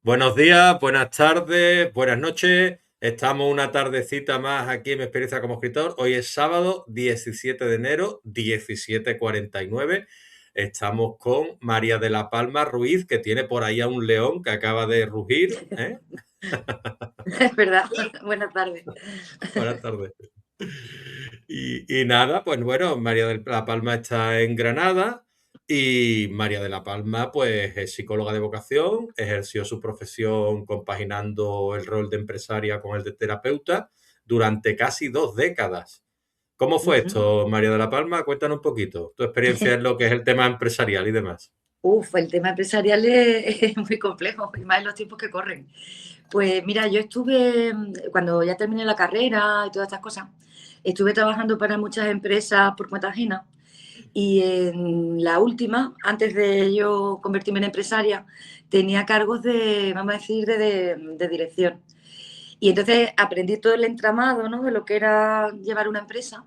Buenos días, buenas tardes, buenas noches. Estamos una tardecita más aquí en mi experiencia como escritor. Hoy es sábado 17 de enero, 17:49. Estamos con María de la Palma Ruiz, que tiene por ahí a un león que acaba de rugir, ¿eh? Es verdad. Buenas tardes. Buenas tardes. Y nada, pues bueno, María de la Palma está en Granada y María de la Palma pues es psicóloga de vocación, ejerció su profesión compaginando el rol de empresaria con el de terapeuta durante casi 2 décadas. ¿Cómo fue Ujú. esto, María de la Palma? Cuéntanos un poquito, tu experiencia en lo que es el tema empresarial y demás. El tema empresarial es muy complejo, y más en los tiempos que corren. Pues mira, yo estuve, cuando ya terminé la carrera y todas estas cosas, estuve trabajando para muchas empresas por cuenta ajena. Y en la última, antes de yo convertirme en empresaria, tenía cargos de, vamos a decir, de dirección. Y entonces aprendí todo el entramado, ¿no? De lo que era llevar una empresa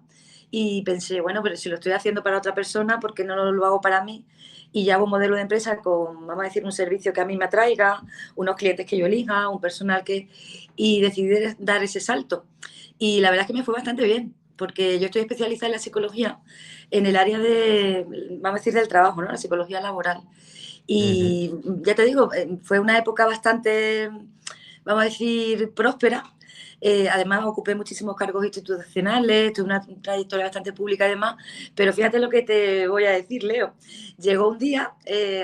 y pensé, bueno, pero si lo estoy haciendo para otra persona, ¿por qué no lo hago para mí? Y ya hago un modelo de empresa con, vamos a decir, un servicio que a mí me atraiga, unos clientes que yo elija, un personal que... Y decidí dar ese salto. Y la verdad es que me fue bastante bien, porque yo estoy especializada en la psicología, en el área de, vamos a decir, del trabajo, ¿no? La psicología laboral. Ujú. Y ya te digo, fue una época bastante, vamos a decir, próspera. Además, ocupé muchísimos cargos institucionales, tuve una trayectoria bastante pública además, pero fíjate lo que te voy a decir, Leo. Llegó un día,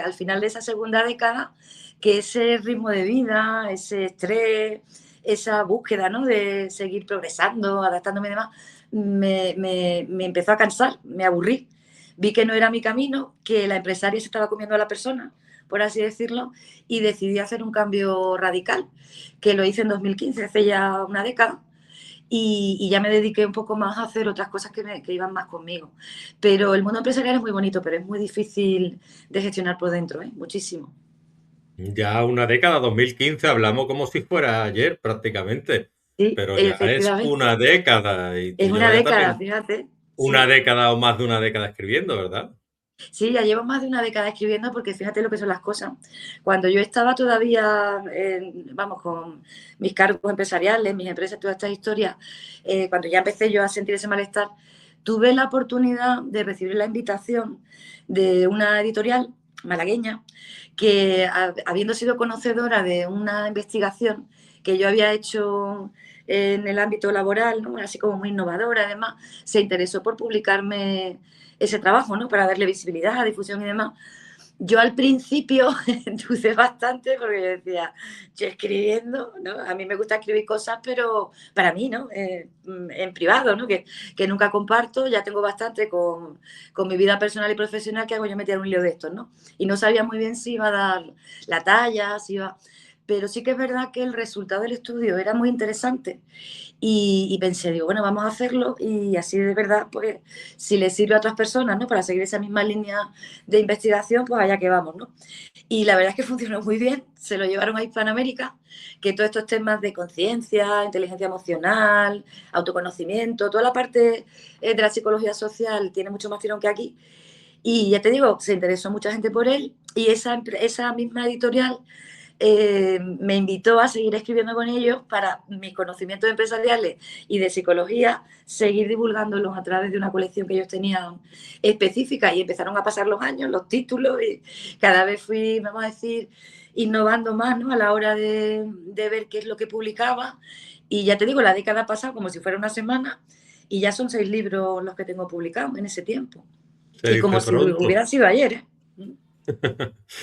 al final de esa segunda década, que ese ritmo de vida, ese estrés, esa búsqueda, ¿no? De seguir progresando, adaptándome y demás, me empezó a cansar, me aburrí. Vi que no era mi camino, que la empresaria se estaba comiendo a la persona, por así decirlo, y decidí hacer un cambio radical, que lo hice en 2015, hace ya una década, y ya me dediqué un poco más a hacer otras cosas que iban más conmigo. Pero el mundo empresarial es muy bonito, pero es muy difícil de gestionar por dentro, ¿eh? Muchísimo. Ya una década, 2015, hablamos como si fuera ayer prácticamente, Sí, pero ya es una efectivamente. década y tú Es una llevas ya década, también fíjate. una Sí. década o más de una década escribiendo, ¿verdad? Sí, ya llevo más de una década escribiendo porque fíjate lo que son las cosas. Cuando yo estaba todavía, vamos, con mis cargos empresariales, mis empresas, todas estas historias, cuando ya empecé yo a sentir ese malestar, tuve la oportunidad de recibir la invitación de una editorial malagueña que, habiendo sido conocedora de una investigación que yo había hecho en el ámbito laboral, ¿no? Así como muy innovadora, además, se interesó por publicarme ese trabajo, ¿no? Para darle visibilidad, difusión y demás. Yo al principio dudé bastante porque yo decía, yo escribiendo, ¿no? A mí me gusta escribir cosas, pero para mí, ¿no? En privado, ¿no? Que nunca comparto, ya tengo bastante con mi vida personal y profesional que hago yo meter un lío de estos, ¿no? Y no sabía muy bien si iba a dar la talla, si iba... Pero sí que es verdad que el resultado del estudio era muy interesante y pensé, digo, bueno, vamos a hacerlo y así de verdad, pues si le sirve a otras personas, ¿no? Para seguir esa misma línea de investigación, pues allá que vamos, ¿no? Y la verdad es que funcionó muy bien, se lo llevaron a Hispanoamérica, que todos estos temas de conciencia, inteligencia emocional, autoconocimiento, toda la parte de la psicología social tiene mucho más tirón que aquí. Y ya te digo, se interesó mucha gente por él y esa misma editorial me invitó a seguir escribiendo con ellos para mis conocimientos empresariales y de psicología, seguir divulgándolos a través de una colección que ellos tenían específica y empezaron a pasar los años, los títulos y cada vez fui, vamos a decir, innovando más, ¿no? A la hora de ver qué es lo que publicaba y ya te digo, la década ha pasado como si fuera una semana y ya son 6 libros los que tengo publicados en ese tiempo. Se Y como dice si pronto. hubieran sido ayer, ¿eh?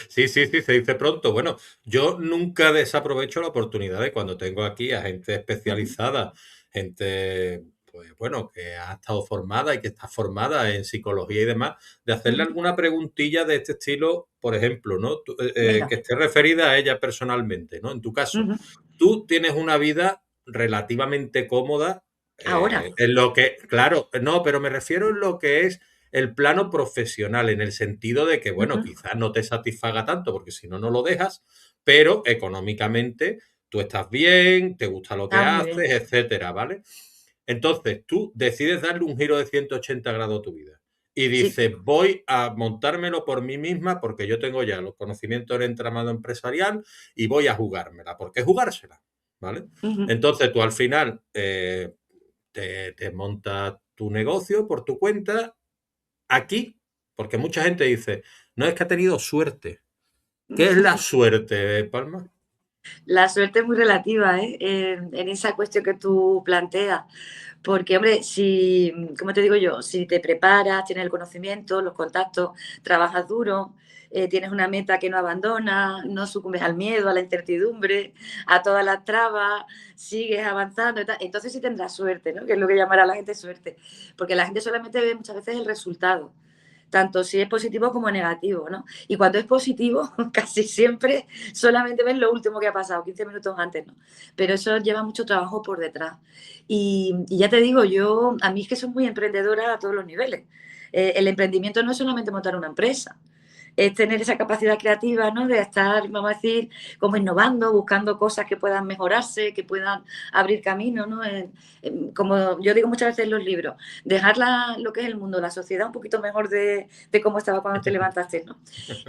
Sí, sí, sí, se dice pronto. Bueno, yo nunca desaprovecho la oportunidad de cuando tengo aquí a gente especializada, gente, pues bueno, que ha estado formada y que está formada en psicología y demás, de hacerle alguna preguntilla de este estilo, por ejemplo, ¿no? Que Venga, esté referida a ella personalmente, ¿no? En tu caso, tú tienes una vida relativamente cómoda ahora. en lo que, claro, no, pero me refiero en lo que es el plano profesional, en el sentido de que, bueno, quizás no te satisfaga tanto, porque si no, no lo dejas, pero económicamente tú estás bien, te gusta lo que Ah, muy bien. haces, etcétera, ¿vale? Entonces, tú decides darle un giro de 180 grados a tu vida y Sí. dice, voy a montármelo por mí misma porque yo tengo ya los conocimientos del entramado empresarial y voy a jugármela, porque es jugársela, ¿vale? Ujú. Entonces tú al final te montas tu negocio por tu cuenta aquí, porque mucha gente dice, no es que ha tenido suerte. ¿Qué es la suerte, Palma? La suerte es muy relativa, ¿eh? En esa cuestión que tú planteas. Porque, hombre, si, como te digo yo, si te preparas, tienes el conocimiento, los contactos, trabajas duro, tienes una meta que no abandonas, no sucumbes al miedo, a la incertidumbre, a todas las trabas, sigues avanzando, y tal, entonces sí tendrás suerte, ¿no? Que es lo que llamará la gente suerte. Porque la gente solamente ve muchas veces el resultado, tanto si es positivo como negativo, ¿no? Y cuando es positivo, casi siempre solamente ven lo último que ha pasado, 15 minutos antes, ¿no? Pero eso lleva mucho trabajo por detrás. Y ya te digo, yo, a mí es que soy muy emprendedora a todos los niveles. El emprendimiento no es solamente montar una empresa, es tener esa capacidad creativa, ¿no? De estar, vamos a decir, como innovando, buscando cosas que puedan mejorarse, que puedan abrir camino, ¿no? Como yo digo muchas veces en los libros, dejar lo que es el mundo, la sociedad un poquito mejor de cómo estaba cuando te levantaste, ¿no?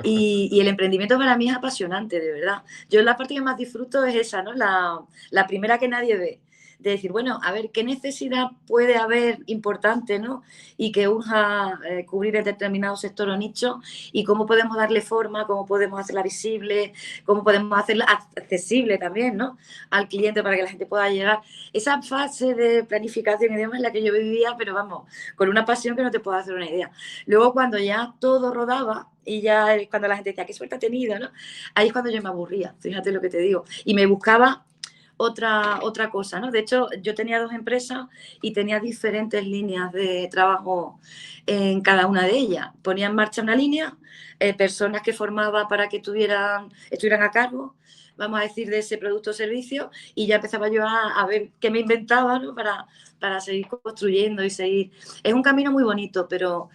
Y el emprendimiento para mí es apasionante, de verdad. Yo la parte que más disfruto es esa, ¿no? La primera que nadie ve, de decir, bueno, a ver, ¿qué necesidad puede haber importante, ¿no? Y que urja cubrir el determinado sector o nicho, y cómo podemos darle forma, cómo podemos hacerla visible, cómo podemos hacerla accesible también, ¿no? Al cliente para que la gente pueda llegar. Esa fase de planificación y demás es la que yo vivía, pero vamos, con una pasión que no te puedo hacer una idea. Luego, cuando ya todo rodaba, y ya es cuando la gente decía, qué suerte ha tenido, ¿no? Ahí es cuando yo me aburría, fíjate lo que te digo. Y me buscaba otra cosa, ¿no? De hecho, yo tenía 2 empresas y tenía diferentes líneas de trabajo en cada una de ellas. Ponía en marcha una línea, personas que formaba para que estuvieran a cargo, vamos a decir, de ese producto o servicio, y ya empezaba yo a ver qué me inventaba, ¿no? Para seguir construyendo y seguir. Es un camino muy bonito, pero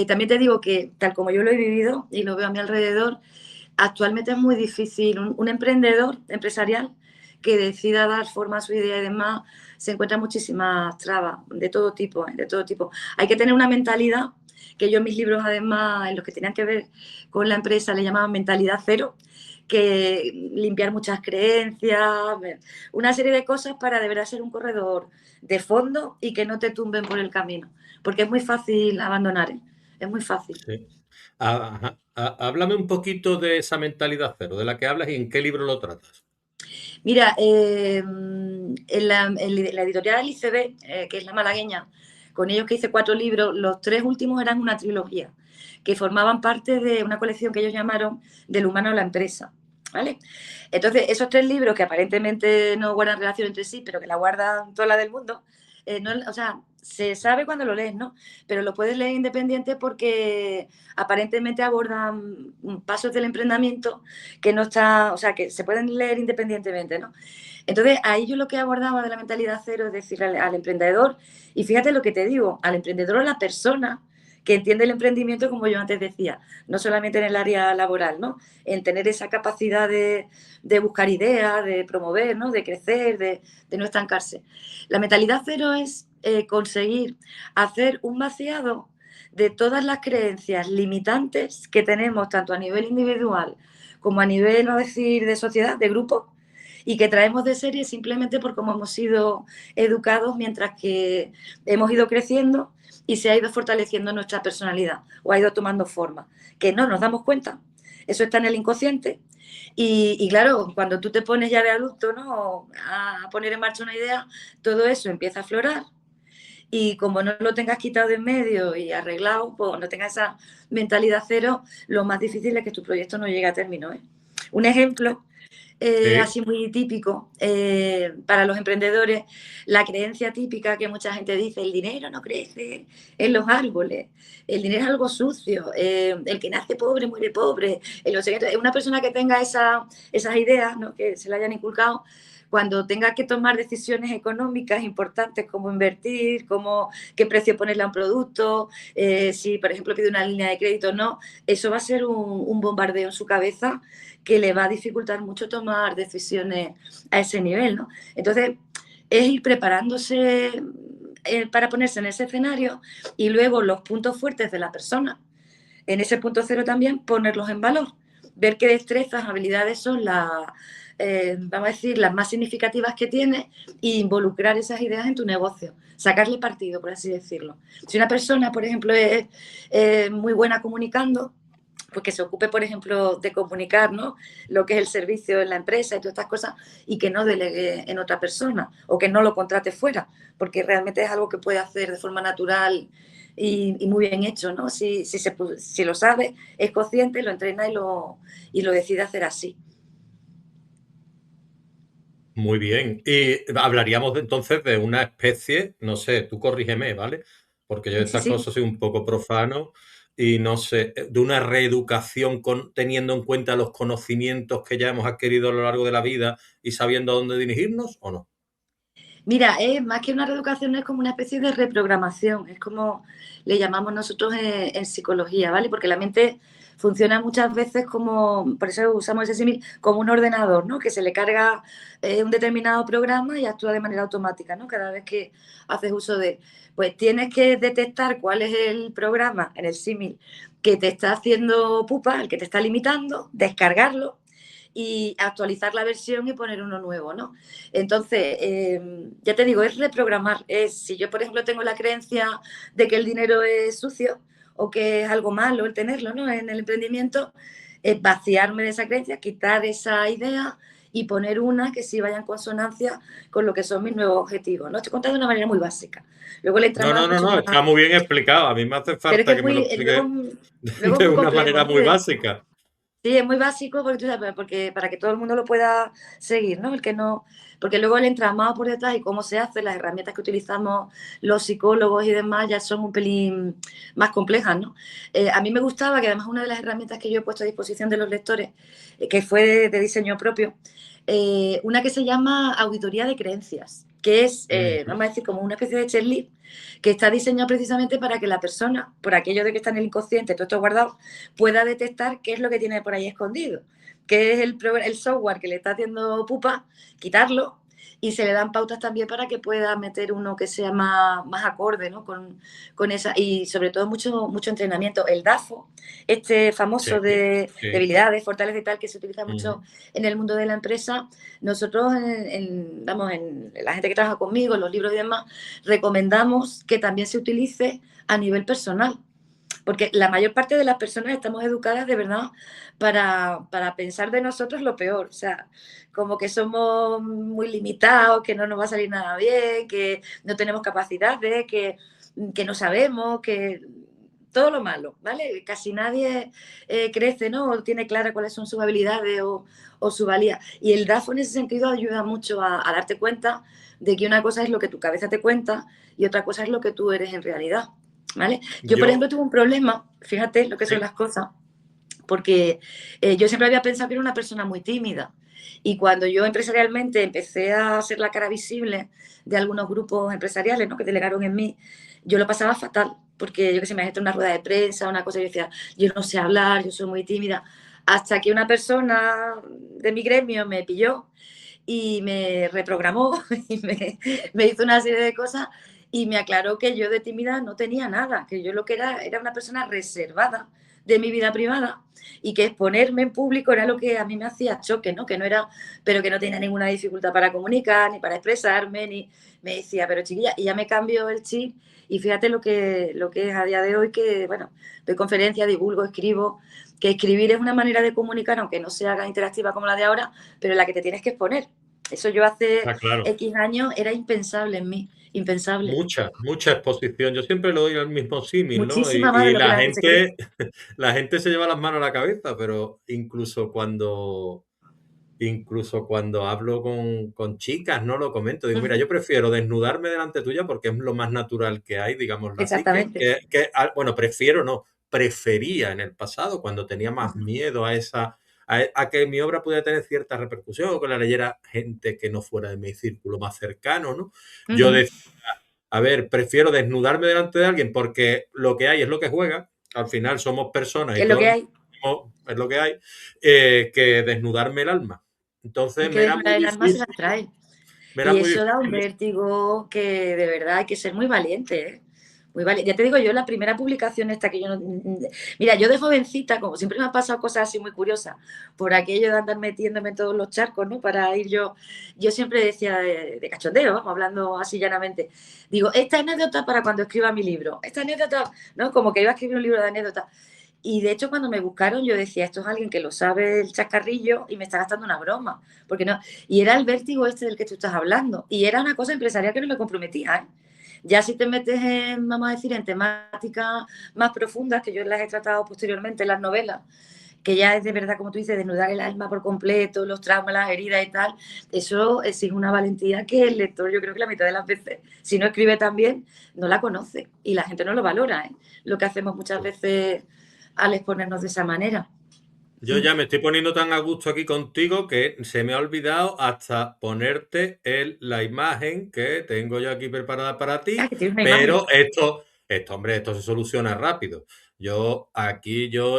también te digo que, tal como yo lo he vivido y lo veo a mi alrededor, actualmente es muy difícil. Un emprendedor empresarial que decida dar forma a su idea y demás, se encuentra muchísimas trabas de todo tipo, de todo tipo. Hay que tener una mentalidad, que yo en mis libros, además, en los que tenían que ver con la empresa, le llamaban mentalidad cero, que limpiar muchas creencias, una serie de cosas para de verdad ser un corredor de fondo y que no te tumben por el camino, porque es muy fácil abandonar, ¿eh? Es muy fácil. Sí. Háblame un poquito de esa mentalidad cero, de la que hablas y en qué libro lo tratas. Mira, en la editorial Alice, que es la malagueña, con ellos que hice 4 libros, los 3 últimos eran una trilogía, que formaban parte de una colección que ellos llamaron Del humano a la empresa, ¿vale? Entonces, esos 3 libros, que aparentemente no guardan relación entre sí, pero que la guardan toda la del mundo, no, o sea, se sabe cuando lo lees, ¿no? Pero lo puedes leer independiente porque aparentemente abordan pasos del emprendimiento que no está, o sea, que se pueden leer independientemente, ¿no? Entonces, ahí yo lo que abordaba de la mentalidad cero es decir al emprendedor, y fíjate lo que te digo, al emprendedor o a la persona que entiende el emprendimiento, como yo antes decía, no solamente en el área laboral, ¿no? En tener esa capacidad de buscar ideas, de promover, ¿no? De crecer, de no estancarse. La mentalidad cero es conseguir hacer un vaciado de todas las creencias limitantes que tenemos, tanto a nivel individual como a nivel, vamos a decir, de sociedad, de grupo, y que traemos de serie simplemente por cómo hemos sido educados mientras que hemos ido creciendo y se ha ido fortaleciendo nuestra personalidad o ha ido tomando forma, que no nos damos cuenta. Eso está en el inconsciente. Y claro, cuando tú te pones ya de adulto, ¿no? A poner en marcha una idea, todo eso empieza a aflorar, y como no lo tengas quitado de en medio y arreglado, pues no tengas esa mentalidad cero, lo más difícil es que tu proyecto no llegue a término, ¿eh? Un ejemplo Sí, así muy típico para los emprendedores, la creencia típica que mucha gente dice, el dinero no crece en los árboles, el dinero es algo sucio, el que nace pobre muere pobre. Una persona que tenga esas ideas, ¿no? Que se le hayan inculcado, cuando tenga que tomar decisiones económicas importantes, como invertir, como qué precio ponerle a un producto, si por ejemplo pide una línea de crédito o no, eso va a ser un bombardeo en su cabeza que le va a dificultar mucho tomar decisiones a ese nivel, ¿no? Entonces, es ir preparándose para ponerse en ese escenario y luego los puntos fuertes de la persona, en ese punto cero también ponerlos en valor, ver qué destrezas, habilidades son vamos a decir, las más significativas que tienes e involucrar esas ideas en tu negocio, sacarle partido, por así decirlo. Si una persona, por ejemplo, es muy buena comunicando, pues que se ocupe, por ejemplo, de comunicar, ¿no?, lo que es el servicio en la empresa y todas estas cosas, y que no delegue en otra persona o que no lo contrate fuera, porque realmente es algo que puede hacer de forma natural y muy bien hecho, ¿no? Si lo sabe, es consciente, lo entrena y lo decide hacer así. Muy bien. Y hablaríamos entonces de una especie, no sé, tú corrígeme, ¿vale? Porque yo de Sí, estas sí. cosas soy un poco profano y no sé, de una reeducación teniendo en cuenta los conocimientos que ya hemos adquirido a lo largo de la vida y sabiendo a dónde dirigirnos, ¿o no? Mira, es más que una reeducación, es como una especie de reprogramación, es como le llamamos nosotros en psicología, ¿vale? Porque la mente funciona muchas veces como, por eso usamos ese símil, como un ordenador, ¿no? Que se le carga un determinado programa y actúa de manera automática, ¿no? Cada vez que haces uso de, pues tienes que detectar cuál es el programa en el símil que te está haciendo pupa, el que te está limitando, descargarlo y actualizar la versión y poner uno nuevo, ¿no? Entonces, ya te digo, es reprogramar. Si yo, por ejemplo, tengo la creencia de que el dinero es sucio o que es algo malo el tenerlo, ¿no?, en el emprendimiento, es vaciarme de esa creencia, quitar esa idea y poner una que sí vaya en consonancia con lo que son mis nuevos objetivos, ¿no? Estoy contando de una manera muy básica. Luego el No, entramado no, es no, mucho no, más... está muy bien explicado. A mí me hace Pero es que falta que me lo explique luego es de muy una complejo, manera ¿no? muy básica. Sí, es muy básico porque, tú sabes, porque para que todo el mundo lo pueda seguir, ¿no? El que no, porque luego el entramado por detrás y cómo se hace, las herramientas que utilizamos los psicólogos y demás ya son un pelín más complejas, ¿no? A mí me gustaba que además una de las herramientas que yo he puesto a disposición de los lectores, que fue de diseño propio, una que se llama auditoría de creencias, que es, Ujú. vamos a decir, como una especie de checklist que está diseñado precisamente para que la persona, por aquello de que está en el inconsciente, todo esto guardado, pueda detectar qué es lo que tiene por ahí escondido, qué es el software que le está haciendo pupa, quitarlo, y se le dan pautas también para que pueda meter uno que sea más acorde, ¿no?, con esa, y sobre todo mucho entrenamiento. El DAFO, este Sí, famoso de sí. debilidades, fortalezas y tal, que se utiliza mucho Ujú. en el mundo de la empresa, nosotros, vamos, en la gente que trabaja conmigo, en los libros y demás, recomendamos que también se utilice a nivel personal, porque la mayor parte de las personas estamos educadas de verdad para pensar de nosotros lo peor, o sea, como que somos muy limitados, que no nos va a salir nada bien, que no tenemos capacidades, que no sabemos, que todo lo malo, ¿vale? Casi nadie crece, ¿no?, o tiene clara cuáles son sus habilidades o su valía. Y el DAFO en ese sentido ayuda mucho a darte cuenta de que una cosa es lo que tu cabeza te cuenta y otra cosa es lo que tú eres en realidad, ¿vale? Yo, por ejemplo, Yo, tuve un problema, fíjate lo que son sí. las cosas, porque yo siempre había pensado que era una persona muy tímida. Y cuando yo empresarialmente empecé a ser la cara visible de algunos grupos empresariales, ¿no?, que delegaron en mí, yo lo pasaba fatal, porque yo que sé, me en una rueda de prensa, una cosa, y yo decía, yo no sé hablar, yo soy muy tímida, hasta que una persona de mi gremio me pilló y me reprogramó y me hizo una serie de cosas y me aclaró que yo de tímida no tenía nada, que yo lo que era una persona reservada de mi vida privada y que exponerme en público era lo que a mí me hacía choque, ¿no? Que no era, pero que no tenía ninguna dificultad para comunicar, ni para expresarme, ni me decía, pero chiquilla, y ya me cambió el chip y fíjate lo que es a día de hoy, que, bueno, doy conferencias, divulgo, escribo, que escribir es una manera de comunicar, aunque no se haga interactiva como la de ahora, pero en la que te tienes que exponer. Eso yo hace Está claro. X años era impensable en mí, impensable. Mucha exposición. Yo siempre le doy al mismo símil, ¿no? Muchísima más de lo que la gente se cree. La gente se lleva las manos a la cabeza, pero incluso cuando hablo con chicas, no lo comento. Digo, mira, Ujú. yo prefiero desnudarme delante tuya porque es lo más natural que hay, digámoslo así. Exactamente. Bueno, prefiero no, prefería en el pasado, cuando tenía más Ujú. miedo a que mi obra pudiera tener cierta repercusión o que la leyera gente que no fuera de mi círculo más cercano, ¿no? Yo Ujú. decía, a ver, prefiero desnudarme delante de alguien porque lo que hay es lo que juega. Al final somos personas y Es lo que todos hay. es lo que hay, que desnudarme el alma. Es Entonces que me era muy desnuda el alma se las difícil. trae. Me era Y muy eso da un difícil. vértigo que de verdad hay que ser muy valiente, ¿eh? Muy valiente. Ya te digo yo, la primera publicación esta que yo no... Mira, yo de jovencita, como siempre me han pasado cosas así muy curiosas, por aquello de andar metiéndome en todos los charcos, ¿no? Para ir yo siempre decía de cachondeo, vamos, hablando así llanamente. Digo, esta anécdota para cuando escriba mi libro. Esta anécdota, ¿no? Como que iba a escribir un libro de anécdotas. Y de hecho, cuando me buscaron, yo decía, esto es alguien que lo sabe el chascarrillo y me está gastando una broma. Porque no. Y era el vértigo este del que tú estás hablando. Y era una cosa empresarial que no me comprometía, ¿eh? Ya si te metes en, vamos a decir, en temáticas más profundas, que yo las he tratado posteriormente en las novelas, que ya es de verdad, como tú dices, desnudar el alma por completo, los traumas, las heridas y tal, eso exige una valentía que el lector, yo creo que la mitad de las veces, si no escribe tan bien, no la conoce y la gente no lo valora, ¿eh? Lo que hacemos muchas veces al exponernos de esa manera. Yo ya me estoy poniendo tan a gusto aquí contigo que se me ha olvidado hasta ponerte la imagen que tengo yo aquí preparada para Ah, ti, que tienes una imagen. pero hombre, esto se soluciona rápido. Yo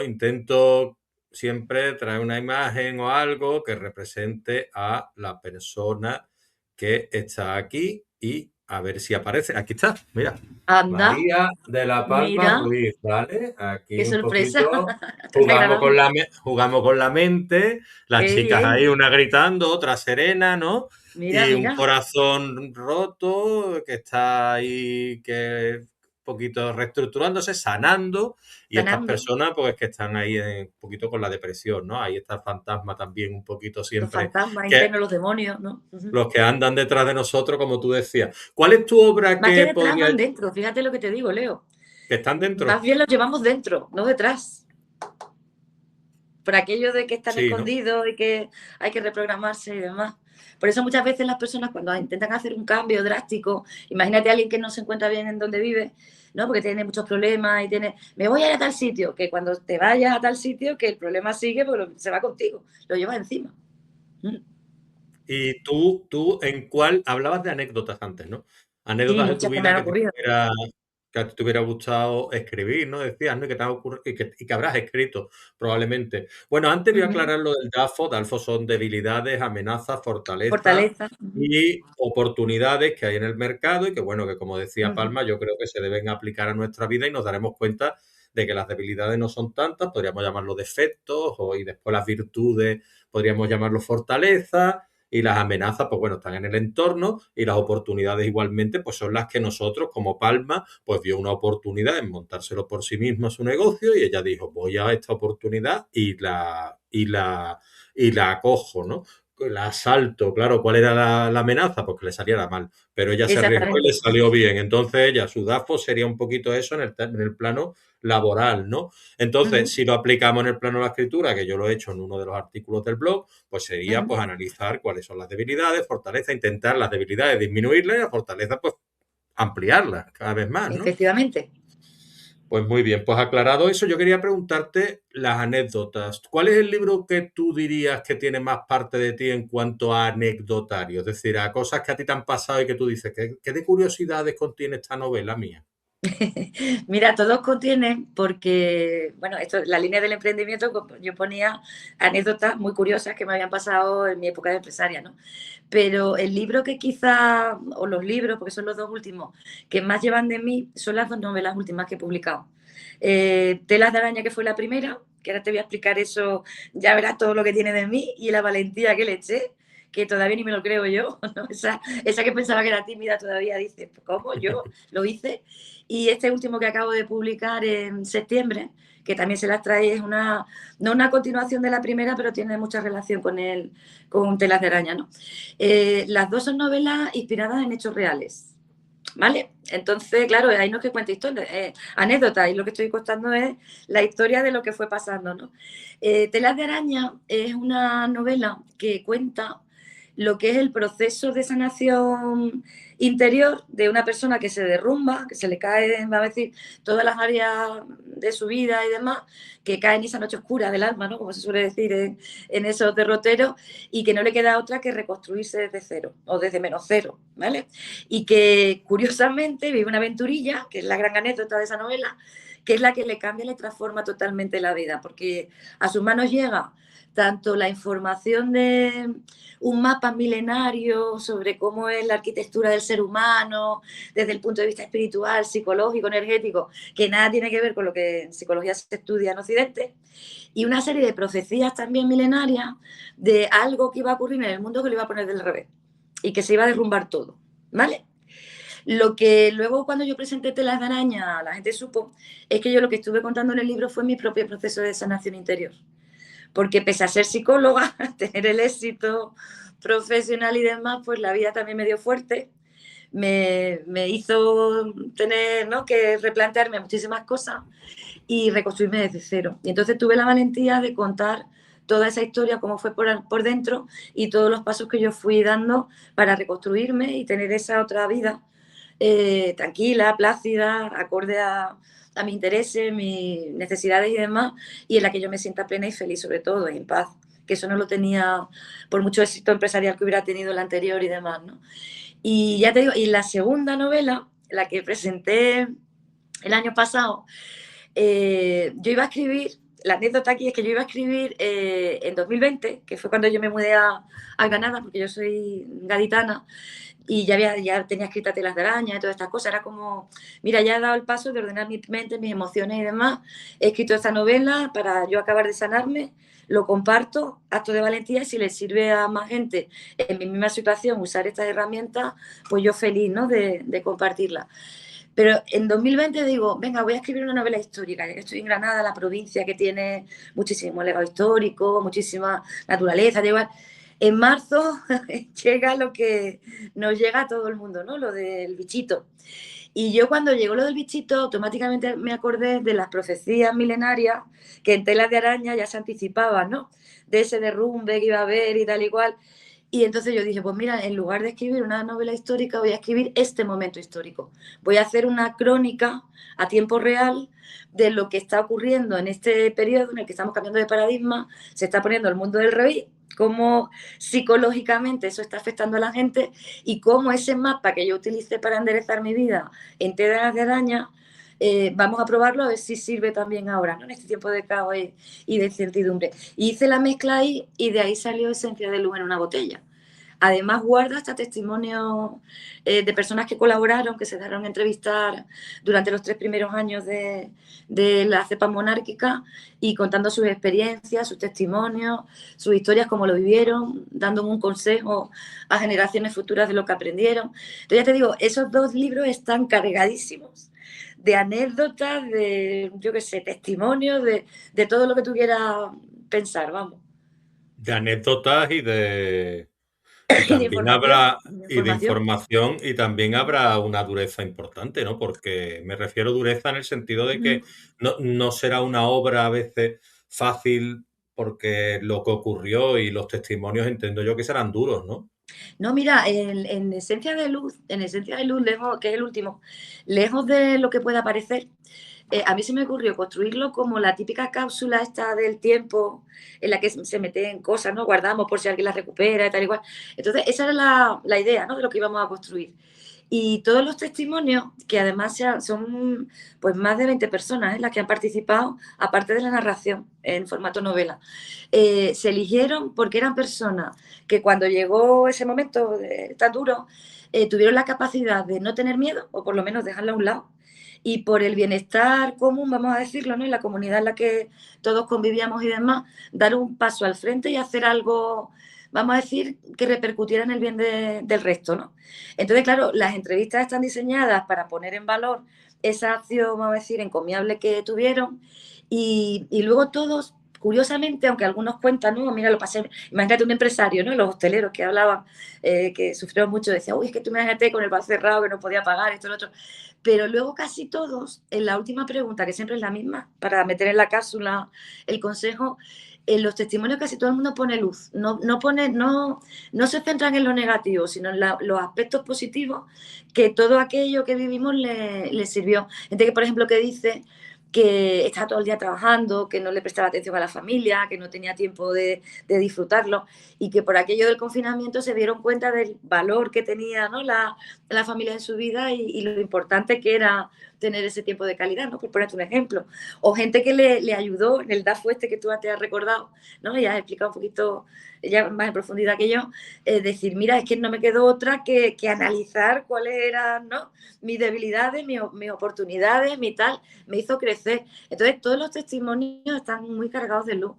intento siempre traer una imagen o algo que represente a la persona que está aquí y a ver si aparece. Aquí está, mira. Anda, María de la Palma mira, Ruiz, ¿vale? qué Aquí un sorpresa, poquito tan agradable. jugamos con la mente, las Qué chicas ahí, bien. una gritando, otra serena, ¿no? Mira, Y un mira, corazón roto que está ahí, que un poquito reestructurándose, sanando, y estas sanando. personas, pues que están ahí un poquito con la depresión, ¿no? Ahí está el fantasma también un poquito Los siempre, fantasmas que internos, los demonios, ¿no? Ujú. los que andan detrás de nosotros, como tú decías. ¿Cuál es tu obra Más que que detrás podría, van dentro, fíjate lo que te digo, Leo. que están Más dentro? bien los llevamos dentro, no detrás. Por aquello de que están Sí, ¿no? escondidos y que hay que reprogramarse y demás. Por eso muchas veces las personas cuando intentan hacer un cambio drástico, imagínate a alguien que no se encuentra bien en donde vive, ¿no? Porque tiene muchos problemas y tiene, me voy a ir a tal sitio, que cuando te vayas a tal sitio, que el problema sigue porque se va contigo, lo llevas encima. Mm. Y tú, ¿en cuál? Hablabas de anécdotas antes, ¿no? Sí, Anécdotas de tu muchas que me vida han ocurrido. que a ti te hubiera gustado escribir, ¿no? Decías, ¿no? Y que te ha ocurrido, y que habrás escrito, probablemente. Bueno, antes voy a Ujú. aclarar lo del DAFO. DAFO son debilidades, amenazas, fortalezas Fortaleza. Ujú. y oportunidades que hay en el mercado y que, bueno, que como decía Ujú. Palma, yo creo que se deben aplicar a nuestra vida y nos daremos cuenta de que las debilidades no son tantas, podríamos llamarlo defectos, y después las virtudes podríamos llamarlo fortalezas, y las amenazas, pues bueno, están en el entorno, y las oportunidades igualmente, pues son las que nosotros, como Palma, pues vio una oportunidad en montárselo por sí misma su negocio, y ella dijo, voy a esta oportunidad y la acojo, ¿no? La asalto, claro, ¿cuál era la amenaza? Pues que le saliera mal, pero ella se arriesgó y le Exactamente. salió bien. Entonces ella, su DAFO sería un poquito eso en el plano laboral, ¿no? Entonces, Ujú. si lo aplicamos en el plano de la escritura, que yo lo he hecho en uno de los artículos del blog, pues sería Ujú. pues analizar cuáles son las debilidades, fortalezas, intentar las debilidades disminuirlas y las fortalezas pues ampliarlas cada vez más, ¿no? Efectivamente. Pues muy bien, pues aclarado eso, yo quería preguntarte las anécdotas. ¿Cuál es el libro que tú dirías que tiene más parte de ti en cuanto a anecdotario? Es decir, a cosas que a ti te han pasado y que tú dices, ¿qué de curiosidades contiene esta novela mía? Mira, todos contienen, porque, bueno, esto, la línea del emprendimiento, yo ponía anécdotas muy curiosas que me habían pasado en mi época de empresaria, ¿no? Pero el libro que quizá, o los libros, porque son los dos últimos, que más llevan de mí, son las dos novelas últimas que he publicado. Telas de araña, que fue la primera, que ahora te voy a explicar eso, ya verás todo lo que tiene de mí y la valentía que le eché, que todavía ni me lo creo yo, ¿no? Esa que pensaba que era tímida todavía dice, ¿cómo? Yo lo hice. Y este último que acabo de publicar en septiembre, que también se las trae, es no una continuación de la primera, pero tiene mucha relación con Telas de Araña, ¿no? Las dos son novelas inspiradas en hechos reales. ¿Vale? Entonces, claro, ahí no es que cuente historias, anécdotas, y lo que estoy contando es la historia de lo que fue pasando, ¿no? Telas de Araña es una novela que cuenta lo que es el proceso de sanación interior de una persona que se derrumba, que se le caen, va a decir, todas las áreas de su vida y demás, que cae en esa noche oscura del alma, ¿no? Como se suele decir en esos derroteros, y que no le queda otra que reconstruirse desde cero o desde menos cero, ¿vale? Y que curiosamente vive una aventurilla, que es la gran anécdota de esa novela, que es la que le cambia y le transforma totalmente la vida, porque a sus manos llega tanto la información de un mapa milenario sobre cómo es la arquitectura del ser humano, desde el punto de vista espiritual, psicológico, energético, que nada tiene que ver con lo que en psicología se estudia en Occidente, y una serie de profecías también milenarias de algo que iba a ocurrir en el mundo que lo iba a poner del revés y que se iba a derrumbar todo, ¿vale? Lo que luego cuando yo presenté Telas de Araña, la gente supo, es que yo lo que estuve contando en el libro fue mi propio proceso de sanación interior. Porque pese a ser psicóloga, tener el éxito profesional y demás, pues la vida también me dio fuerte. Me hizo tener, ¿no?, que replantearme muchísimas cosas y reconstruirme desde cero. Y entonces tuve la valentía de contar toda esa historia, cómo fue por dentro y todos los pasos que yo fui dando para reconstruirme y tener esa otra vida tranquila, plácida, acorde a mis intereses, mis necesidades y demás, y en la que yo me sienta plena y feliz, sobre todo, y en paz, que eso no lo tenía por mucho éxito empresarial que hubiera tenido la anterior y demás, ¿no? Y ya te digo, y la segunda novela, la que presenté el año pasado, yo iba a escribir, la anécdota aquí es que yo iba a escribir en 2020, que fue cuando yo me mudé a Granada, porque yo soy gaditana, y ya tenía escritas Telas de Araña y todas estas cosas. Era como, mira, ya he dado el paso de ordenar mi mente, mis emociones y demás. He escrito esta novela para yo acabar de sanarme, lo comparto, acto de valentía, y si le sirve a más gente en mi misma situación usar estas herramientas, pues yo feliz, ¿no?, de compartirla. Pero en 2020 digo, venga, voy a escribir una novela histórica, ya que estoy en Granada, la provincia que tiene muchísimo legado histórico, muchísima naturaleza, da igual. En marzo llega lo que nos llega a todo el mundo, ¿no?, lo del bichito. Y yo cuando llegó lo del bichito, automáticamente me acordé de las profecías milenarias que en Telas de Araña ya se anticipaban, ¿no?, de ese derrumbe que iba a haber y tal y cual. Y entonces yo dije, pues mira, en lugar de escribir una novela histórica, voy a escribir este momento histórico. Voy a hacer una crónica a tiempo real de lo que está ocurriendo en este periodo en el que estamos cambiando de paradigma, se está poniendo el mundo del revés, cómo psicológicamente eso está afectando a la gente y cómo ese mapa que yo utilicé para enderezar mi vida en Telas de Araña, vamos a probarlo a ver si sirve también ahora, ¿no?, en este tiempo de caos y de incertidumbre. Y hice la mezcla ahí y de ahí salió Esencia de Luz en una botella. Además, guarda hasta testimonios de personas que colaboraron, que se dejaron entrevistar durante los 3 primeros años de la cepa monárquica y contando sus experiencias, sus testimonios, sus historias, cómo lo vivieron, dándome un consejo a generaciones futuras de lo que aprendieron. Entonces, ya te digo, esos 2 libros están cargadísimos de anécdotas, de, yo qué sé, testimonios, de todo lo que tú quieras pensar, vamos. De anécdotas y de... Y Y de también información, habrá, de y de información. información, y también habrá una dureza importante, ¿no? Porque me refiero a dureza en el sentido de que no será una obra a veces fácil, porque lo que ocurrió y los testimonios entiendo yo que serán duros, ¿no? No, mira, en Esencia de Luz, lejos, que es el último, lejos de lo que pueda parecer, a mí se me ocurrió construirlo como la típica cápsula esta del tiempo en la que se meten cosas, ¿no? Guardamos por si alguien las recupera y tal y cual. Entonces, esa era la idea, ¿no?, de lo que íbamos a construir. Y todos los testimonios, que además son pues más de 20 personas las que han participado, aparte de la narración en formato novela, se eligieron porque eran personas que cuando llegó ese momento tan duro, tuvieron la capacidad de no tener miedo, o por lo menos dejarlo a un lado, y por el bienestar común, vamos a decirlo, ¿no?, en la comunidad en la que todos convivíamos y demás, dar un paso al frente y hacer algo, vamos a decir, que repercutiera en el bien del resto, ¿no? Entonces, claro, las entrevistas están diseñadas para poner en valor esa acción, vamos a decir, encomiable que tuvieron, y luego todos, curiosamente, aunque algunos cuentan, no, mira, lo pasé, imagínate un empresario, ¿no?, los hosteleros que hablaban, que sufrieron mucho, decían, uy, es que tú imagínate con el bar cerrado, que no podía pagar, esto, lo otro. Pero luego casi todos, en la última pregunta, que siempre es la misma, para meter en la cápsula el consejo, en los testimonios casi todo el mundo pone luz, no se centran en lo negativo, sino en los aspectos positivos que todo aquello que vivimos le sirvió. Gente que, por ejemplo, que dice que estaba todo el día trabajando, que no le prestaba atención a la familia, que no tenía tiempo de disfrutarlo, y que por aquello del confinamiento se dieron cuenta del valor que tenía, ¿no?, la familia en su vida y lo importante que era tener ese tiempo de calidad, ¿no? Por ponerte un ejemplo. O gente que le ayudó en el DAFO este que tú antes has recordado, ¿no? Y has explicado un poquito ya más en profundidad que yo, decir, mira, es que no me quedó otra que analizar cuáles eran, ¿no? Mis debilidades, mis oportunidades, mi tal, me hizo crecer. Entonces, todos los testimonios están muy cargados de luz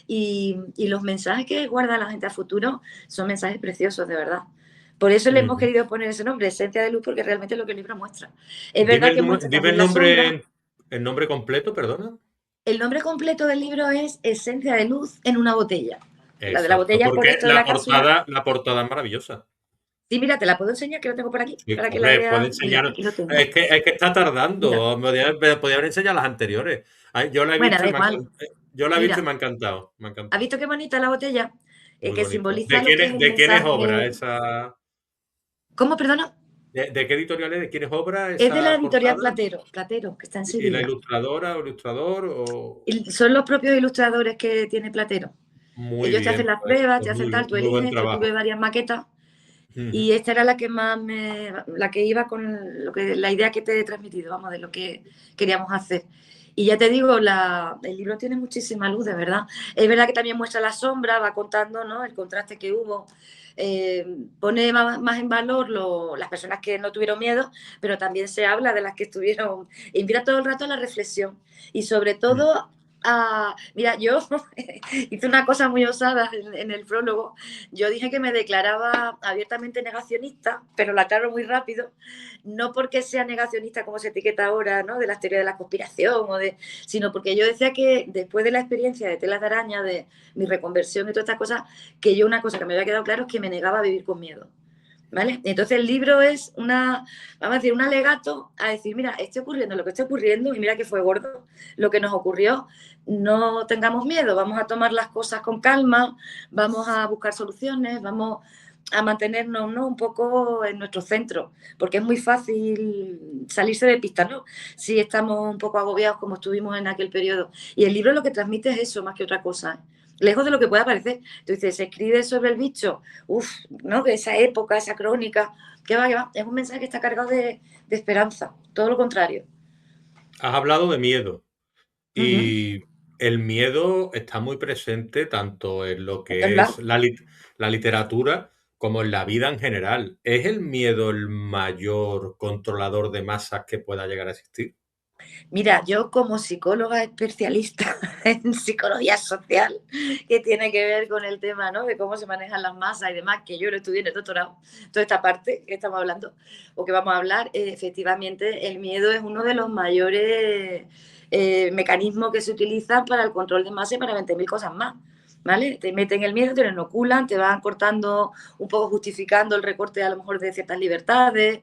y los mensajes que guarda la gente a futuro son mensajes preciosos, de verdad. Por eso le hemos querido poner ese nombre, Esencia de Luz, porque realmente es lo que el libro muestra. Es verdad que muestra Dime también la sombra. el nombre completo, perdona. El nombre completo del libro es Esencia de Luz en una botella. La de la Exacto, botella por porque esto de la cápsula. la portada es maravillosa. Sí, mira, te la puedo enseñar, que lo tengo por aquí, Sí, para que la hombre, puede veas. Mira, enseñar. aquí lo tengo. Es que está Mira, tardando. Podría haber enseñado las anteriores. Ay, yo la he bueno, visto da y me ha igual. encantado. Yo la he visto y Mira, me ha encantado. Me ha ¿has encantado. visto qué bonita la botella? Muy Que bonito. simboliza lo que es el De quién es obra mensaje. esa? ¿Cómo, perdona? De qué editorial es? ¿De quién es obra Es de la esa editorial portada? Platero, Platero, que está en ¿Y la Sevilla. ilustradora o ilustrador? Y son los propios ilustradores que tiene Platero. Muy Ellos te hacen bien, las pues, pruebas, pues te hacen tal, tú muy buen eliges, yo tuve trabajo. varias maquetas y Ujú. esta era la que más la que iba con la idea que te he transmitido, vamos, de lo que queríamos hacer. Y ya te digo, el libro tiene muchísima luz, de verdad. Es verdad que también muestra la sombra, va contando, ¿no?, el contraste que hubo. Pone más en valor las personas que no tuvieron miedo, pero también se habla de las que estuvieron. Invita todo el rato a la reflexión y sobre todo mira, yo hice una cosa muy osada en el prólogo. Yo dije que me declaraba abiertamente negacionista, pero la aclaro muy rápido, no porque sea negacionista como se etiqueta ahora, ¿no?, de las teorías de la conspiración, sino porque yo decía que después de la experiencia de telas de araña, de mi reconversión y todas estas cosas, que yo una cosa que me había quedado claro es que me negaba a vivir con miedo. ¿Vale? Entonces el libro es vamos a decir, un alegato a decir, mira, está ocurriendo lo que está ocurriendo y mira que fue gordo lo que nos ocurrió, no tengamos miedo, vamos a tomar las cosas con calma, vamos a buscar soluciones, vamos a mantenernos, ¿no?, un poco en nuestro centro, porque es muy fácil salirse de pista, ¿no?, si estamos un poco agobiados como estuvimos en aquel periodo. Y el libro lo que transmite es eso, más que otra cosa, ¿eh? Lejos de lo que pueda parecer. Entonces, se escribe sobre el bicho, ¿no?, de esa época, esa crónica, que va, es un mensaje que está cargado de esperanza, todo lo contrario. Has hablado de miedo Ujú. y el miedo está muy presente tanto en lo En todos que es lados. la literatura como en la vida en general. ¿Es el miedo el mayor controlador de masas que pueda llegar a existir? Mira, yo como psicóloga especialista en psicología social, que tiene que ver con el tema, ¿no?, de cómo se manejan las masas y demás, que yo lo estudié en el doctorado, toda esta parte que estamos hablando o que vamos a hablar, efectivamente el miedo es uno de los mayores mecanismos que se utilizan para el control de masa y para 20.000 cosas más. ¿Vale? Te meten el miedo, te lo inoculan, te van cortando un poco, justificando el recorte a lo mejor de ciertas libertades,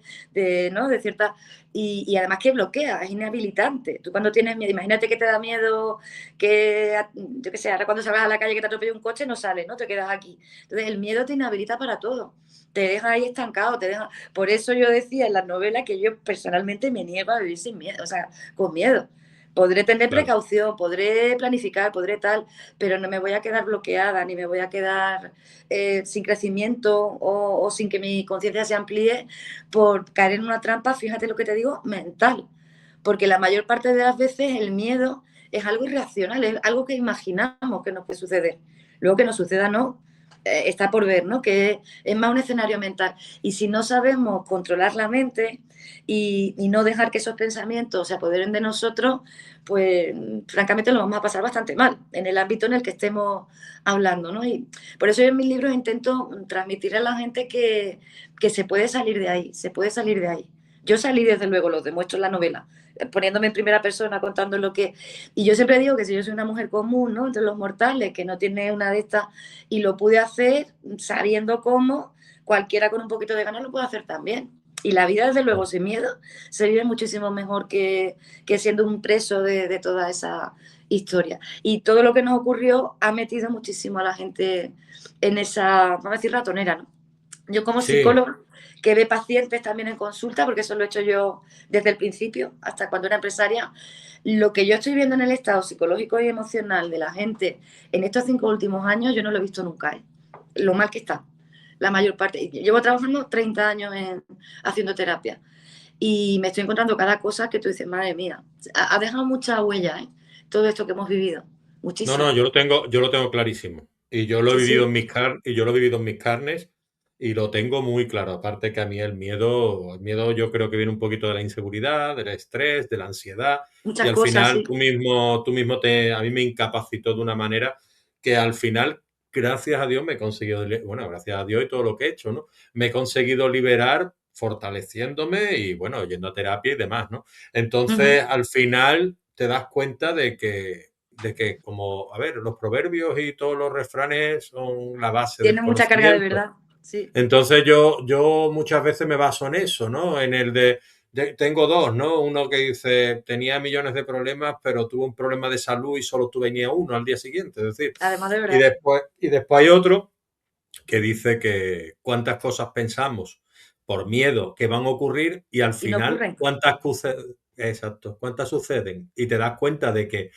¿no?, de ciertas. Y además que bloquea, es inhabilitante. Tú cuando tienes miedo, imagínate que te da miedo que, yo qué sé, ahora cuando salgas a la calle que te atropelle un coche, no sales, ¿no? Te quedas aquí. Entonces el miedo te inhabilita para todo. Te deja ahí estancado, te deja. Por eso yo decía en las novelas que yo personalmente me niego a vivir sin miedo, o sea, con miedo. Podré tener Claro. precaución, podré planificar, podré tal, pero no me voy a quedar bloqueada, ni me voy a quedar sin crecimiento o sin que mi conciencia se amplíe por caer en una trampa, fíjate lo que te digo, mental. Porque la mayor parte de las veces el miedo es algo irracional, es algo que imaginamos que nos puede suceder. Luego que nos suceda, no, está por ver, ¿no? Que es más un escenario mental. Y si no sabemos controlar la mente y no dejar que esos pensamientos se apoderen de nosotros, pues francamente lo vamos a pasar bastante mal en el ámbito en el que estemos hablando, ¿no? Y por eso yo en mis libros intento transmitir a la gente que se puede salir de ahí, se puede salir de ahí. Yo salí, desde luego, lo demuestro en la novela, poniéndome en primera persona, contando lo que. Y yo siempre digo que si yo soy una mujer común, ¿no?, entre los mortales, que no tiene una de estas, y lo pude hacer sabiendo cómo, cualquiera con un poquito de ganas lo puede hacer también. Y la vida, desde luego, sin miedo, se vive muchísimo mejor que siendo un preso de toda esa historia. Y todo lo que nos ocurrió ha metido muchísimo a la gente en esa, vamos a decir, ratonera, ¿no? Yo como Sí, psicóloga, que ve pacientes también en consulta, porque eso lo he hecho yo desde el principio, hasta cuando era empresaria, lo que yo estoy viendo en el estado psicológico y emocional de la gente en estos 5 últimos años, yo no lo he visto nunca, ¿eh? Lo mal que está, la mayor parte. Llevo trabajando 30 años haciendo terapia. y me estoy encontrando cada cosa que tú dices, madre mía, ha dejado mucha huella, ¿eh? Todo esto que hemos vivido, No, no, muchísimo. yo lo tengo clarísimo. Y yo lo he Sí, vivido en sí, y yo lo he vivido en mis carnes y lo tengo muy claro. Aparte que a mí el miedo yo creo que viene un poquito de la inseguridad, del estrés, de la ansiedad. Y muchas al cosas, final sí. a mí me incapacitó de una manera que al final, gracias a Dios, me he conseguido, bueno, gracias a Dios y todo lo que he hecho, ¿no? Me he conseguido liberar fortaleciéndome y bueno, yendo a terapia y demás, ¿no? Ujú. Entonces, al final te das cuenta de que como, a ver, los proverbios y todos los refranes son la base del Tiene mucha carga de conocimiento. verdad, sí. Entonces yo muchas veces me baso en eso, ¿no? En el tengo dos, ¿no? Uno que dice, tenía millones de problemas, pero tuve un problema de salud y solo tuve venía uno al día siguiente. Es decir, Además de verdad. y después hay otro que dice que cuántas cosas pensamos por miedo que van a ocurrir y al Y no final ocurren. exacto, cuántas suceden. Y te das cuenta de que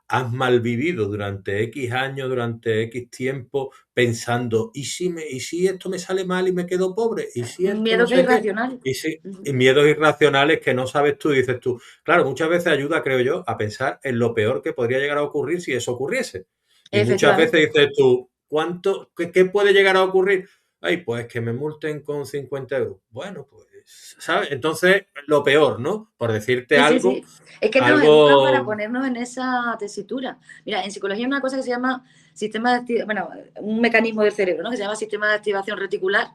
has malvivido durante X años, durante X tiempo, pensando, ¿y si esto me sale mal y me quedo pobre? ¿Y si Un esto no miedo que es sé qué? irracional. Y si Ujú. y miedos irracionales que no sabes tú, dices tú. Claro, muchas veces ayuda, creo yo, a pensar en lo peor que podría llegar a ocurrir si eso ocurriese. Y muchas veces Efectivamente. dices tú, qué puede llegar a ocurrir? Ay, pues que me multen con 50 euros. Bueno, pues, ¿sabes? Entonces, lo peor, ¿no? Por decirte Sí, sí, algo, sí. Es que nos educan para algo ponernos en esa tesitura. Mira, en psicología hay una cosa que se llama sistema de bueno, un mecanismo del cerebro, ¿no? Que se llama sistema de activación reticular,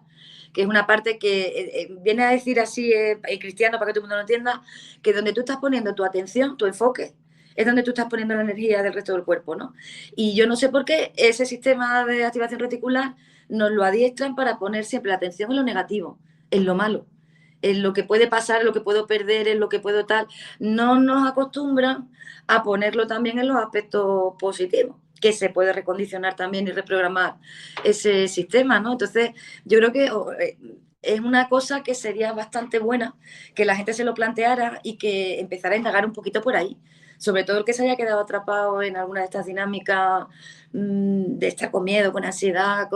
que es una parte que viene a decir así en cristiano para que todo el mundo lo entienda, que donde tú estás poniendo tu atención, tu enfoque, es donde tú estás poniendo la energía del resto del cuerpo, ¿no? Y yo no sé por qué ese sistema de activación reticular nos lo adiestran para poner siempre la atención en lo negativo, en lo malo, en lo que puede pasar, en lo que puedo perder, en lo que puedo tal. No nos acostumbran a ponerlo también en los aspectos positivos, que se puede recondicionar también y reprogramar ese sistema, ¿no? Entonces, yo creo que es una cosa que sería bastante buena que la gente se lo planteara y que empezara a indagar un poquito por ahí. Sobre todo el que se haya quedado atrapado en alguna de estas dinámicas de estar con miedo, con ansiedad.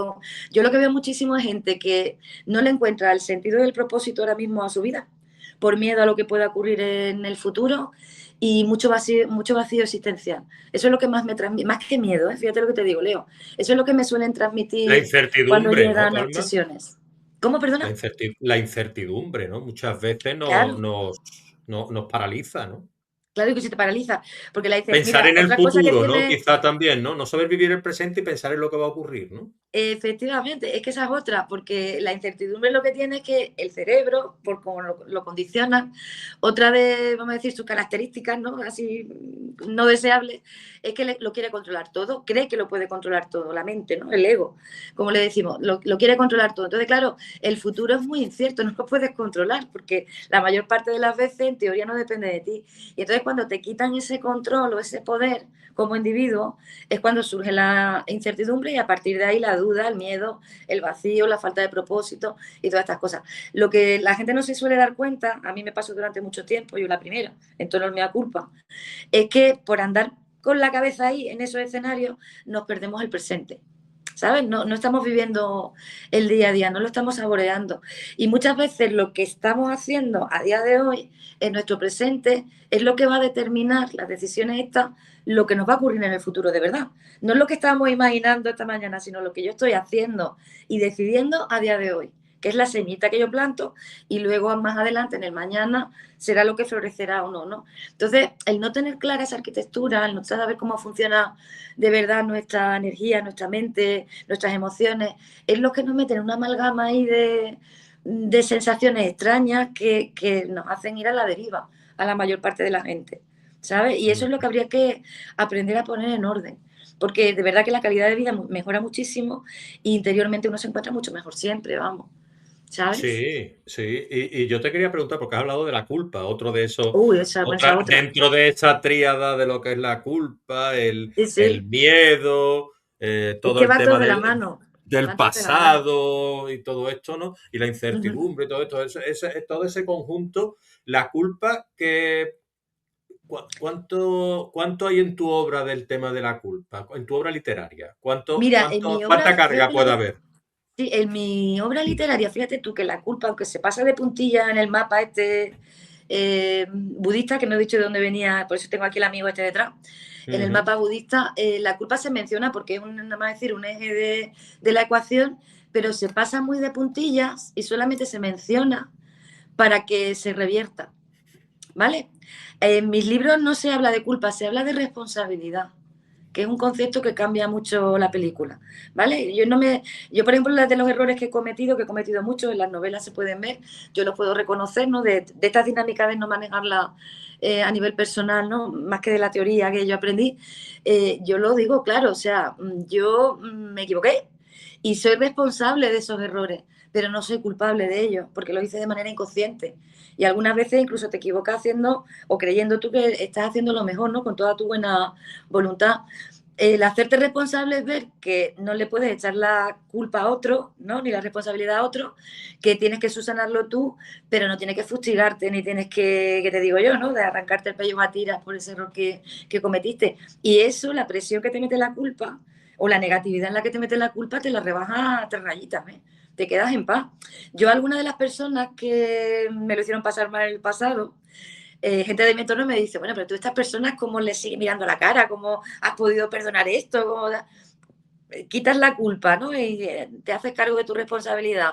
Yo lo que veo muchísimo es gente que no le encuentra el sentido del propósito ahora mismo a su vida, por miedo a lo que pueda ocurrir en el futuro y mucho vacío existencial. Eso es lo que más me transmite, más que miedo, ¿eh? Fíjate lo que te digo, Leo. Eso es lo que me suelen la transmitir cuando incertidumbre, ¿no, llegan a Palma? sesiones. ¿Cómo, perdona? La incertidumbre, ¿no? Muchas veces Claro, nos paraliza, ¿no? claro que se te paraliza, porque la dice, Pensar mira, en el otra cosa que futuro, ¿no? tiene. Quizá también, ¿no? No saber vivir el presente y pensar en lo que va a ocurrir, ¿no? Efectivamente, es que esa es otra, porque la incertidumbre lo que tiene es que el cerebro, por cómo lo condiciona, otra de, vamos a decir, sus características, ¿no? Así no deseables, es que lo quiere controlar todo, cree que lo puede controlar todo, la mente, ¿no? El ego, como le decimos, lo quiere controlar todo. Entonces, claro, el futuro es muy incierto, no lo puedes controlar, porque la mayor parte de las veces en teoría no depende de ti. Y entonces cuando te quitan ese control o ese poder como individuo, es cuando surge la incertidumbre y a partir de ahí la duda, el miedo, el vacío, la falta de propósito y todas estas cosas. Lo que la gente no se suele dar cuenta, a mí me pasó durante mucho tiempo, yo la primera, en tono de mea culpa, es que por andar con la cabeza ahí en esos escenarios nos perdemos el presente. ¿Sabes? No estamos viviendo el día a día, no lo estamos saboreando. Y muchas veces lo que estamos haciendo a día de hoy en nuestro presente es lo que va a determinar las decisiones estas, lo que nos va a ocurrir en el futuro de verdad. No es lo que estábamos imaginando esta mañana, sino lo que yo estoy haciendo y decidiendo a día de hoy, que es la semillita que yo planto y luego más adelante, en el mañana, será lo que florecerá o no, ¿no? Entonces, el no tener clara esa arquitectura, el no saber cómo funciona de verdad nuestra energía, nuestra mente, nuestras emociones, es lo que nos mete en una amalgama ahí de sensaciones extrañas que nos hacen ir a la deriva a la mayor parte de la gente, ¿sabes? Y eso es lo que habría que aprender a poner en orden, porque de verdad que la calidad de vida mejora muchísimo y interiormente uno se encuentra mucho mejor siempre, vamos, ¿sabes? Sí, sí. Y yo te quería preguntar, porque has hablado de la culpa, otro de esos, Uy, esa otra. dentro de esa tríada de lo que es la culpa, Sí, el sí. miedo, Es todo que el va todo tema de la mano, del van todos de la mano. pasado y todo esto, ¿no? Y la Ujú. incertidumbre y todo esto, todo ese conjunto, la culpa que ¿cuánto hay en tu obra del tema de la culpa? En tu obra literaria. Mira, en mi ¿Cuánta obra, carga puede haber? sí, en mi obra literaria, fíjate tú que la culpa, aunque se pasa de puntilla en el mapa este budista, que no he dicho de dónde venía, por eso tengo aquí el amigo este detrás. En el Ujú. mapa budista, la culpa se menciona porque es nada más decir un eje de la ecuación, pero se pasa muy de puntillas y solamente se menciona para que se revierta, ¿vale? En mis libros no se habla de culpa, se habla de responsabilidad, que es un concepto que cambia mucho la película, ¿vale? Yo, por ejemplo, de los errores que he cometido muchos, en las novelas se pueden ver, yo los puedo reconocer, ¿no? De estas dinámicas de no manejarla a nivel personal, ¿no? Más que de la teoría que yo aprendí, yo lo digo claro, o sea, yo me equivoqué y soy responsable de esos errores, pero no soy culpable de ellos, porque lo hice de manera inconsciente. Y algunas veces incluso te equivocas haciendo o creyendo tú que estás haciendo lo mejor, ¿no? Con toda tu buena voluntad. El hacerte responsable es ver que no le puedes echar la culpa a otro, ¿no? Ni la responsabilidad a otro, que tienes que subsanarlo tú, pero no tienes que fustigarte, ni tienes que te digo yo, ¿no? De arrancarte el pellejo a tiras por ese error que cometiste. Y eso, la presión que te mete la culpa, o la negatividad en la que te mete la culpa, te la rebaja a 3 rayitas, ¿eh? Te quedas en paz. Yo, algunas de las personas que me lo hicieron pasar mal en el pasado, gente de mi entorno me dice, bueno, pero tú a estas personas, ¿cómo les sigue mirando la cara? ¿Cómo has podido perdonar esto? Quitas la culpa, ¿no? Y te haces cargo de tu responsabilidad.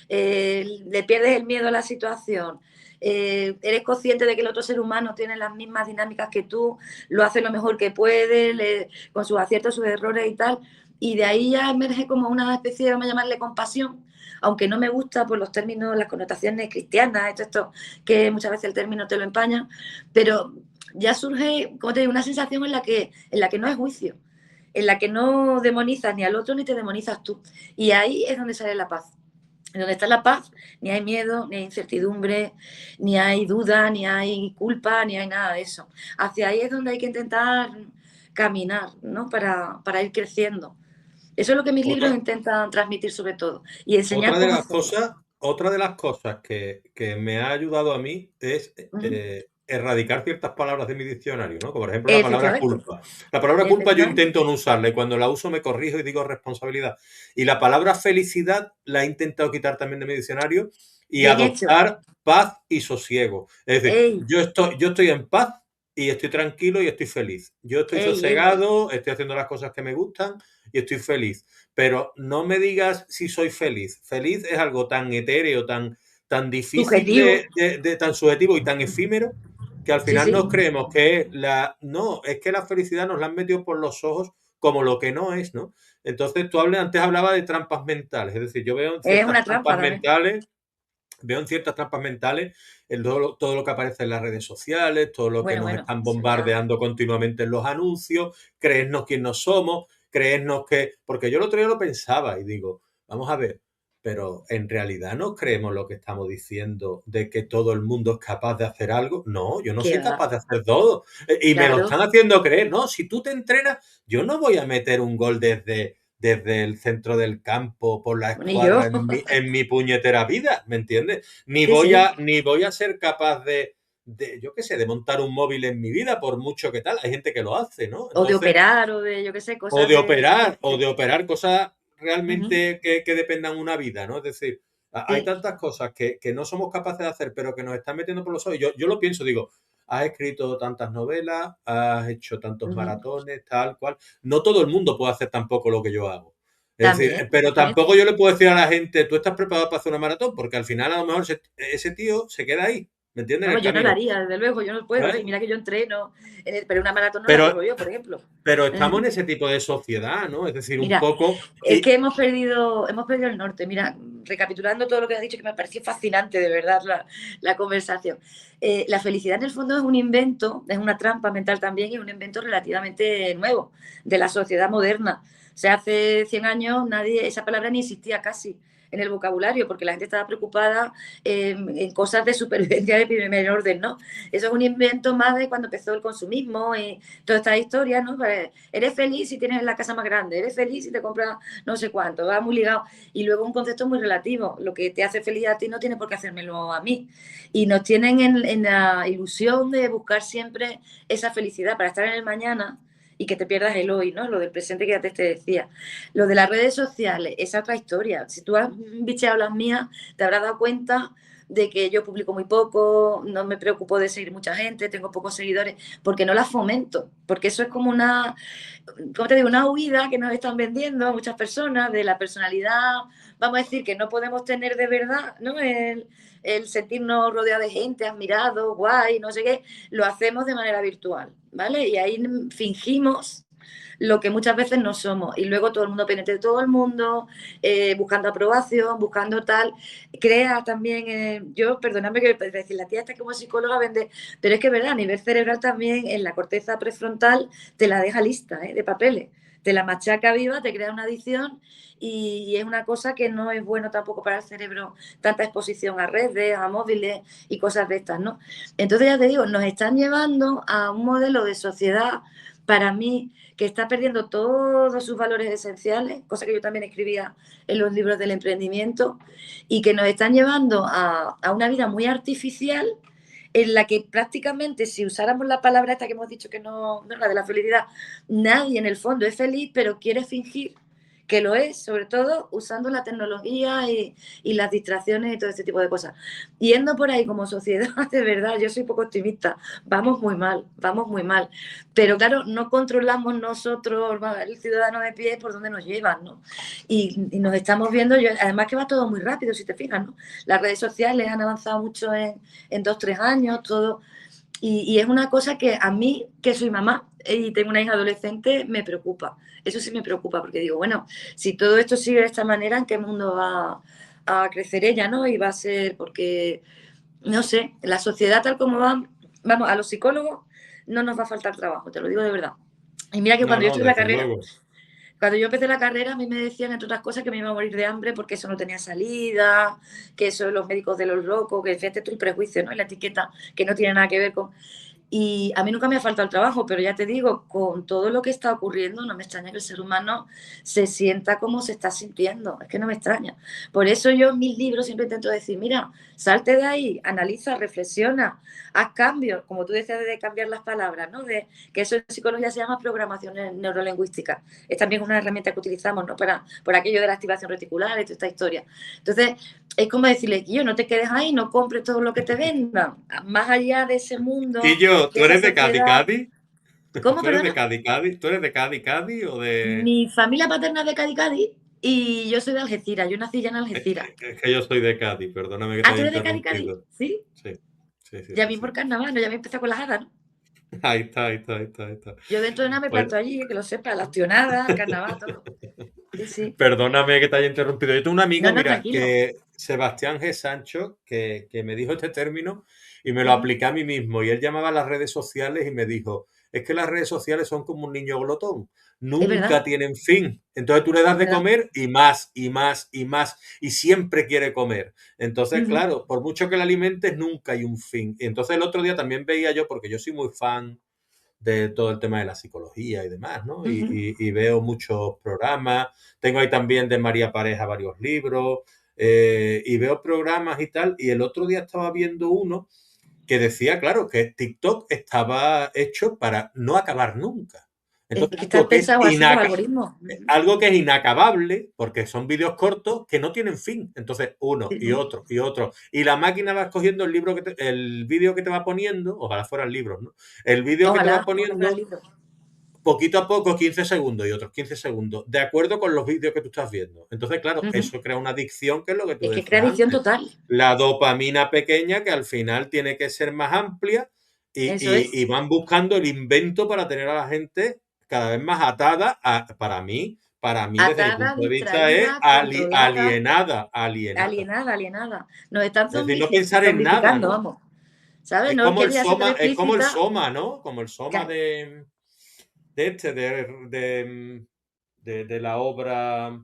Le pierdes el miedo a la situación. Eres consciente de que el otro ser humano tiene las mismas dinámicas que tú, lo hace lo mejor que puede, con sus aciertos, sus errores y tal. Y de ahí ya emerge como una especie de, vamos a llamarle, compasión, aunque no me gusta por los términos, las connotaciones cristianas, esto que muchas veces el término te lo empaña, pero ya surge, como te digo, una sensación en la que no hay juicio, en la que no demonizas ni al otro ni te demonizas tú. Y ahí es donde sale la paz. En donde está la paz, ni hay miedo, ni hay incertidumbre, ni hay duda, ni hay culpa, ni hay nada de eso. Hacia ahí es donde hay que intentar caminar, ¿no? Para ir creciendo. Eso es lo que mis libros Otra, intentan transmitir sobre todo y enseñar cómo hacerlo. otra de las cosas que me ha ayudado a mí es Uh -huh. erradicar ciertas palabras de mi diccionario, ¿no? Como por ejemplo la palabra Efectivamente, culpa. La palabra culpa yo efectivamente. intento no usarla y cuando la uso me corrijo y digo responsabilidad. Y la palabra felicidad la he intentado quitar también de mi diccionario y Bien hecho. adoptar paz y sosiego. Es decir, Ey, yo estoy en paz y estoy tranquilo y estoy feliz. Yo estoy ey, ey, ey. sosegado, estoy haciendo las cosas que me gustan y estoy feliz. Pero no me digas si soy feliz. Feliz es algo tan etéreo, tan difícil Subjetivo. tan subjetivo y tan efímero que al Sí, final sí. nos creemos que es no, es que la felicidad nos la han metido por los ojos como lo que no es, ¿no? Entonces antes hablaba de trampas mentales, es decir, yo Es una trampa también. veo en ciertas trampas mentales todo lo que aparece en las redes sociales, todo lo que Bueno, nos bueno, están eso ya. bombardeando continuamente en los anuncios, creernos quién no somos, creernos que... Porque yo el otro día lo pensaba y digo, vamos a ver, pero en realidad no creemos lo que estamos diciendo de que todo el mundo es capaz de hacer algo. No, yo no ¿Qué soy va? capaz de hacer todo. Y me lo Claro. están haciendo creer, no, si tú te entrenas, yo no voy a meter un gol desde el centro del campo por la Ni escuadra yo. en mi puñetera vida, ¿me entiendes? Sí, sí. Ni voy a ser capaz yo qué sé, de montar un móvil en mi vida, por mucho que tal. Hay gente que lo hace, ¿no? O de Entonces, operar, o de, yo qué sé, cosas de... o de operar cosas Ujú. realmente que dependan una vida, ¿no? Es decir, hay Sí. tantas cosas que no somos capaces de hacer, pero que nos están metiendo por los ojos. Yo lo pienso, digo, has escrito tantas novelas, has hecho tantos Ujú. maratones, tal cual. No todo el mundo puede hacer tampoco lo que yo hago. Es decir, También, pero exactamente. tampoco yo le puedo decir a la gente, tú estás preparado para hacer una maratón, porque al final a lo mejor ese tío se queda ahí, ¿me entiendes? En el Vamos, yo no lo camino. haría, desde luego, yo no puedo, ¿eh? ¿Sabes? Y mira que yo entreno, pero una maratón no la Pero, corro yo, por ejemplo. pero estamos en Ujú. ese tipo de sociedad, ¿no? Es decir, un Mira, poco. es que hemos perdido el norte. Mira, recapitulando todo lo que has dicho, que me pareció fascinante, de verdad, la conversación. La felicidad en el fondo es un invento, es una trampa mental también y un invento relativamente nuevo de la sociedad moderna. O sea, hace 100 años esa palabra ni existía casi en el vocabulario, porque la gente estaba preocupada en cosas de supervivencia de primer orden, ¿no? Eso es un invento más de cuando empezó el consumismo y toda esta historia, ¿no? Pues, eres feliz si tienes la casa más grande, eres feliz si te compras no sé cuánto, va muy ligado. Y luego un concepto muy relativo, lo que te hace feliz a ti no tiene por qué hacérmelo a mí. Y nos tienen en la ilusión de buscar siempre esa felicidad para estar en el mañana y que te pierdas el hoy, ¿no? Lo del presente que antes te decía. Lo de las redes sociales, esa otra historia. Si tú has bicheado las mías, te habrás dado cuenta de que yo publico muy poco, no me preocupo de seguir mucha gente, tengo pocos seguidores, porque no la fomento, porque eso es como una, ¿cómo te digo? Una huida que nos están vendiendo muchas personas de la personalidad, vamos a decir, que no podemos tener de verdad, ¿no? El sentirnos rodeados de gente, admirados, guay, no sé qué, lo hacemos de manera virtual, ¿vale? Y ahí fingimos lo que muchas veces no somos. Y luego todo el mundo pendiente de todo el mundo, buscando aprobación, buscando tal. Crea también, yo, perdóname que decir, la tía está como psicóloga vende, pero es que es verdad, a nivel cerebral también, en la corteza prefrontal te la deja lista, de papeles. Te la machaca viva, te crea una adicción y es una cosa que no es bueno tampoco para el cerebro, tanta exposición a redes, a móviles y cosas de estas, ¿no? Entonces ya te digo, nos están llevando a un modelo de sociedad, para mí, que está perdiendo todos sus valores esenciales, cosa que yo también escribía en los libros del emprendimiento, y que nos están llevando a una vida muy artificial en la que prácticamente si usáramos la palabra esta que hemos dicho que no es la de la felicidad, nadie en el fondo es feliz, pero quiere fingir que lo es, sobre todo usando la tecnología y las distracciones y todo este tipo de cosas. Yendo por ahí como sociedad, de verdad, yo soy poco optimista, vamos muy mal, vamos muy mal. Pero claro, no controlamos nosotros, el ciudadano de pie, por dónde nos llevan, ¿no? Y nos estamos viendo, además que va todo muy rápido, si te fijas, ¿no? Las redes sociales han avanzado mucho en 2, 3 años, todo. Y es una cosa que a mí, que soy mamá y tengo una hija adolescente, me preocupa. Eso sí me preocupa, porque digo, bueno, si todo esto sigue de esta manera, ¿en qué mundo va a crecer ella, no? Y va a ser, porque, no sé, la sociedad tal como va, vamos, a los psicólogos no nos va a faltar trabajo, te lo digo de verdad. Y mira que No, cuando yo no, estudié la desde carrera, luego. cuando yo empecé la carrera, a mí me decían, entre otras cosas, que me iba a morir de hambre porque eso no tenía salida, que eso de los médicos de los locos, que fíjate tú el prejuicio, ¿no? Y la etiqueta, que no tiene nada que ver con... Y a mí nunca me ha faltado el trabajo, pero ya te digo, con todo lo que está ocurriendo, no me extraña que el ser humano se sienta como se está sintiendo. Es que no me extraña. Por eso yo en mis libros siempre intento decir, mira, salte de ahí, analiza, reflexiona, haz cambios, como tú decías, de cambiar las palabras, ¿no? De que eso en psicología se llama programación neurolingüística. Es también una herramienta que utilizamos, ¿no? Por aquello de la activación reticular y toda esta historia. Entonces, es como decirle, yo no te quedes ahí, no compres todo lo que te vendan. Más allá de ese mundo, Quillo, de ¿tú esa eres de Cádiz, sociedad. Cádiz? ¿Cómo, ¿Tú eres de perdona? Cádiz, Cádiz? ¿Tú eres de Cádiz, Cádiz o de...? Mi familia paterna es de Cádiz, Cádiz, y yo soy de Algeciras. Yo nací ya en Algeciras. Es que yo soy de Cádiz, perdóname que te Ah, ¿tú haya eres de Cádiz, Cádiz? interrumpido. Sí. Sí, sí, sí, Ya sí, vi por sí. carnaval, ¿no? Ya me empezó con las hadas, ¿no? Ahí está, ahí está, ahí está, ahí está. Yo dentro de nada me Pues planto allí, que lo sepa, las tionadas, el carnaval, todo. Sí, sí. perdóname que te haya interrumpido. Yo tengo un No, amigo, no, mira, tranquilo. que Sebastián G. Sancho, que me dijo este término y me lo Ujú. apliqué a mí mismo. Y él llamaba a las redes sociales y me dijo, es que las redes sociales son como un niño glotón, Es verdad, nunca tienen fin. Entonces tú le das es de verdad. comer y más, y más, y más, y siempre quiere comer. Entonces, Ujú, claro, por mucho que le alimentes, nunca hay un fin. Y entonces el otro día también veía yo, porque yo soy muy fan de todo el tema de la psicología y demás, ¿no? ujú. Y veo muchos programas, tengo ahí también de María Pareja varios libros, y veo programas y tal, y el otro día estaba viendo uno que decía, claro, que TikTok estaba hecho para no acabar nunca. Es Entonces, que están pensados así los algoritmos. Ujú. algo que es inacabable, porque son vídeos cortos que no tienen fin. Entonces, uno Sí, y sí. otro y otro. Y la máquina va escogiendo el libro el vídeo que te va poniendo, ojalá fueran libros, ¿no? El vídeo que te va Ojalá fuera el poniendo libro. poquito a poco, 15 segundos y otros 15 segundos, de acuerdo con los vídeos que tú estás viendo. Entonces, claro, Ujú. eso crea una adicción, que es lo que tú Es que crea decías adicción antes. total. La dopamina pequeña, que al final tiene que ser más amplia, Eso es. y van buscando el invento para tener a la gente cada vez más atada para mí, desde mi Atada, punto de vista, es distraída, controlada, alienada, alienada. alienada, alienada. Nos están Es decir, no pensar en nada, zombificando, ¿no? vamos. ¿Sabes? No quería ser tan Es como el explícita. soma, ¿no? Como el soma Ca- de este, de la obra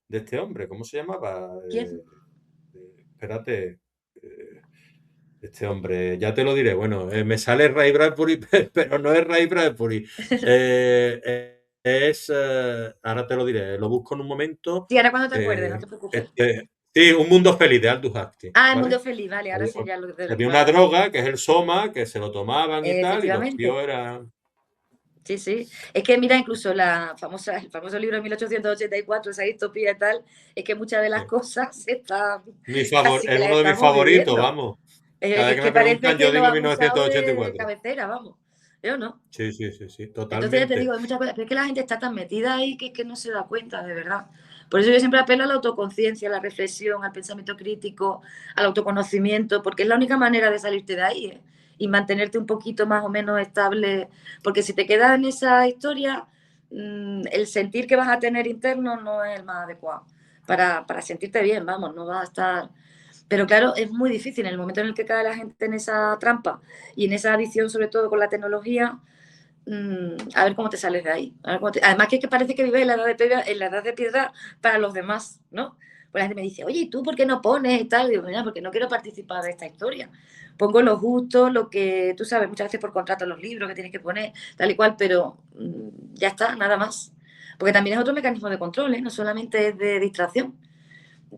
de este hombre, ¿cómo se llamaba? ¿Quién? Espérate, este hombre, ya te lo diré. Bueno, me sale Ray Bradbury, pero no es Ray Bradbury. Ahora te lo diré, lo busco en un momento. Sí, ahora cuando te acuerdes, no eh, te preocupes. sí, Un mundo feliz de Aldous Huxley, Ah, el mundo ¿vale? feliz, vale, ahora sé ya lo de lo que Había vas a una decir. droga que es el soma, que se lo tomaban y tal, y los tíos Efectivamente. eran. Sí, sí. Es que mira, incluso el famoso libro de 1884, esa distopía y tal, es que muchas de las Sí. cosas están, casi que Es las uno de mis estamos favoritos, viviendo. vamos. Cada vez Es que que me parece preguntan, yo que lo digo han usado 1984. de cabecera, vamos. Yo no. Sí, sí, sí, sí, Entonces ya te totalmente. digo, hay muchas cosas, pero es que la gente está tan metida ahí que es que no se da cuenta, de verdad. Por eso yo siempre apelo a la autoconciencia, a la reflexión, al pensamiento crítico, al autoconocimiento, porque es la única manera de salirte de ahí, ¿eh? Y mantenerte un poquito más o menos estable, porque si te quedas en esa historia, el sentir que vas a tener interno no es el más adecuado para sentirte bien, vamos, no vas a estar... Pero claro, es muy difícil en el momento en el que cae la gente en esa trampa y en esa adicción, sobre todo con la tecnología, a ver cómo te sales de ahí. Además que parece que vives en la edad de piedra para los demás, ¿no? Pues la gente me dice, oye, ¿y tú por qué no pones y tal? Y digo, mira, porque no quiero participar de esta historia. Pongo lo justo, lo que tú sabes, muchas veces por contrato los libros que tienes que poner, tal y cual, pero ya está, nada más. Porque también es otro mecanismo de control, ¿eh? No solamente es de distracción.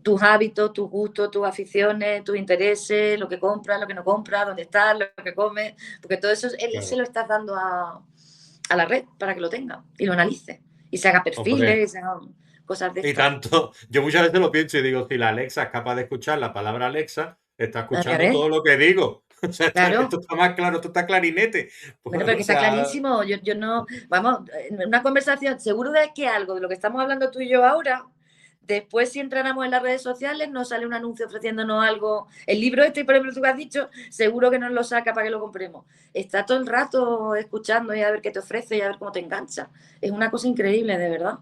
Tus hábitos, tus gustos, tus aficiones, tus intereses, lo que compras, lo que no compras, dónde estás, lo que comes, porque todo eso él se Claro. lo estás dando a la red para que lo tenga y lo analice y se haga Hombre, perfiles, y se hagan cosas de y estas. tanto, yo muchas veces lo pienso y digo, si la Alexa es capaz de escuchar la palabra Alexa, está Ya escuchando ves, todo lo que digo. O sea, esto claro. está más claro, esto está clarinete. Bueno, Pues, pero o que está sea, clarísimo. Yo no, vamos, en una conversación, seguro de que algo de lo que estamos hablando tú y yo ahora, después si entráramos en las redes sociales, nos sale un anuncio ofreciéndonos algo. El libro este, por ejemplo, tú que has dicho, seguro que nos lo saca para que lo compremos. Está todo el rato escuchando y a ver qué te ofrece y a ver cómo te engancha. Es una cosa increíble, de verdad.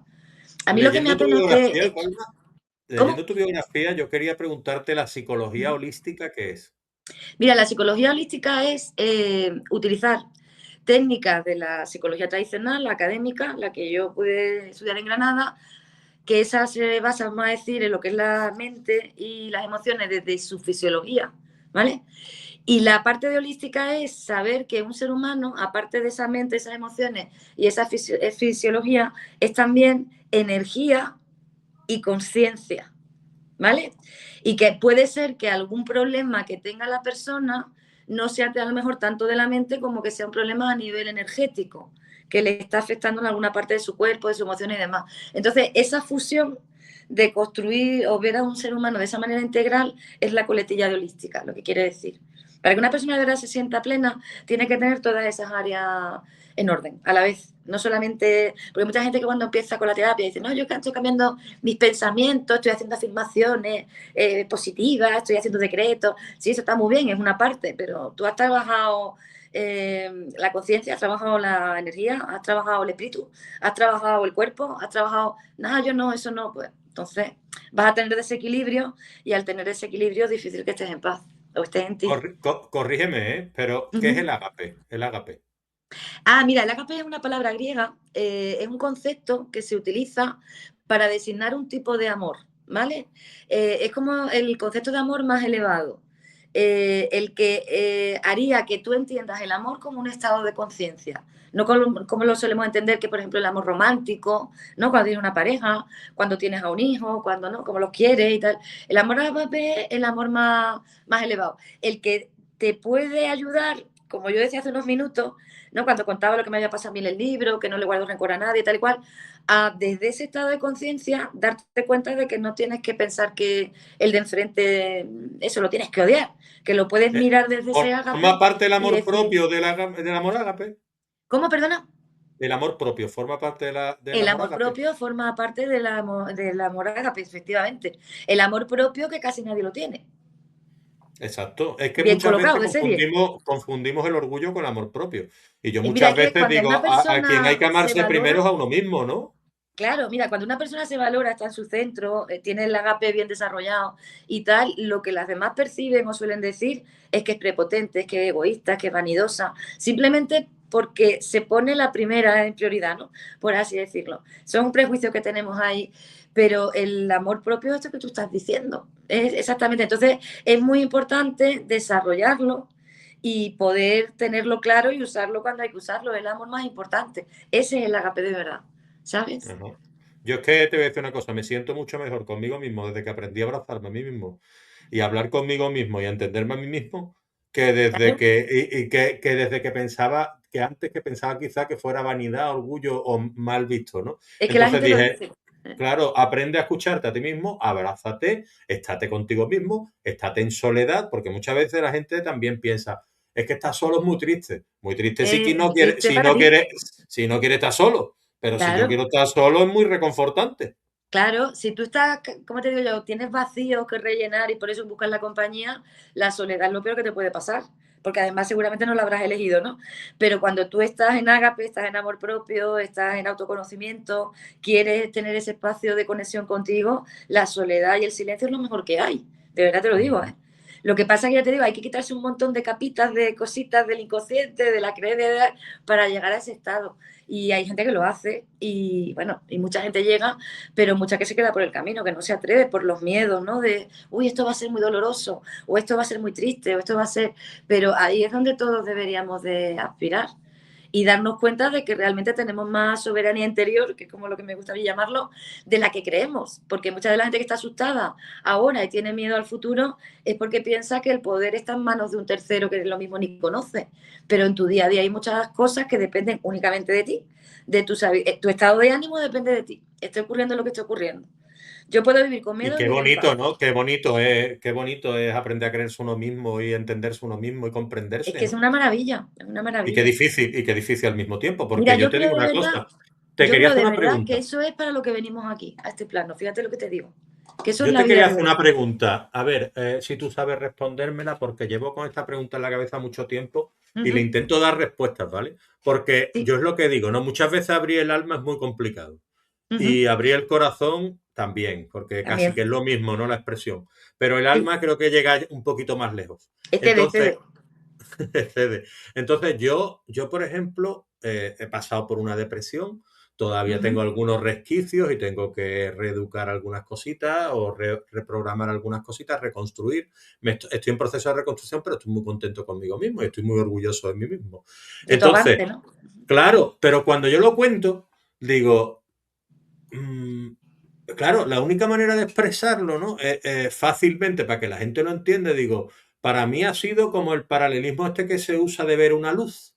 A mí lo que me leyendo tu apena es que... biografía, Palma, leyendo ¿Cómo? tu biografía, yo quería preguntarte la psicología holística, ¿qué es? Mira, la psicología holística es utilizar técnicas de la psicología tradicional, la académica, la que yo pude estudiar en Granada, que esa se basa, vamos a decir, en lo que es la mente y las emociones desde su fisiología, ¿vale? Y la parte de holística es saber que un ser humano, aparte de esa mente, esas emociones y esa fisiología, es también energía y conciencia, ¿vale? Y que puede ser que algún problema que tenga la persona no sea a lo mejor tanto de la mente como que sea un problema a nivel energético, que le está afectando en alguna parte de su cuerpo, de su emoción y demás. Entonces, esa fusión de construir o ver a un ser humano de esa manera integral es la coletilla de holística, lo que quiere decir. Para que una persona de verdad se sienta plena, tiene que tener todas esas áreas en orden a la vez. No solamente, porque hay mucha gente que cuando empieza con la terapia dice, no, yo estoy cambiando mis pensamientos, estoy haciendo afirmaciones positivas, estoy haciendo decretos. Sí, eso está muy bien, es una parte, pero tú has trabajado la conciencia, has trabajado la energía, has trabajado el espíritu, has trabajado el cuerpo, has trabajado... Nada, yo no, eso no, pues entonces vas a tener desequilibrio y al tener desequilibrio es difícil que estés en paz o estés en ti. Corrígeme, ¿eh? Pero, Uh ¿qué es -huh. el ágape? El ágape. Ah, mira, el agape es una palabra griega, es un concepto que se utiliza para designar un tipo de amor, ¿vale? Es como el concepto de amor más elevado, el que haría que tú entiendas el amor como un estado de conciencia, no como lo solemos entender que, por ejemplo, el amor romántico, ¿no? Cuando tienes una pareja, cuando tienes a un hijo, cuando no, como los quieres y tal. El amor agape es el amor más elevado, el que te puede ayudar, como yo decía hace unos minutos, ¿no? Cuando contaba lo que me había pasado a mí en el libro, que no le guardo rencor a nadie, tal y cual, a desde ese estado de conciencia darte cuenta de que no tienes que pensar que el de enfrente, eso lo tienes que odiar, que lo puedes Eh, mirar desde ese ¿Forma ágape parte del y amor decir, propio del amor ágape? ¿cómo, perdona? El amor propio forma parte del El amor amor ágape. propio forma parte del amor ágape, efectivamente. El amor propio que casi nadie lo tiene. Exacto. Es que Bien muchas colocado, veces de serie. confundimos el orgullo con el amor propio. Y yo Y mira, muchas es que veces cuando una digo, a quien hay persona que se amarse primero valora, es a uno mismo, ¿no? claro, mira, cuando una persona se valora, está en su centro, tiene el agape bien desarrollado y tal, lo que las demás perciben o suelen decir es que es prepotente, es que es egoísta, que es vanidosa, simplemente porque se pone la primera en prioridad, ¿no? Por así decirlo. Son un prejuicio que tenemos ahí, pero el amor propio es esto que tú estás diciendo. Es exactamente. Entonces, es muy importante desarrollarlo y poder tenerlo claro y usarlo cuando hay que usarlo. Es el amor más importante. Ese es el agape de verdad. ¿Sabes? Ajá. Yo es que te voy a decir una cosa, me siento mucho mejor conmigo mismo desde que aprendí a abrazarme a mí mismo y a hablar conmigo mismo y a entenderme a mí mismo que desde Claro. que, y que desde que pensaba que antes que pensaba quizá que fuera vanidad, orgullo o mal visto, ¿no? Es que la Entonces gente lo dije, dice. claro, aprende a escucharte a ti mismo, abrázate, estate contigo mismo, estate en soledad, porque muchas veces la gente también piensa, es que estar solo es muy triste. Muy triste si que no quiere, Triste para ti. si no quiere estar solo. Pero si yo Claro. quiero estar solo es muy reconfortante. Claro, si tú estás, ¿cómo te digo yo? Tienes vacíos que rellenar y por eso buscas la compañía, la soledad es lo peor que te puede pasar, porque además seguramente no la habrás elegido, ¿no? Pero cuando tú estás en ágape, estás en amor propio, estás en autoconocimiento, quieres tener ese espacio de conexión contigo, la soledad y el silencio es lo mejor que hay, de verdad te lo digo, ¿eh? Lo que pasa es que ya te digo, hay que quitarse un montón de capitas, de cositas del inconsciente, de la creencia, para llegar a ese estado. Y hay gente que lo hace y, bueno, y mucha gente llega, pero mucha que se queda por el camino, que no se atreve por los miedos, ¿no? De, uy, esto va a ser muy doloroso, o esto va a ser muy triste, o esto va a ser... Pero ahí es donde todos deberíamos de aspirar y darnos cuenta de que realmente tenemos más soberanía interior, que es como lo que me gustaría llamarlo, de la que creemos. Porque mucha de la gente que está asustada ahora y tiene miedo al futuro es porque piensa que el poder está en manos de un tercero que lo mismo ni conoce. Pero en tu día a día hay muchas cosas que dependen únicamente de ti. De tu estado de ánimo depende de ti. Esté ocurriendo lo que esté ocurriendo. Yo puedo vivir con Y miedo y vivir en paz. ¿no? Qué bonito es aprender a creerse uno mismo y entenderse uno mismo y Es comprenderse, que es ¿no? una maravilla, es una maravilla. Y qué difícil al mismo tiempo, Mira, porque yo te digo una cosa, te yo quería creo hacer de una verdad que pregunta. eso es para lo que venimos aquí, a este plano. Fíjate lo que te digo. Que eso es Yo la te vida quería de hacer una verdad. pregunta. A ver, si tú sabes respondérmela, porque llevo con esta pregunta en la cabeza mucho tiempo y le Ujú. intento dar respuestas, ¿vale? Porque Sí. yo es lo que digo, ¿no? Muchas veces abrir el alma es muy complicado. Ujú. Y abrir el corazón también, porque casi que es También. lo mismo, ¿no? La expresión. Pero el Sí. alma creo que llega un poquito más lejos. Cede, Entonces, cede. cede. Entonces yo, por ejemplo, he pasado por una depresión, todavía Ujú. tengo algunos resquicios y tengo que reeducar algunas cositas o reprogramar algunas cositas, reconstruir. Estoy en proceso de reconstrucción, pero estoy muy contento conmigo mismo y estoy muy orgulloso de mí mismo. De tu Entonces, avance, ¿no? claro, pero cuando yo lo cuento, digo, mm, claro, la única manera de expresarlo, ¿no? Fácilmente para que la gente lo entienda, digo, para mí ha sido como el paralelismo este que se usa de ver una luz.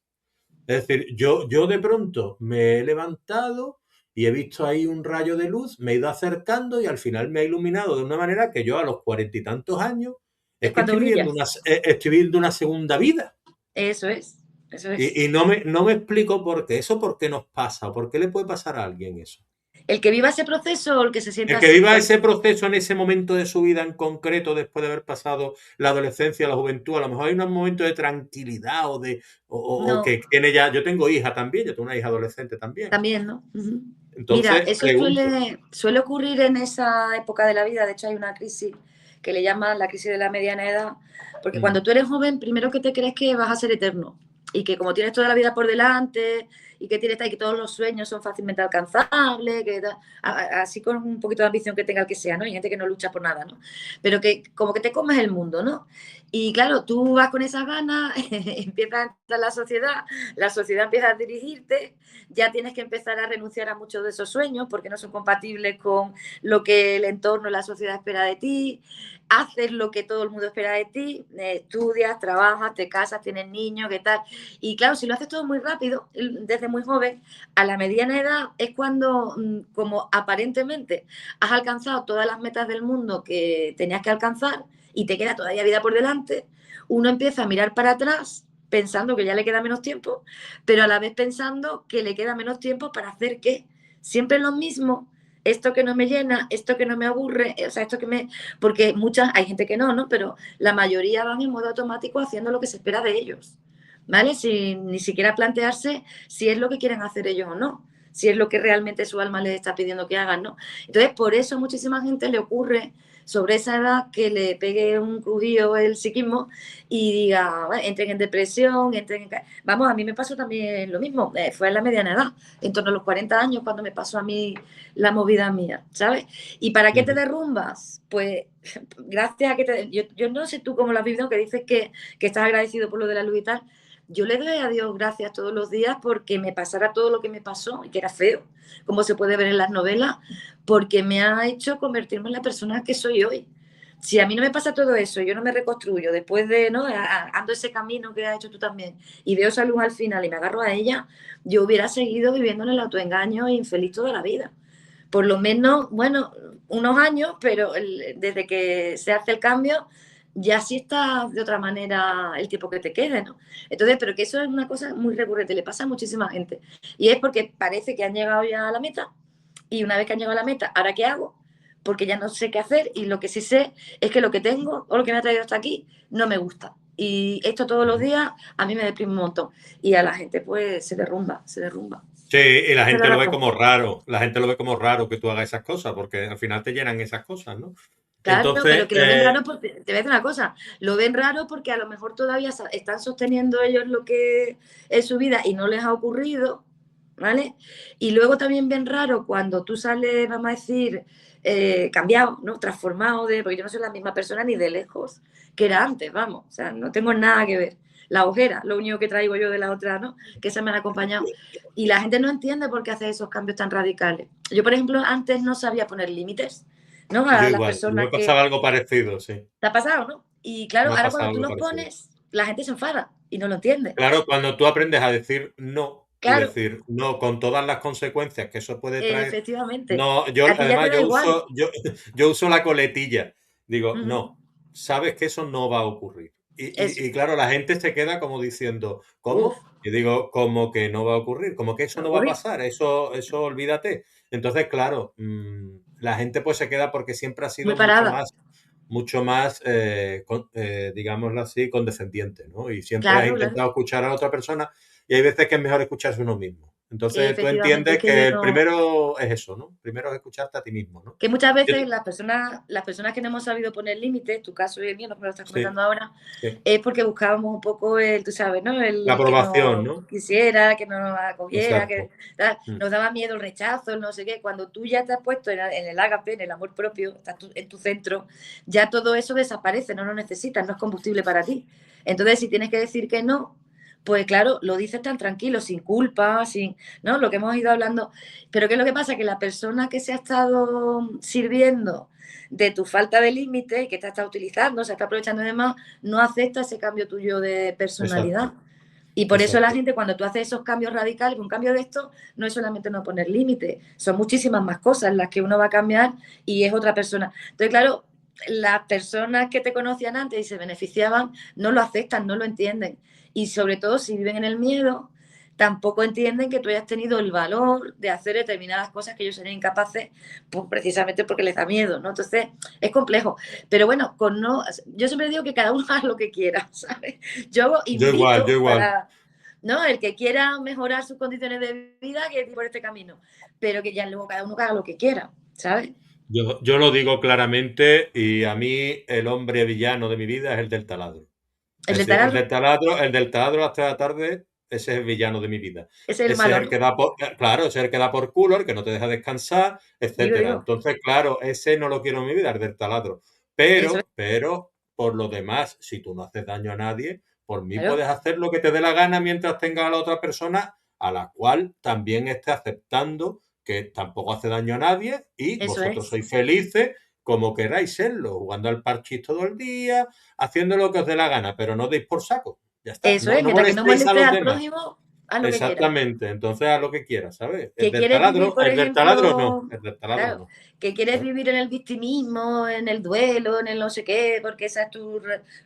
Es decir, yo de pronto me he levantado y he visto ahí un rayo de luz, me he ido acercando y al final me ha iluminado de una manera que yo a los 40 y tantos años Es es que cuando brillas. estoy viviendo una segunda vida. Eso es. Eso es. Y no me explico por qué. ¿Eso por qué nos pasa? ¿O por qué le puede pasar a alguien eso? El que viva ese proceso o el que se sienta El que así. viva ese proceso en ese momento de su vida en concreto, después de haber pasado la adolescencia, la juventud, a lo mejor hay un momento de tranquilidad o No, que tiene ya. Yo tengo hija también, yo tengo una hija adolescente también. también, ¿no? Ujú. Mira, Entonces, eso pregunto. suele ocurrir en esa época de la vida. De hecho, hay una crisis que le llaman la crisis de la mediana edad, porque Mm, cuando tú eres joven, primero que te crees que vas a ser eterno y que como tienes toda la vida por delante y que tienes y que todos los sueños son fácilmente alcanzables, así con un poquito de ambición que tenga el que sea, ¿no? Hay gente que no lucha por nada, ¿no? Pero que como que te comes el mundo, ¿no? Y claro, tú vas con esas ganas, empieza a entrar la sociedad empieza a dirigirte, ya tienes que empezar a renunciar a muchos de esos sueños porque no son compatibles con lo que el entorno, la sociedad espera de ti, haces lo que todo el mundo espera de ti, estudias, trabajas, te casas, tienes niños, ¿qué tal? Y claro, si lo haces todo muy rápido, desde muy joven, a la mediana edad es cuando, como aparentemente has alcanzado todas las metas del mundo que tenías que alcanzar y te queda todavía vida por delante, uno empieza a mirar para atrás pensando que ya le queda menos tiempo, pero a la vez pensando que le queda menos tiempo para hacer qué. Siempre lo mismo, esto que no me llena, esto que no me aburre, o sea, esto que me... Porque muchas, hay gente que no, ¿no? Pero la mayoría van en modo automático haciendo lo que se espera de ellos, ¿vale? Sin ni siquiera plantearse si es lo que quieren hacer ellos o no, si es lo que realmente su alma les está pidiendo que hagan, ¿no? Entonces, por eso a muchísima gente le ocurre sobre esa edad que le pegue un crujido el psiquismo y diga, "Bueno, entren en depresión, entren en... Vamos, a mí me pasó también lo mismo, fue en la mediana edad, en torno a los 40 años cuando me pasó a mí la movida mía, ¿sabes? ¿Y para qué te ujú. derrumbas? Pues gracias a que te... Yo no sé tú cómo lo has vivido, que dices que estás agradecido por lo de la luz y tal. Yo le doy a Dios gracias todos los días porque me pasara todo lo que me pasó y que era feo, como se puede ver en las novelas, porque me ha hecho convertirme en la persona que soy hoy. si a mí no me pasa todo eso, yo no me reconstruyo después de, ¿no? Ando ese camino que has hecho tú también y veo esa luz al final y me agarro a ella, yo hubiera seguido viviendo en el autoengaño e infeliz toda la vida. Por lo menos, bueno, unos años, pero desde que se hace el cambio, ya sí está de otra manera el tiempo que te quede, ¿no? Entonces, pero que eso es una cosa muy recurrente, le pasa a muchísima gente. Y es porque parece que han llegado ya a la meta, y una vez que han llegado a la meta, ¿ahora qué hago? Porque ya no sé qué hacer, y lo que sí sé es que lo que tengo o lo que me ha traído hasta aquí no me gusta. Y esto todos los días a mí me deprime un montón. Y a la gente pues se derrumba, se derrumba. Sí, y la Esa es gente la lo ve razón. como raro, la gente lo ve como raro que tú hagas esas cosas, porque al final te llenan esas cosas, ¿no? Claro, pero Entonces, que lo ven raro porque, te voy a decir una cosa, lo ven raro porque a lo mejor todavía están sosteniendo ellos lo que es su vida y no les ha ocurrido, ¿vale? Y luego también ven raro cuando tú sales, vamos a decir, cambiado, ¿no? Transformado, porque yo no soy la misma persona ni de lejos que era antes, vamos, o sea, no tengo nada que ver. La ojera, lo único que traigo yo de la otra, ¿no? Que se me han acompañado. Y la gente no entiende por qué hace esos cambios tan radicales. Yo, por ejemplo, antes no sabía poner límites, ¿no? yo A las igual, me personas que pasaba algo parecido, sí, ¿te ha pasado, no? Y claro, me ha ahora pasado cuando tú algo los parecido. pones, la gente se enfada y no lo entiende. Claro, cuando tú aprendes a decir no y Claro, decir no con todas las consecuencias que eso puede traer, efectivamente. no, yo A ti ya te además da igual. yo uso la coletilla, digo, Ujú. no, sabes que eso no va a ocurrir. Eso. Y claro, la gente se queda como diciendo, Uf, ¿cómo? Y digo, como que no va a ocurrir, como que eso va a no va a ocurrir. pasar, eso olvídate. Entonces, claro, la gente pues se queda porque siempre ha Muy sido parada. mucho más, digámoslo así, condescendiente, ¿no? Y siempre has Claro, claro. intentado escuchar a la otra persona y hay veces que es mejor escucharse uno mismo. Entonces tú Efectivamente, es entiendes que que yo el no. primero es eso, ¿no? Primero es escucharte a ti mismo, ¿no? Que muchas Yo veces las personas que no hemos sabido poner límites, tu caso y el mío, lo que me lo estás sí, comentando ahora, sí. es porque buscábamos un poco el, tú sabes, ¿no? La El que aprobación, nos ¿no? quisiera, que nos acogiera, que Exacto. tal. Mm, Nos daba miedo el rechazo, el no sé qué. Cuando tú ya te has puesto en el ágape, en el amor propio, estás en tu centro, ya todo eso desaparece, no lo necesitas, no es combustible para ti. Entonces, si tienes que decir que no, pues claro, lo dices tan tranquilo, sin culpa, sin, ¿no? Lo que hemos ido hablando. Pero ¿qué es lo que pasa? Que la persona que se ha estado sirviendo de tu falta de límite y que te está utilizando, se está aprovechando de más, no acepta ese cambio tuyo de personalidad. exacto, Y por eso la exacto. gente, cuando tú haces esos cambios radicales, un cambio de esto, no es solamente no poner límites, son muchísimas más cosas las que uno va a cambiar y es otra persona. Entonces, claro, las personas que te conocían antes y se beneficiaban no lo aceptan, no lo entienden. Y sobre todo si viven en el miedo, tampoco entienden que tú hayas tenido el valor de hacer determinadas cosas que ellos serían incapaces, pues precisamente porque les da miedo, ¿no? Entonces, es complejo. Pero bueno, con no, yo siempre digo que cada uno haga lo que quiera, ¿sabes? Yo Yo invito igual. para, ¿no? El que quiera mejorar sus condiciones de vida, que ir por este camino, pero que ya luego cada uno haga lo que quiera, ¿sabes? Yo lo digo claramente y a mí el hombre villano de mi vida es el del taladro. El Es de decir, taladro, el del taladro hasta la tarde, ese es el villano de mi vida. ese es el Ese es malo, el que ¿no? da por, claro, ese es el que da por culo, el que no te deja descansar, Digo, etcétera. digo, Entonces, claro, ese no lo quiero en mi vida, el del taladro. eso es, Pero, por lo demás, si tú no haces daño a nadie, por mí claro, puedes hacer lo que te dé la gana mientras tengas a la otra persona a la cual también esté aceptando que tampoco hace daño a nadie y eso vosotros es, sois felices como queráis serlo, jugando al parchís todo el día, haciendo lo que os dé la gana, pero no deis por saco. Ya está. eso es, No mientras que no molestéis a molestes los al demás. prójimo, haz lo que quieras. Exactamente. Entonces haz lo que quieras, ¿sabes? Que quieres vivir, por El del taladro no. ejemplo, El del taladro claro, no. que quieres ¿Sabes? vivir en el victimismo, en el duelo, en el no sé qué, porque esa es tu...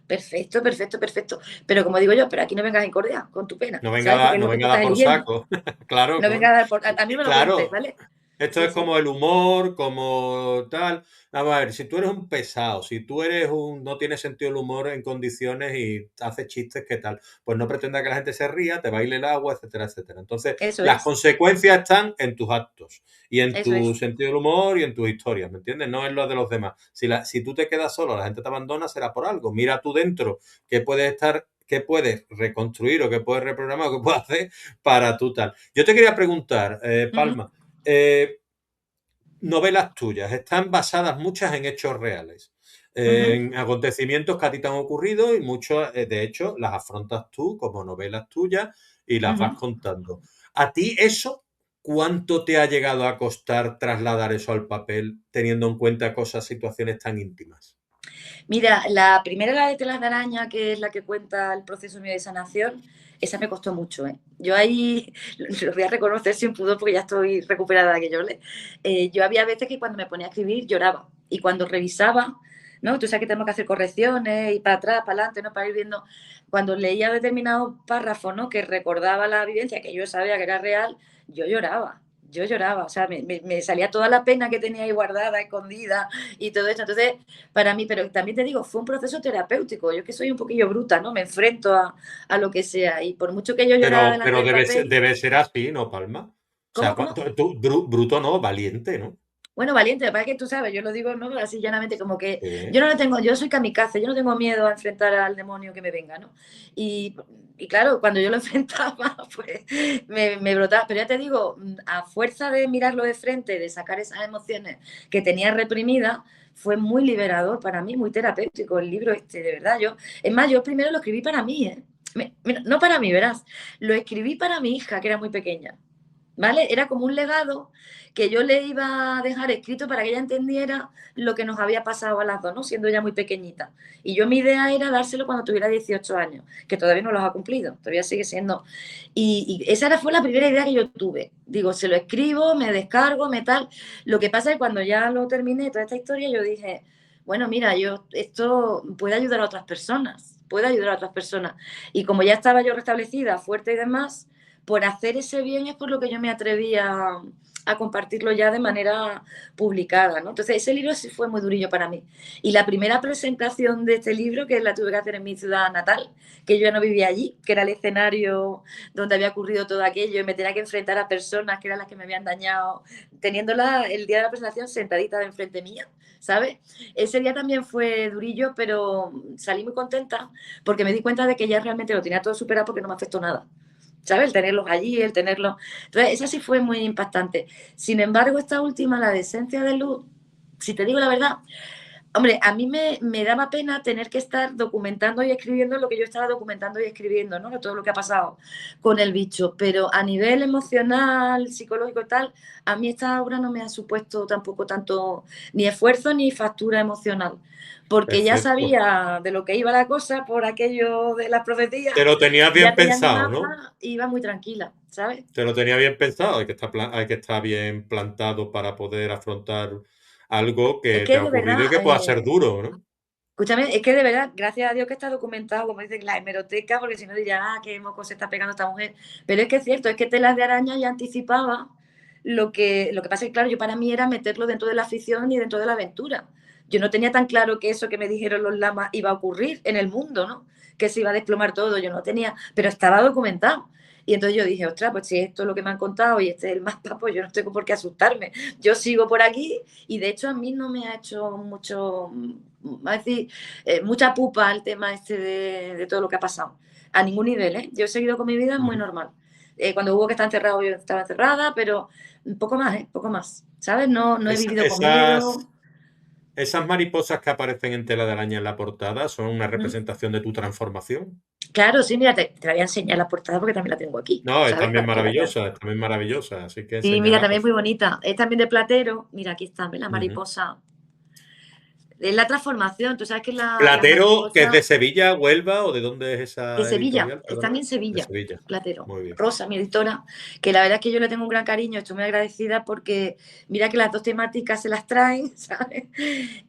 Perfecto, perfecto, perfecto. Pero como digo yo, pero aquí no vengas en cordia con tu pena, ¿sabes? Porque es No lo que tú venga a dar estás por eligiendo. saco. Claro, No vengas claro. a dar por... A mí me lo cuentes, Claro, ¿vale? esto Sí, es sí. como el humor, como tal. Vamos a ver, si tú eres un pesado, si tú eres un, no tienes sentido del humor en condiciones y haces chistes, ¿qué tal? Pues no pretenda que la gente se ría, te baile el agua, etcétera, etcétera. Entonces, Eso las es, consecuencias están en tus actos y en eso tu es. sentido del humor y en tus historias, ¿me entiendes? No en lo de los demás. Si tú te quedas solo, la gente te abandona, será por algo. Mira tú dentro qué puedes estar, qué puedes reconstruir o qué puedes reprogramar o qué puedes hacer para tú tal. Yo te quería preguntar, Ujú, Palma, novelas tuyas están basadas muchas en hechos reales, ujú, en acontecimientos que a ti te han ocurrido y muchos, de hecho, las afrontas tú como novelas tuyas y las vas ujú. contando. ¿A ti eso cuánto te ha llegado a costar trasladar eso al papel teniendo en cuenta cosas, situaciones tan íntimas? Mira, la primera, la de telas de araña, que es la que cuenta el proceso mío de sanación, esa me costó mucho, ¿eh? Yo ahí lo voy a reconocer sin pudor porque ya estoy recuperada de aquello. Yo había veces que cuando me ponía a escribir lloraba y cuando revisaba, ¿no? Tú sabes que tenemos que hacer correcciones y para atrás, para adelante, ¿no? Para ir viendo. Cuando leía determinados párrafos, ¿no? Que recordaba la vivencia, que yo sabía que era real, yo lloraba. Yo lloraba, o sea, me salía toda la pena que tenía ahí guardada, escondida y todo esto. Entonces, para mí, pero también te digo, fue un proceso terapéutico. Yo que soy un poquillo bruta, ¿no? Me enfrento a lo que sea. Y por mucho que yo llorara delante Pero del papel, debe ser así, ¿no, Palma? O sea, ¿cómo? bruto no, valiente, ¿no? Bueno, valiente, para que tú sabes, yo lo digo, ¿no? Así llanamente, como que Sí. yo no le tengo, yo soy kamikaze, yo no tengo miedo a enfrentar al demonio que me venga, ¿no? Y claro, cuando yo lo enfrentaba, pues me brotaba. Pero ya te digo, a fuerza de mirarlo de frente, de sacar esas emociones que tenía reprimidas, fue muy liberador para mí, muy terapéutico el libro este, de verdad. Es más, yo primero lo escribí para mí, ¿eh? Mira, no para mí, verás, lo escribí para mi hija, que era muy pequeña. ¿Vale? Era como un legado que yo le iba a dejar escrito para que ella entendiera lo que nos había pasado a las dos, ¿no? Siendo ella muy pequeñita. Y yo mi idea era dárselo cuando tuviera 18 años, que todavía no los ha cumplido, todavía sigue siendo. Y esa fue la primera idea que yo tuve. Digo, se lo escribo, me descargo, me tal. Lo que pasa es que cuando ya lo terminé, toda esta historia, yo dije, bueno, mira, esto puede ayudar a otras personas, puede ayudar a otras personas. Y como ya estaba yo restablecida, fuerte y demás, por hacer ese bien es por lo que yo me atreví a compartirlo ya de manera publicada, ¿no? Entonces, ese libro sí fue muy durillo para mí. Y la primera presentación de este libro, que la tuve que hacer en mi ciudad natal, que yo ya no vivía allí, que era el escenario donde había ocurrido todo aquello, y me tenía que enfrentar a personas que eran las que me habían dañado, teniéndola el día de la presentación sentadita de enfrente mía, ¿sabes? Ese día también fue durillo, pero salí muy contenta porque me di cuenta de que ya realmente lo tenía todo superado porque no me afectó nada. ¿Sabes? El tenerlos allí, el tenerlos. Entonces, esa sí fue muy impactante. Sin embargo, esta última, la de Esencia de Luz, si te digo la verdad, hombre, a mí me daba pena tener que estar documentando y escribiendo lo que yo estaba documentando y escribiendo, ¿no? Todo lo que ha pasado con el bicho. Pero a nivel emocional, psicológico y tal, a mí esta obra no me ha supuesto tampoco tanto ni esfuerzo ni factura emocional. Porque ya Perfecto. sabía de lo que iba la cosa por aquello de las profecías, Te lo tenías ya bien tenía mi pensado, ¿no? mapa y iba muy tranquila, ¿sabes? Te lo tenía bien pensado. Hay que estar bien plantado para poder afrontar algo Es que te que ha de ocurrido y verdad, que pueda ser duro, ¿no? escúchame, es que de verdad, gracias a Dios que está documentado, como dicen, la hemeroteca, porque si no dirían, qué moco se está pegando esta mujer. Pero es que es cierto, es que Telas de Araña ya anticipaba lo que pasa es que, claro, yo para mí era meterlo dentro de la ficción y dentro de la aventura. Yo no tenía tan claro que eso que me dijeron los lamas iba a ocurrir en el mundo, ¿no? Que se iba a desplomar todo, yo no tenía, pero estaba documentado. Y entonces yo dije, ostras, pues si esto es lo que me han contado y este es el mapa, pues yo no tengo por qué asustarme. Yo sigo por aquí y de hecho a mí no me ha hecho mucho, a decir, mucha pupa el tema este de todo lo que ha pasado. A ningún nivel, ¿eh? Yo he seguido con mi vida muy Ujú. normal. Cuando hubo que estar encerrado, yo estaba encerrada, pero un poco más, ¿eh? Poco más. ¿Sabes? No he Esa- vivido con miedo. esas, esas mariposas que aparecen en tela de araña en la portada son una Mm. representación de tu transformación. Claro, sí, mira, te la voy a enseñar la portada porque también la tengo aquí, No, ¿sabes? Para que la veas. es también maravillosa, así que Sí, mira, enséñala, también por es muy favor. bonita. Es también de platero. Mira, aquí está, ¿ves? La Ujú. mariposa. Es la transformación. Tú sabes que las Platero, que es de mariposas Sevilla, Huelva, o de dónde es de esa Sevilla, editorial, están perdona. en De Sevilla, Sevilla. Platero. Muy bien. Rosa, mi editora, que la verdad es que yo le tengo un gran cariño, estoy muy agradecida porque mira que las dos temáticas se las traen, ¿sabes?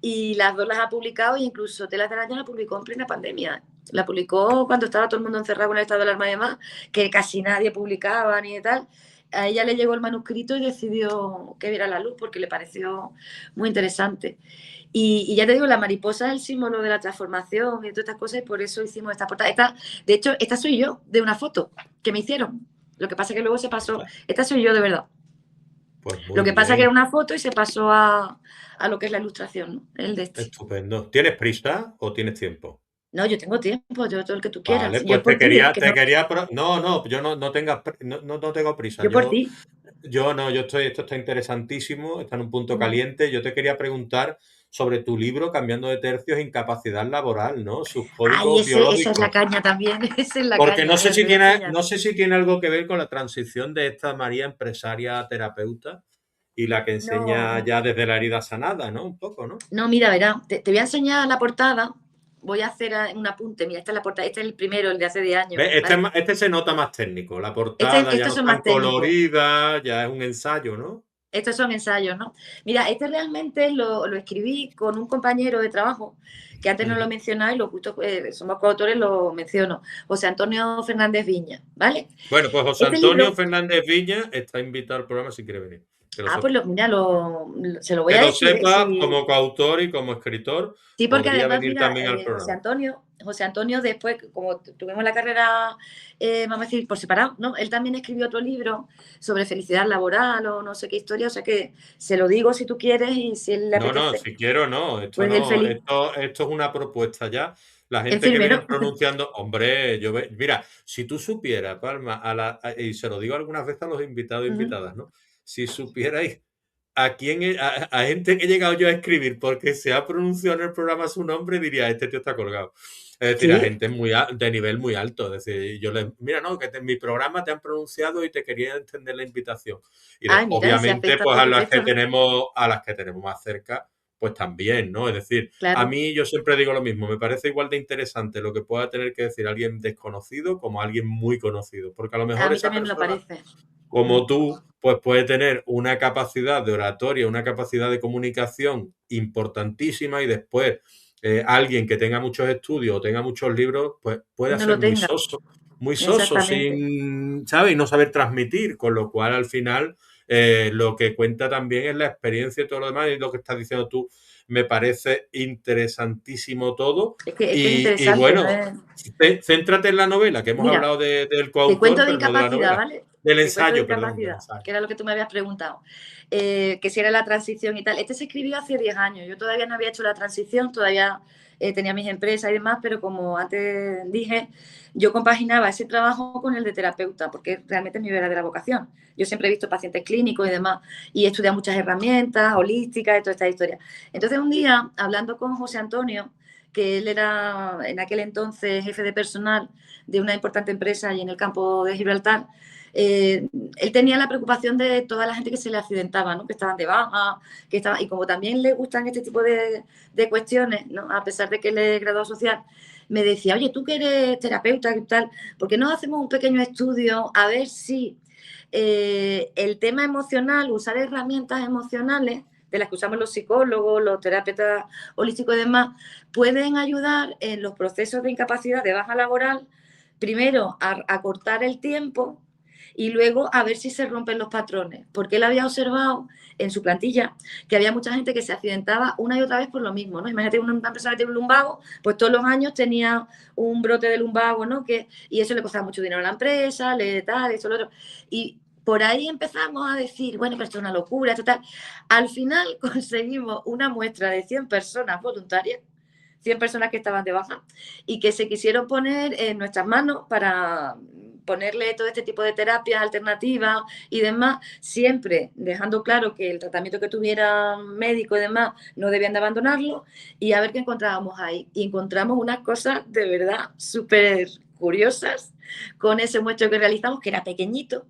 Y las dos las ha publicado e incluso Telas de Araña la publicó en plena pandemia. La publicó cuando estaba todo el mundo encerrado con el estado de alarma y demás, que casi nadie publicaba ni de tal. A ella le llegó el manuscrito y decidió que viera la luz porque le pareció muy interesante. Y ya te digo, la mariposa es el símbolo de la transformación y todas estas cosas, y por eso hicimos esta portada. De hecho, esta soy yo, de una foto que me hicieron. Lo que pasa es que luego se pasó. Ostras, Esta soy yo de verdad. pues Lo muy que pasa es que bien. era una foto y se pasó a lo que es la ilustración, ¿no? El de este. Estupendo. ¿Tienes prisa o tienes tiempo? No, yo tengo tiempo, yo todo el que tú Vale, quieras. Yo pues por ti, ¿eh? Que te no, quería, no, no, yo no tengas, no tengo prisa. yo por ti. Yo no, yo estoy, esto está interesantísimo, está en un punto Mm. caliente. Yo te quería preguntar sobre tu libro Cambiando de tercios, incapacidad laboral, ¿no? Sus Ay, códigos esa es la biológicos. caña también, esa es la Porque caña, mira, te voy a enseñar. no sé si tiene algo que ver con la transición de esta María empresaria a terapeuta y la que enseña No, ya desde la herida sanada, ¿no? Un poco, ¿no? no, mira, verá, te voy a enseñar la portada. Voy a hacer un apunte. Mira, esta es la portada. Este es el primero, el de hace 10 años, ¿Ves? ¿vale? Este se nota más técnico. La portada ya Estos no es son más tan técnicos. colorida, ya es un ensayo, ¿no? Estos son ensayos, ¿no? Mira, este realmente lo escribí con un compañero de trabajo, que antes no lo he Ujú. mencionado y lo justo, somos coautores, lo menciono. José Antonio Fernández Viña, ¿vale? Bueno, pues José Este Antonio libro, Fernández Viña está invitado al programa si quiere venir. Que lo pues sepa. mira, se lo voy Que a lo decir, ¿eh? sepa, Si, como coautor y como escritor, sí, porque podría además, venir mira, también al programa. José Antonio, después, como tuvimos la carrera, vamos a decir, por separado, ¿no? Él también escribió otro libro sobre felicidad laboral o no sé qué historia, o sea que se lo digo si tú quieres y si él le No, no, apetece, si quiero, no. Esto pues él no, feliz, esto es una propuesta ya. La en gente que firme, viene ¿no? pronunciando, hombre, mira, si tú supieras, Palma, y se lo digo algunas veces a los invitados e Ujú. invitadas, ¿no? Si supierais a quién, a gente que he llegado yo a escribir porque se ha pronunciado en el programa su nombre, diría, este tío está colgado. Es decir, a Sí, gente de nivel muy alto. Es decir, yo les, mira, no, que en mi programa te han pronunciado y te quería entender la invitación. Y ay, mira, si obviamente, afecta, pues por supuesto, ¿no? a las que tenemos más cerca, pues también, ¿no? Es decir, a Claro, mí yo siempre digo lo mismo, me parece igual de interesante lo que pueda tener que decir alguien desconocido como alguien muy conocido, porque a lo a mejor mí esa también me lo persona parece. Mm. como tú, pues puede tener una capacidad de oratoria, una capacidad de comunicación importantísima y después alguien que tenga muchos estudios o tenga muchos libros, pues puede No ser lo tenga, muy soso exactamente. sin, ¿sabes? Y no saber transmitir, con lo cual al final lo que cuenta también es la experiencia y todo lo demás y lo que estás diciendo tú. Me parece interesantísimo todo Es que es y interesante, ¿no? bueno, céntrate en la novela, que hemos Mira, hablado del te cuento coautor, de pero no de la incapacidad, novela. ¿vale? Del Te cuento de ensayo, perdón, del incapacidad, ensayo. que era lo que tú me habías preguntado. Que si era la transición y tal. Este se escribió hace 10 años. Yo todavía no había hecho la transición, todavía tenía mis empresas y demás, pero como antes dije, yo compaginaba ese trabajo con el de terapeuta, porque realmente es mi verdadera vocación. Yo siempre he visto pacientes clínicos y demás, y he estudiado muchas herramientas holísticas y toda esta historia. Entonces, un día, hablando con José Antonio, que él era en aquel entonces jefe de personal de una importante empresa y en el campo de Gibraltar, él tenía la preocupación de toda la gente que se le accidentaba, ¿no? Que estaban de baja, y como también le gustan este tipo de cuestiones, ¿no? A pesar de que él es graduado social, me decía, oye, tú que eres terapeuta y tal, ¿por qué no hacemos un pequeño estudio a ver si el tema emocional, usar herramientas emocionales de las que usamos los psicólogos, los terapeutas holísticos y demás, pueden ayudar en los procesos de incapacidad de baja laboral, primero a cortar el tiempo y luego a ver si se rompen los patrones, porque él había observado en su plantilla que había mucha gente que se accidentaba una y otra vez por lo mismo, ¿no? Imagínate una persona que tiene un lumbago, pues todos los años tenía un brote de lumbago, ¿no? Y eso le costaba mucho dinero a la empresa, le tal, eso, lo otro. Y por ahí empezamos a decir, bueno, pero esto es una locura, total. Al final conseguimos una muestra de 100 personas voluntarias, 100 personas que estaban de baja y que se quisieron poner en nuestras manos para ponerle todo este tipo de terapias alternativas y demás, siempre dejando claro que el tratamiento que tuviera médico y demás no debían de abandonarlo y a ver qué encontrábamos ahí. Y encontramos unas cosas de verdad súper curiosas con ese muestreo que realizamos, que era pequeñito,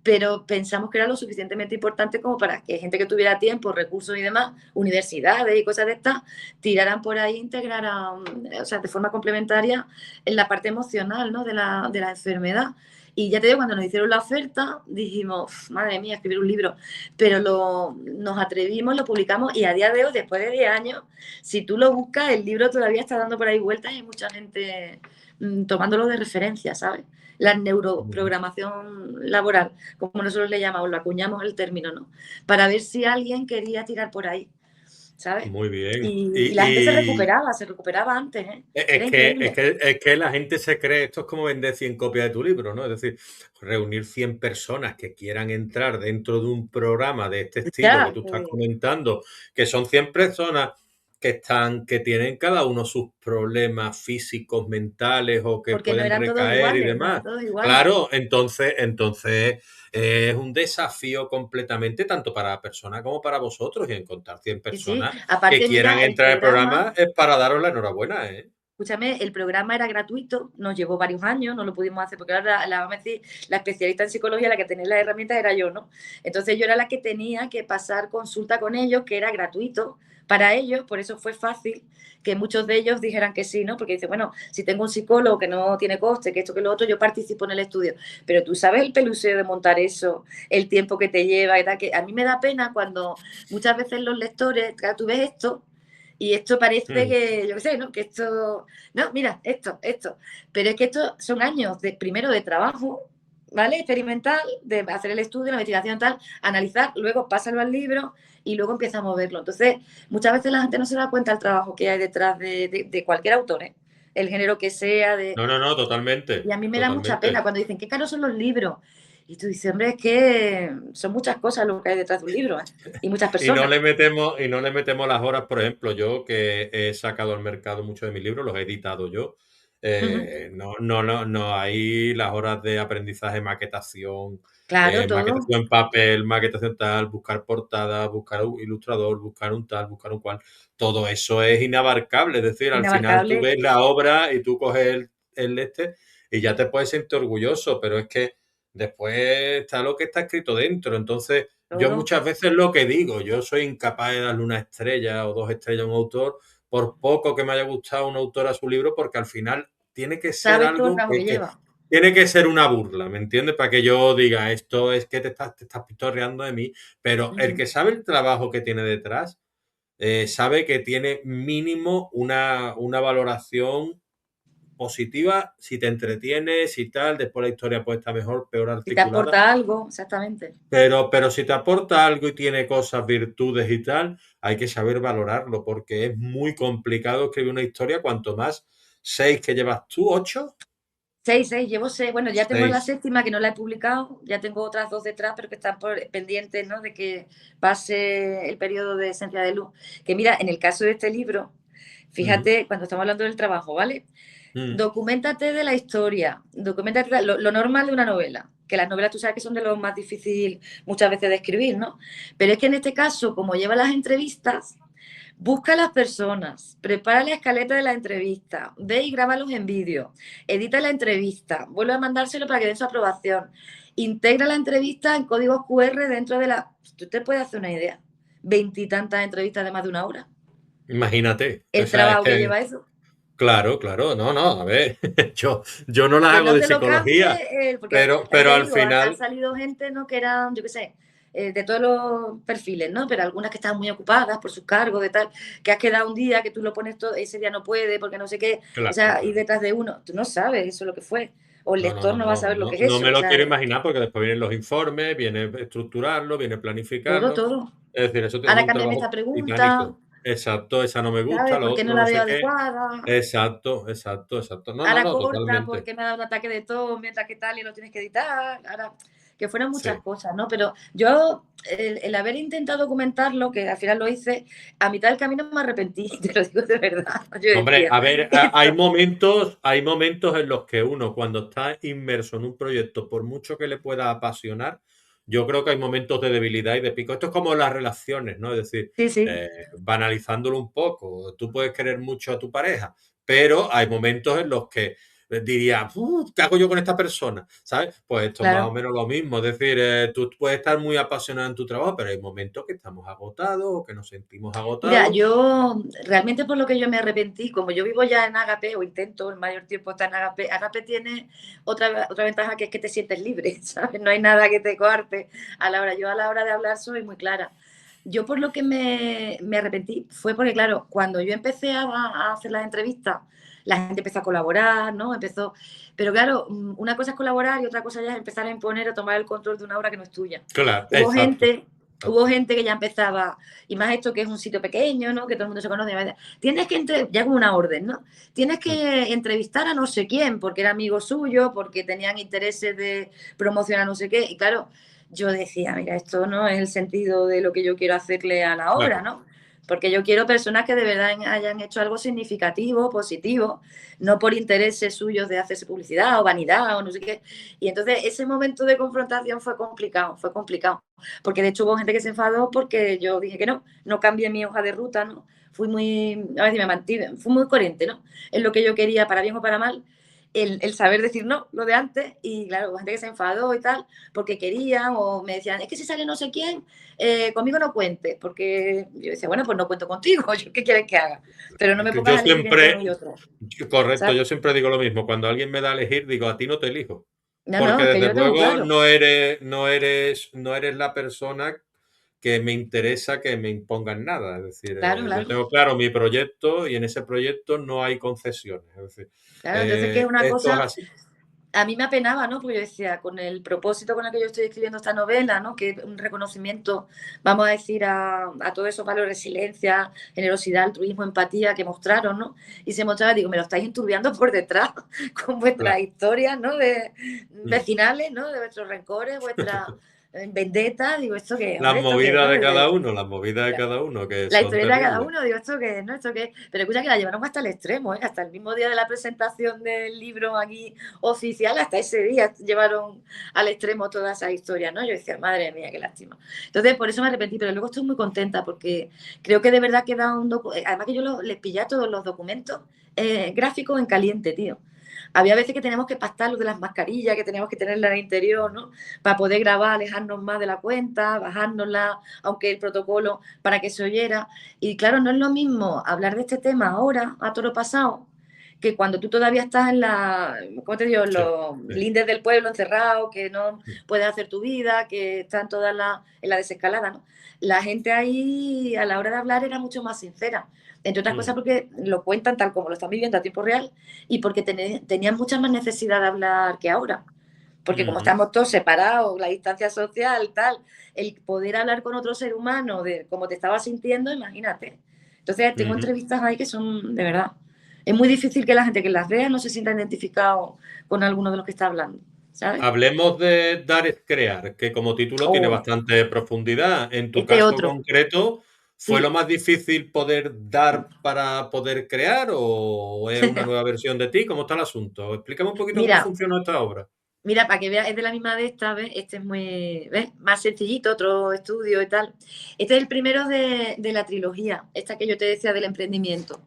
pero pensamos que era lo suficientemente importante como para que gente que tuviera tiempo, recursos y demás, universidades y cosas de estas, tiraran por ahí, integraran, o sea, de forma complementaria en la parte emocional, ¿no? De la enfermedad. Y ya te digo, cuando nos hicieron la oferta, dijimos, madre mía, escribir un libro, pero nos atrevimos, lo publicamos y a día de hoy, después de 10 años, si tú lo buscas, el libro todavía está dando por ahí vueltas y hay mucha gente tomándolo de referencia, ¿sabes? La neuroprogramación laboral, como nosotros le llamamos, lo acuñamos el término, ¿no? Para ver si alguien quería tirar por ahí, ¿sabes? Muy bien. Y la gente se recuperaba antes, ¿eh? Era increíble. Es que la gente se cree, esto es como vender 100 copias de tu libro, ¿no? Es decir, reunir 100 personas que quieran entrar dentro de un programa de este estilo que Ya, tú estás comentando, que son 100 personas que tienen cada uno sus problemas físicos, mentales o que porque no pueden eran todos recaer y iguales, no eran demás. todos iguales. Claro, entonces es un desafío completamente tanto para la persona como para vosotros y encontrar 100 Sí, sí. personas que Aparte, quieran mira, el entrar al programa programa es para daros la enhorabuena, ¿eh? escúchame, el programa era gratuito, nos llevó varios años, no lo pudimos hacer porque ahora vamos a decir, la especialista en psicología, la que tenía las herramientas era yo, ¿no? Entonces yo era la que tenía que pasar consulta con ellos, que era gratuito para ellos, por eso fue fácil que muchos de ellos dijeran que sí, ¿no? Porque dice, bueno, si tengo un psicólogo que no tiene coste, que esto, que lo otro, yo participo en el estudio. Pero tú sabes el peluseo de montar eso, el tiempo que te lleva y tal, que a mí me da pena cuando muchas veces los lectores, claro, tú ves esto y esto parece Mm. que, yo qué sé, ¿no? Que esto, no, mira, esto. Pero es que estos son años, primero de trabajo, ¿vale? Experimental, de hacer el estudio, la investigación tal, analizar, luego pásalo al libro y luego empieza a moverlo. Entonces, muchas veces la gente no se da cuenta del trabajo que hay detrás de cualquier autor, ¿eh? El género que sea, No, no, no, y totalmente, a mí me da mucha pena totalmente. cuando dicen, qué caros son los libros. Y tú dices, hombre, es que son muchas cosas lo que hay detrás de un libro, ¿eh? Y muchas personas. Y no le metemos las horas, por ejemplo, yo que he sacado al mercado muchos de mis libros, los he editado yo. Ujú. No hay las horas de aprendizaje, maquetación, Claro, todo. maquetación en papel, maquetación tal, buscar portada, buscar un ilustrador, buscar un tal, buscar un cual. Todo eso es inabarcable. Es decir, al final tú Inabarcable. ves la obra y tú coges el este y ya te puedes sentir orgulloso, pero es que después está lo que está escrito dentro. Entonces, yo Todo. muchas veces lo que digo, yo soy incapaz de darle una estrella o dos estrellas a un autor, por poco que me haya gustado un autor a su libro, porque al final tiene que ser Sabes todo el algo trabajo que lleva. tiene que ser una burla, ¿me entiendes? Para que yo diga, esto es que te estás pitorreando de mí, pero el Ujú. que sabe el trabajo que tiene detrás, sabe que tiene mínimo una valoración positiva si te entretienes, si tal, después la historia puede estar mejor, peor Si te articulada, aporta algo, exactamente. pero si te aporta algo y tiene cosas, virtudes y tal, hay que saber valorarlo, porque es muy complicado escribir una historia, cuanto más seis que llevas tú, ocho, Seis, llevo seis. Bueno, ya tengo la seis. séptima que no la he publicado, ya tengo otras dos detrás, pero que están pendientes, ¿no? De que pase el periodo de esencia de luz. Que mira, en el caso de este libro, Mm, fíjate, cuando estamos hablando del trabajo, ¿vale? mm. Documéntate de la historia, documéntate lo normal de una novela, que las novelas tú sabes que son de lo más difícil muchas veces de escribir, ¿no? Pero es que en este caso, como lleva las entrevistas, busca a las personas, prepara la escaleta de la entrevista, ve y grábalos en vídeo, edita la entrevista, vuelve a mandárselo para que den su aprobación, integra la entrevista en códigos QR dentro de la... Tú te puedes hacer una idea, veintitantas entrevistas de más de una hora. Imagínate, o El sea, es trabajo que que, lleva eso. claro, claro, no, no, a ver, yo no las Que hago no de te lo psicología, cambie, porque también pero te al digo, han final, salido gente, ¿no? Que eran, yo qué sé, de todos los perfiles, ¿no? Pero algunas que estaban muy ocupadas por sus cargos, de tal, que has quedado un día, que tú lo pones todo, ese día no puede, porque no sé qué, o claro, sea, ir claro. detrás de uno, tú no sabes eso es lo que fue, o el No, no, lector no, no va a saber no, lo no, que es no eso, me o lo sea, quiero imaginar porque después vienen los informes, viene estructurarlo, viene todo, planificarlo. todo. Es decir, eso es Ahora un cámbiame esta trabajo pregunta, titánico. Exacto, esa no me gusta, ¿sabes? lo ¿Por qué no otro la no veo sé qué. adecuada? Exacto, exacto, exacto. No, no, Ahora no, corta totalmente. porque me ha dado un ataque de tos mientras que tal y lo tienes que editar. Ahora, que fueron muchas Sí. cosas, ¿no? Pero yo, el haber intentado documentarlo, que al final lo hice, a mitad del camino me arrepentí, te lo digo de verdad. Yo Hombre, decía, a ver, esto, hay momentos en los que uno, cuando está inmerso en un proyecto, por mucho que le pueda apasionar, yo creo que hay momentos de debilidad y de pico. Esto es como las relaciones, ¿no? Es decir, sí, sí, banalizándolo un poco, tú puedes querer mucho a tu pareja, pero hay momentos en los que diría, ¿qué hago yo con esta persona? ¿Sabes? Pues esto es más o claro. menos lo mismo. Es decir, tú puedes estar muy apasionado en tu trabajo, pero hay momentos que estamos agotados o que nos sentimos Mira, agotados. yo realmente por lo que yo me arrepentí, como yo vivo ya en Agape, o intento el mayor tiempo estar en Agape, Agape tiene otra ventaja que es que te sientes libre, ¿sabes? No hay nada que te coarte a la hora. Yo a la hora de hablar soy muy clara. Yo por lo que me arrepentí fue porque, claro, cuando yo empecé a hacer las entrevistas, la gente empezó a colaborar, ¿no? Empezó, pero claro, una cosa es colaborar y otra cosa ya es empezar a imponer o tomar el control de una obra que no es tuya. Claro, Hubo exacto. gente, hubo Exacto. gente que ya empezaba, y más esto que es un sitio pequeño, ¿no? Que todo el mundo se conoce, tienes que, ya como una orden, ¿no? Tienes Mm. que entrevistar a no sé quién, porque era amigo suyo, porque tenían intereses de promocionar no sé qué, y claro, yo decía, mira, esto no es el sentido de lo que yo quiero hacerle a la obra, Claro. ¿no? Porque yo quiero personas que de verdad hayan hecho algo significativo, positivo, no por intereses suyos de hacerse publicidad o vanidad o no sé qué. Y entonces ese momento de confrontación fue complicado, fue complicado. Porque de hecho hubo gente que se enfadó porque yo dije que no, no cambié mi hoja de ruta, ¿no? fui muy, a ver si me mantuve, fui muy coherente, ¿no? En lo que yo quería, para bien o para mal, el saber decir no, lo de antes, y claro, gente que se enfadó y tal, porque querían, o me decían, es que si sale no sé quién, conmigo no cuentes, porque yo decía, bueno, pues no cuento contigo, ¿qué quieres que haga? Pero no me pongas Yo a elegir entre siempre, uno y otro, correcto, ¿sabes? yo siempre digo lo mismo. Cuando alguien me da a elegir, digo, a ti no te elijo. No, Porque no, es que yo desde lo tengo luego claro, no eres la persona que me interesa que me impongan nada. Es decir, claro, yo claro. tengo claro mi proyecto y en ese proyecto no hay concesiones. Es decir, Claro, entonces que es una esto es cosa, así. a mí me apenaba, ¿no? Porque yo decía, con el propósito con el que yo estoy escribiendo esta novela, ¿no? Que es un reconocimiento, vamos a decir, a todos esos valores, resiliencia, generosidad, altruismo, empatía que mostraron, ¿no? Y se mostraba, digo, me lo estáis enturbiando por detrás con vuestras Claro. historias, ¿no? De Mm. vecinales, ¿no? De vuestros rencores, vuestras vendetas, digo, ¿esto qué es? Las Hombre, ¿esto qué es? movidas ¿No? de cada uno, las movidas de cada uno, que La son historieta de cada terribles. uno, digo, ¿esto qué es? ¿No? ¿Esto qué es? Pero escucha que la llevaron hasta el extremo, ¿eh? Hasta el mismo día de la presentación del libro aquí oficial, hasta ese día llevaron al extremo todas esas historias, ¿no? Yo decía, madre mía, qué lástima. Entonces, por eso me arrepentí, pero luego estoy muy contenta porque creo que de verdad queda un documento, además que yo les pillé a todos los documentos gráficos en caliente, tío. Había veces que teníamos que pactar lo de las mascarillas, que teníamos que tenerla en el interior, ¿no? Para poder grabar, alejarnos más de la cuenta, bajárnosla, aunque el protocolo para que se oyera. Y claro, no es lo mismo hablar de este tema ahora, a toro pasado, que cuando tú todavía estás en la, ¿cómo te digo?, en Sí, los sí. lindes del pueblo encerrado, que no puedes hacer tu vida, que están todas en la desescalada, ¿no? La gente ahí, a la hora de hablar, era mucho más sincera. Entre otras cosas Mm, porque lo cuentan tal como lo están viviendo a tiempo real y porque tenían mucha más necesidad de hablar que ahora. Porque como ujú, estamos todos separados, la distancia social, tal, el poder hablar con otro ser humano de cómo te estabas sintiendo, imagínate. Entonces, tengo ujú. entrevistas ahí que son, de verdad, es muy difícil que la gente que las vea no se sienta identificado con alguno de los que está hablando, ¿sabes? Hablemos de Dar es crear, que como título tiene O bastante profundidad. En tu este caso otro, concreto, ¿fue lo sí. más difícil poder dar para poder crear o es una nueva versión de ti? ¿Cómo está el asunto? Explícame un poquito cómo Mira, funciona esta obra. Mira, para que veas, es de la misma de esta, ¿ves? Este es muy, ¿ves? Más sencillito, otro estudio y tal. Este es el primero de la trilogía, esta que yo te decía del emprendimiento.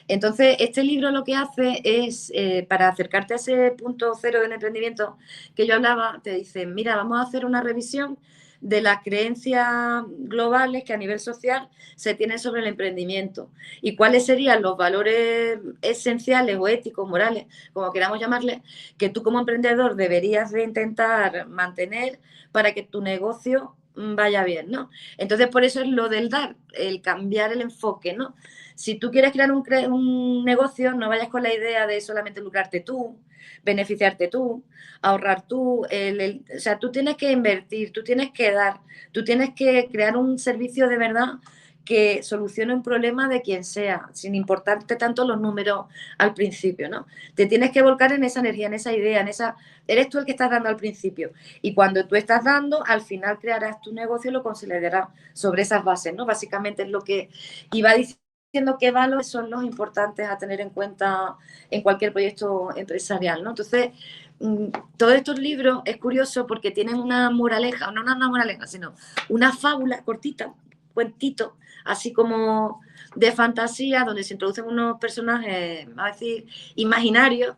Entonces, este libro lo que hace es, para acercarte a ese punto cero del emprendimiento que yo hablaba, te dice, mira, vamos a hacer una revisión de las creencias globales que a nivel social se tienen sobre el emprendimiento y cuáles serían los valores esenciales o éticos, morales, como queramos llamarles, que tú como emprendedor deberías de intentar mantener para que tu negocio vaya bien, ¿no? Entonces, por eso es lo del dar, el cambiar el enfoque, ¿no? Si tú quieres crear un negocio, no vayas con la idea de solamente lucrarte tú, beneficiarte tú, ahorrar tú, o sea, tú tienes que invertir, tú tienes que dar, tú tienes que crear un servicio de verdad que solucione un problema de quien sea, sin importarte tanto los números al principio, ¿no? Te tienes que volcar en esa energía, en esa idea, en esa... Eres tú el que estás dando al principio. Y cuando tú estás dando, al final crearás tu negocio y lo consolidarás sobre esas bases, ¿no? Básicamente es lo que iba diciendo qué valores son los importantes a tener en cuenta en cualquier proyecto empresarial, ¿no? Entonces, todos estos libros es curioso porque tienen una moraleja, no una moraleja, sino una fábula cortita, cuentito, así como de fantasía, donde se introducen unos personajes, vamos a decir, imaginarios,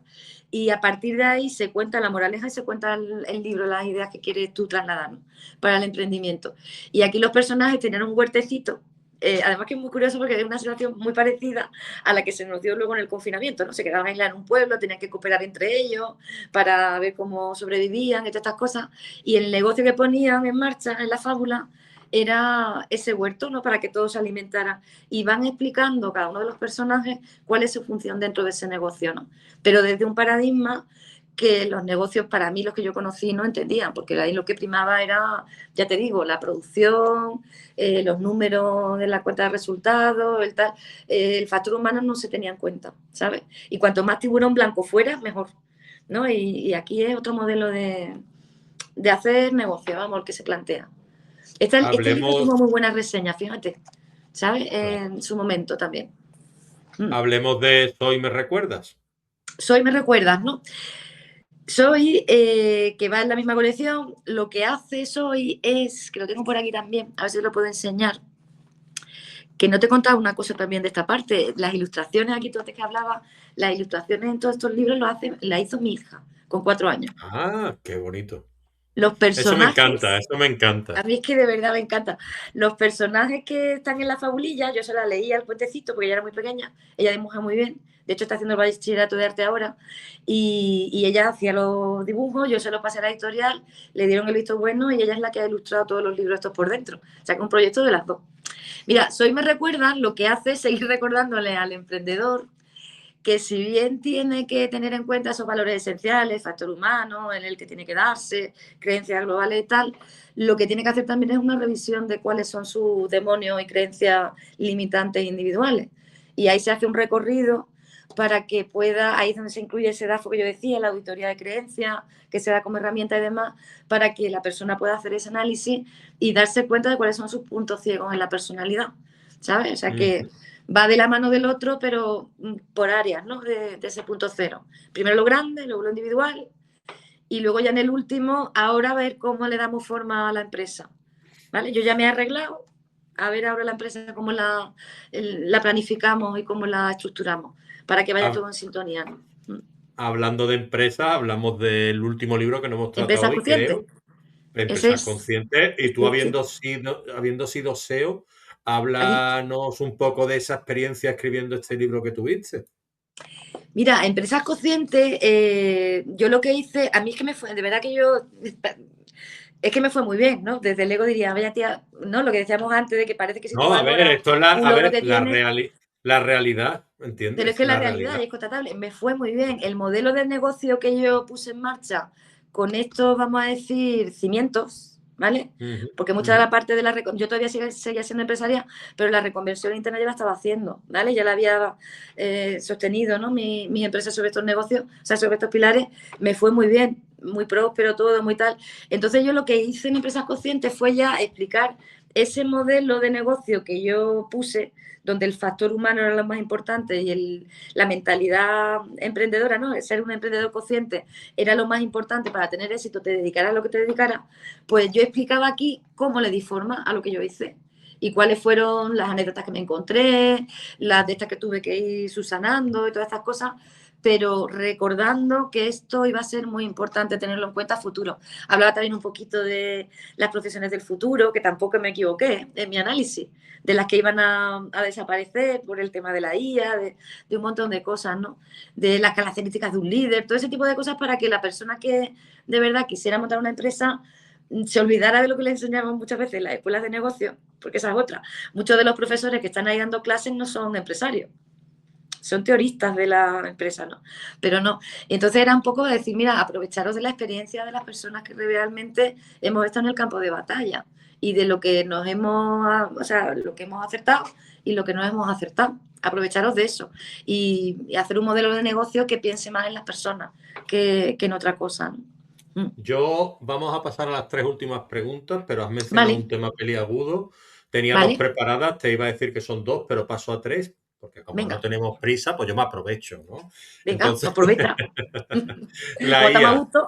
y a partir de ahí se cuenta la moraleja y se cuenta el libro, las ideas que quieres tú trasladar, ¿no?, para el emprendimiento. Y aquí los personajes tenían un huertecito, además que es muy curioso porque es una situación muy parecida a la que se nos dio luego en el confinamiento, ¿no? Se quedaban aislados en un pueblo, tenían que cooperar entre ellos para ver cómo sobrevivían y todas estas cosas. Y el negocio que ponían en marcha en la fábula era ese huerto, ¿no?, para que todos se alimentaran. Y van explicando cada uno de los personajes cuál es su función dentro de ese negocio, ¿no? Pero desde un paradigma que los negocios, para mí, los que yo conocí, no entendían, porque ahí lo que primaba era, ya te digo, la producción, los números de la cuenta de resultados, el tal, el factor humano no se tenía en cuenta, ¿sabes? Y cuanto más tiburón blanco fuera, mejor, ¿no? Y aquí es otro modelo de hacer negocio, vamos, el que se plantea. Este libro Hablemos, tuvo muy buenas reseñas, fíjate, ¿sabes? claro, En su momento también. Mm. hablemos de Soy me recuerdas. Soy, me recuerdas, ¿no? Soy, que va en la misma colección, lo que hace Soy es, que lo tengo por aquí también, a ver si lo puedo enseñar, Que no te he contado una cosa también de esta parte. Las ilustraciones, aquí tú antes que hablabas, las ilustraciones en todos estos libros las hizo mi hija, con 4 años. Ah, qué bonito. Los personajes, Eso me encanta. a mí es que de verdad me encanta. Los personajes que están en la fabulilla, yo se la leía al cuentecito porque ella era muy pequeña, ella dibuja muy bien, de hecho está haciendo el bachillerato de arte ahora, y ella hacía los dibujos, yo se los pasé a la editorial, le dieron el visto bueno y ella es la que ha ilustrado todos los libros estos por dentro. O sea que es un proyecto de las dos. Mira, Soy me recuerda, lo que hace es seguir recordándole al emprendedor que si bien tiene que tener en cuenta esos valores esenciales, factor humano, en el que tiene que darse, creencias globales y tal, lo que tiene que hacer también es una revisión de cuáles son sus demonios y creencias limitantes individuales. Y ahí se hace un recorrido para que pueda, ahí es donde se incluye ese DAFO que yo decía, la auditoría de creencias, que se da como herramienta y demás, para que la persona pueda hacer ese análisis y darse cuenta de cuáles son sus puntos ciegos en la personalidad, ¿sabes? O sea que va de la mano del otro, pero por áreas, ¿no? De ese punto cero. Primero lo grande, luego lo individual, y luego ya en el último, ahora a ver cómo le damos forma a la empresa, ¿vale? Yo ya me he arreglado, a ver ahora la empresa cómo la planificamos y cómo la estructuramos, para que vaya todo en sintonía, ¿no? Hablando de empresas, hablamos del último libro que no hemos tratado Empresas hoy, conscientes, creo, ese Empresas es, Conscientes, y tú sí. habiendo sido SEO, Aquí. háblanos un poco de esa experiencia escribiendo este libro que tuviste. Mira, Empresas Conscientes, yo lo que hice, a mí es que me fue, de verdad que yo, es que me fue muy bien, ¿no? Desde el ego diría, vaya tía, ¿no? Lo que decíamos antes de que parece que si tú No, a ver, valoras esto es un logro que tienes, la realidad, pero es ¿entiendes? que la La realidad realidad. es constatable. Me fue muy bien. El modelo de negocio que yo puse en marcha con estos, vamos a decir, cimientos, ¿vale? Ujú, Porque mucha de ujú. la parte de yo todavía seguía siendo empresaria, pero la reconversión interna ya la estaba haciendo, ¿vale? Ya la había sostenido, ¿no? Mis empresas sobre estos negocios, o sea, sobre estos pilares, me fue muy bien, muy próspero todo, muy tal. Entonces yo lo que hice en Empresas Conscientes fue ya explicar ese modelo de negocio que yo puse, donde el factor humano era lo más importante y la mentalidad emprendedora, ¿no? El ser un emprendedor consciente era lo más importante para tener éxito, te dedicaras a lo que te dedicaras, pues yo explicaba aquí cómo le di forma a lo que yo hice y cuáles fueron las anécdotas que me encontré, las de estas que tuve que ir subsanando y todas estas cosas, pero recordando que esto iba a ser muy importante tenerlo en cuenta a futuro. Hablaba también un poquito de las profesiones del futuro, que tampoco me equivoqué en mi análisis, de las que iban a desaparecer por el tema de la IA, de un montón de cosas, ¿no? De las características de un líder, todo ese tipo de cosas para que la persona que de verdad quisiera montar una empresa se olvidara de lo que le enseñaban muchas veces en las escuelas de negocio, porque esa es otra. Muchos de los profesores que están ahí dando clases no son empresarios, son teoristas de la empresa, ¿no? Pero no. Y entonces era un poco decir, mira, aprovecharos de la experiencia de las personas que realmente hemos estado en el campo de batalla y de lo que nos hemos, o sea, lo que hemos acertado y lo que no hemos acertado. Aprovecharos de eso y hacer un modelo de negocio que piense más en las personas que en otra cosa, ¿no? Vamos a pasar a las tres últimas preguntas, pero has mencionado Vale, un tema peliagudo. Tenía dos vale, preparadas, te iba a decir que son dos, pero paso a tres, porque como no venga, tenemos prisa, pues yo me aprovecho, ¿no? venga, Entonces, aprovecha. la Como estamos a IA. gusto.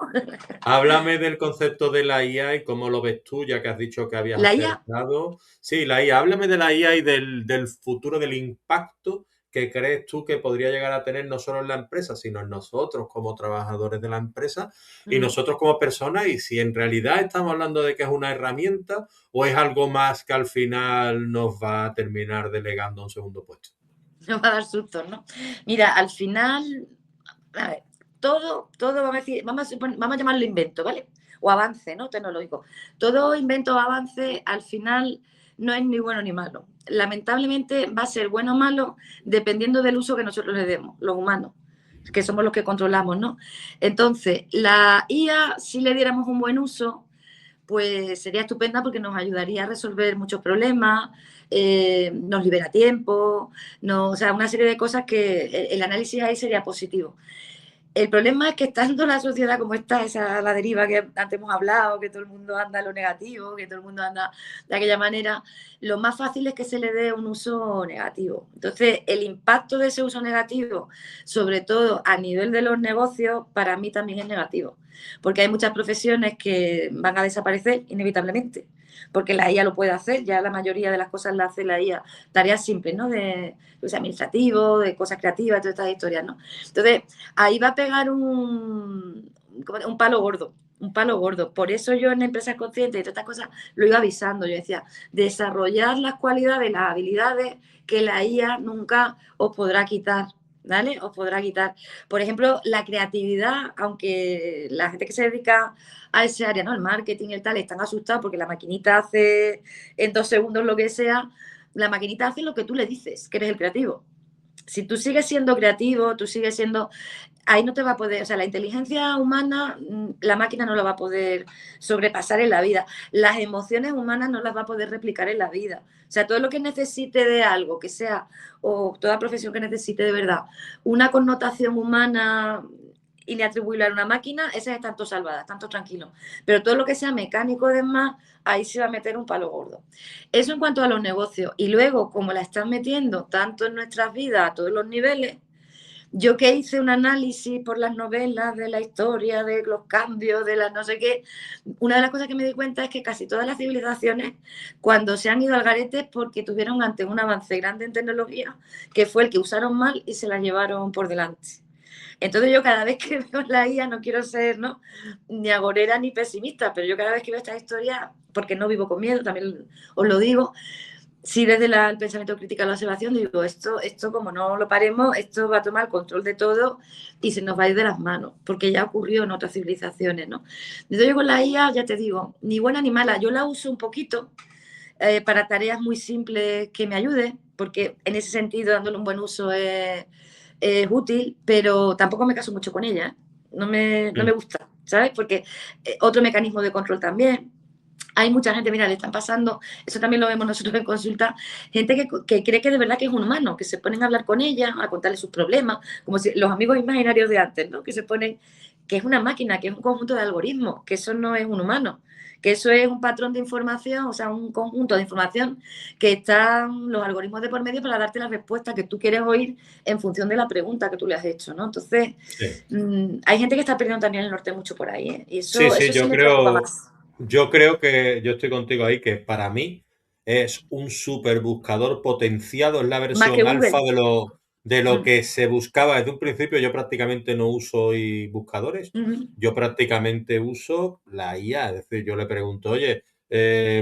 Háblame del concepto de la IA y cómo lo ves tú, ya que has dicho que habías La IA, acertado. Sí, la IA. Háblame de la IA y del futuro, del impacto que crees tú que podría llegar a tener no solo en la empresa, sino en nosotros como trabajadores de la empresa y nosotros como personas, y si en realidad estamos hablando de que es una herramienta o es algo más que al final nos va a terminar delegando un segundo puesto. nos va a dar sustos, ¿no? Mira, al final, a ver, todo vamos a decir, vamos a llamarlo invento, ¿vale? O avance, ¿no? Tecnológico. Todo invento o avance al final no es ni bueno ni malo. Lamentablemente va a ser bueno o malo dependiendo del uso que nosotros le demos, los humanos, que somos los que controlamos, ¿no? Entonces, la IA, si le diéramos un buen uso, pues sería estupenda porque nos ayudaría a resolver muchos problemas, nos libera tiempo, o sea, una serie de cosas que el análisis ahí sería positivo. El problema es que estando la sociedad como está, esa la deriva que antes hemos hablado, que todo el mundo anda a lo negativo, que todo el mundo anda de aquella manera, lo más fácil es que se le dé un uso negativo. Entonces, el impacto de ese uso negativo, sobre todo a nivel de los negocios, para mí también es negativo, porque hay muchas profesiones que van a desaparecer inevitablemente. porque la IA lo puede hacer, ya la mayoría de las cosas las hace la IA, tareas simples, ¿no? De pues, administrativo, de cosas creativas, todas estas historias, ¿no? Entonces, ahí va a pegar un palo gordo, un palo gordo. Por eso yo en Empresas Conscientes y todas estas cosas lo iba avisando. Yo decía, desarrollar las cualidades, las habilidades que la IA nunca os podrá quitar, ¿vale? Os podrá quitar. Por ejemplo, la creatividad, aunque la gente que se dedica a ese área, ¿no? El marketing y el tal, están asustados porque la maquinita hace en 2 segundos lo que sea, la maquinita hace lo que tú le dices, que eres el creativo. Si tú sigues siendo creativo, tú sigues siendo ahí no te va a poder, o sea, la inteligencia humana, la máquina no la va a poder sobrepasar en la vida. Las emociones humanas no las va a poder replicar en la vida. O sea, todo lo que necesite de algo, que sea, o toda profesión que necesite de verdad, una connotación humana inatribuible a una máquina, esas están todas salvadas, están todos tranquilos. Pero todo lo que sea mecánico, demás, ahí se va a meter un palo gordo. Eso en cuanto a los negocios. Y luego, como la están metiendo tanto en nuestras vidas a todos los niveles, yo que hice un análisis por las novelas de la historia, de los cambios, de las no sé qué, una de las cosas que me di cuenta es que casi todas las civilizaciones, cuando se han ido al garete, es porque tuvieron ante un avance grande en tecnología, que fue el que usaron mal y se la llevaron por delante. Entonces yo cada vez que veo la IA, no quiero ser ¿no? ni agorera ni pesimista, pero yo cada vez que veo esta historia, porque no vivo con miedo, también os lo digo, sí desde el pensamiento crítico a la observación digo, esto como no lo paremos, esto va a tomar el control de todo y se nos va a ir de las manos, porque ya ocurrió en otras civilizaciones, ¿no? Entonces yo con la IA, ya te digo, ni buena ni mala, yo la uso un poquito para tareas muy simples que me ayude, porque en ese sentido, dándole un buen uso es útil, pero tampoco me caso mucho con ella, ¿eh? No me gusta, ¿sabes? Porque otro mecanismo de control también. Hay mucha gente, mira, le están pasando, eso también lo vemos nosotros en consulta, gente que cree que de verdad que es un humano, que se ponen a hablar con ella, a contarle sus problemas, como si los amigos imaginarios de antes, ¿no? Que se ponen, que es una máquina, que es un conjunto de algoritmos, que eso no es un humano, que eso es un patrón de información, o sea, un conjunto de información que están los algoritmos de por medio para darte la respuesta que tú quieres oír en función de la pregunta que tú le has hecho, ¿no? Entonces, Sí. hay gente que está perdiendo también el norte mucho por ahí, ¿eh? Y Sí, eso, sí, eso sí me preocupa más. yo creo que yo estoy contigo ahí, que para mí es un super buscador potenciado, es la Más que versión alfa Google. de lo Mm, que se buscaba desde un principio. Yo prácticamente no uso hoy buscadores, ujú. yo prácticamente uso la IA, es decir, yo le pregunto, oye,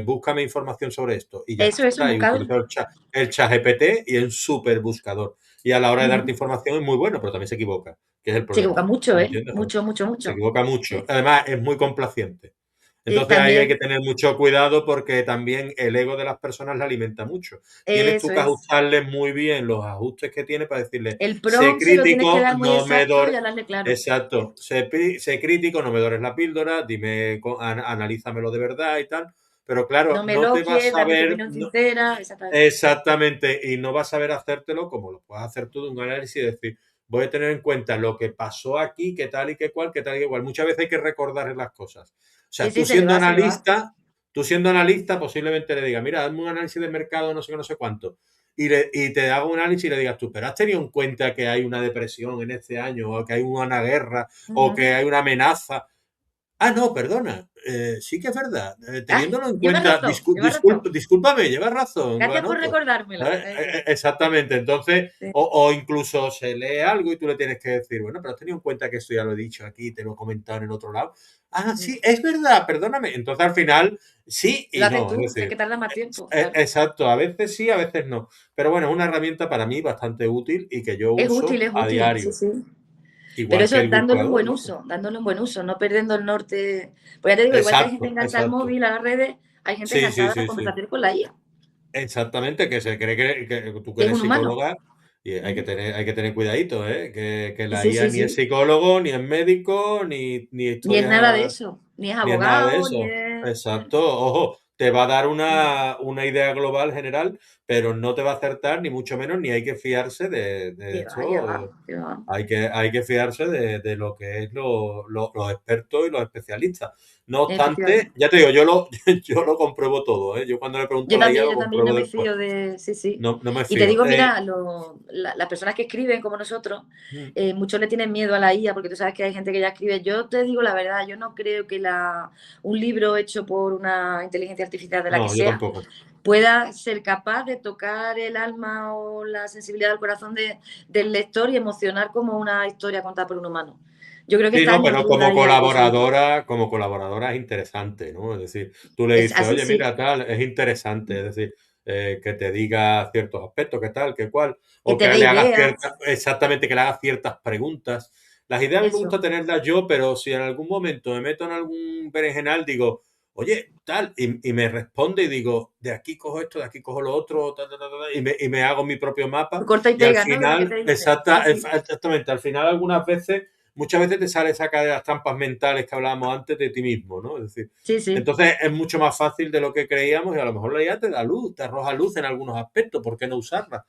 búscame información sobre esto y ya Eso es un está, y buscador. utilizo el chat GPT y es un super buscador. Y a la hora de darte Ujú. información es muy bueno, pero también se equivoca, que es el Se equivoca problema. mucho, ¿Me ¿eh? entiendes? Mucho, mucho, Se mucho. equivoca mucho. Además, es muy complaciente. Entonces ahí hay que También, tener mucho cuidado porque también el ego de las personas la alimenta mucho. Tienes tú eso que es. ajustarle muy bien los ajustes que tiene para decirle, El sé prompt se lo tienes que crítico, dar muy no me exacto y dores. hablarle claro. Exacto, sé crítico, no me dores la píldora, dime, analízamelo de verdad y tal. Pero claro, No me no te vas elogies, a dame tu ver, opinión sincera, exactamente. exactamente, y no vas a saber hacértelo como lo puedes hacer tú de un análisis y decir, voy a tener en cuenta lo que pasó aquí, qué tal y qué cual, qué tal y qué cual. Muchas veces hay que recordar las cosas. O sea, Sí, se le va, se le va. tú siendo analista, posiblemente le digas, mira, hazme un análisis de mercado, no sé qué, no sé cuánto. Y te haga un análisis y le digas tú, pero has tenido en cuenta que hay una depresión en este año, o que hay una guerra, o Ujú. que hay una amenaza. Ah, no, perdona. Sí que es verdad. Ah, Teniéndolo en lleva cuenta, razón, lleva razón. discúlpame, llevas razón, lo Gracias por anoto. recordármelo. ¿Sabes? Eso es. Exactamente. Entonces, Sí. o incluso se lee algo y tú le tienes que decir, bueno, pero has tenido en cuenta que esto ya lo he dicho aquí, te lo he comentado en el otro lado. Ah, Mm. sí, es verdad, perdóname. Entonces, al final, sí Lo y haces no. Es tú, sé decir, que tarda más tiempo, claro. exacto, a veces sí, a veces no. Pero bueno, es una herramienta para mí bastante útil y que yo uso Es a útil, sí, diario. sí. Pero Igual que eso, el buscador, vamos. dándole un buen uso, no perdiendo el norte. Pues ya te digo, igual que hay gente Exacto, enganchada al exacto. móvil, a las redes, hay gente Sí, sí, enganchada a la sí, sí. conversación con la IA, Exactamente, que se cree que tú que que es eres un humano. psicóloga y Ujú. hay que tener cuidadito, ¿eh? Que Sí, la sí, IA sí, ni es sí. psicólogo, ni es médico, ni Ni es nada de historia, eso, ni es ni es nada de abogado, ni eso. es... Exacto, ojo, te va a dar una idea global general, pero no te va a acertar, ni mucho menos, ni hay que fiarse de Que va, que va, hecho, que va. hay que fiarse de lo que es los expertos y los especialistas. No obstante, Efectivamente. ya te digo, yo lo compruebo todo, ¿eh? Yo cuando le pregunto a la IA lo Yo también no compruebo me después. fío de... Sí, sí. No me Y te fío. digo, mira, las personas que escriben como nosotros, Mm, muchos le tienen miedo a la IA porque tú sabes que hay gente que ya escribe. Yo te digo la verdad, yo no creo que un libro hecho por una inteligencia artificial de la que no, yo sea tampoco. pueda ser capaz de tocar el alma o la sensibilidad del corazón del lector y emocionar como una historia contada por un humano. Yo creo que Sí, está no, años pero luz la IA de eso. como colaboradora es interesante, ¿no? Es decir, tú le Es dices, así, oye, sí. mira, tal, es interesante, es decir, que te diga ciertos aspectos, qué tal, qué cual, Que o te que dé le haga ideas, exactamente, que le haga ciertas preguntas. Las ideas a mí me eso. gusta tenerlas yo, pero si en algún momento me meto en algún berenjenal, digo, oye, tal, y me responde y digo, de aquí cojo esto, de aquí cojo lo otro, y me hago mi propio mapa, Corta y y al pega, ¿no? De lo que final, te dice. Sí, sí. exactamente, al final algunas veces muchas veces te sale esa de las trampas mentales que hablábamos antes de ti mismo, ¿no? Es decir, Sí, sí. entonces es mucho más fácil de lo que creíamos y a lo mejor la IA te da luz, te arroja luz en algunos aspectos, ¿por qué no usarla?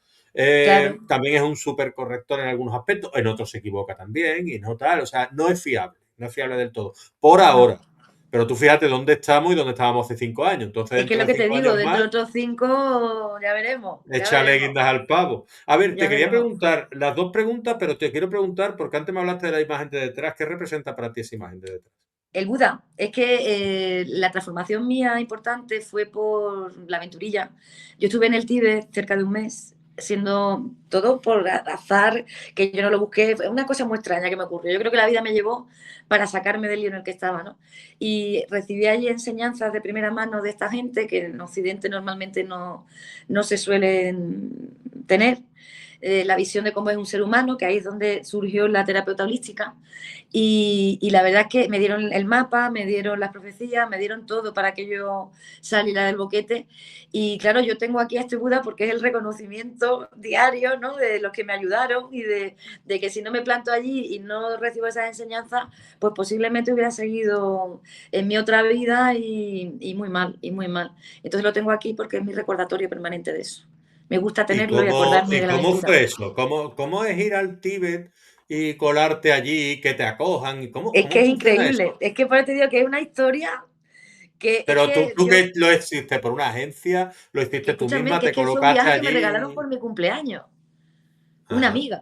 Claro. También es un súper corrector en algunos aspectos, en otros se equivoca también y no tal, o sea, no es fiable del todo, por No. ahora. Pero tú fíjate dónde estamos y dónde estábamos hace 5 años. Entonces, Es que dentro lo de que te cinco digo, años dentro más, de otros 5 ya échale veremos, guindas al pavo. A ver, te ya quería veremos. preguntar las dos preguntas, pero te quiero preguntar, porque antes me hablaste de la imagen de detrás, ¿qué representa para ti esa imagen de detrás? El Buda, es que la transformación mía importante fue por la aventurilla. Yo estuve en el Tíbet cerca de un mes, siendo todo por azar, que yo no lo busqué. Fue una cosa muy extraña que me ocurrió. Yo creo que la vida me llevó para sacarme del lío en el que estaba, ¿no? Y recibí allí enseñanzas de primera mano de esta gente que en Occidente normalmente no se suelen tener. La visión de cómo es un ser humano, que ahí es donde surgió la terapeuta holística. Y la verdad es que me dieron el mapa, me dieron las profecías, me dieron todo para que yo saliera del boquete. Y claro, yo tengo aquí a este Buda porque es el reconocimiento diario, ¿no? De los que me ayudaron y de que si no me planto allí y no recibo esas enseñanzas, pues posiblemente hubiera seguido en mi otra vida y muy mal, y muy mal. Entonces lo tengo aquí porque es mi recordatorio permanente de eso. Me gusta tenerlo y acordarme Y de la cómo aventura. fue eso? Cómo es ir al Tíbet y colarte allí, que te acojan? ¿Y Es cómo que es funciona increíble, eso? es que por eso te digo que es una historia que es Pero que tú yo, que lo hiciste por una agencia, lo que hiciste tú escúchame, misma, que es te que fue un colocaste viaje que me regalaron allí. por mi cumpleaños, una Ajá. amiga.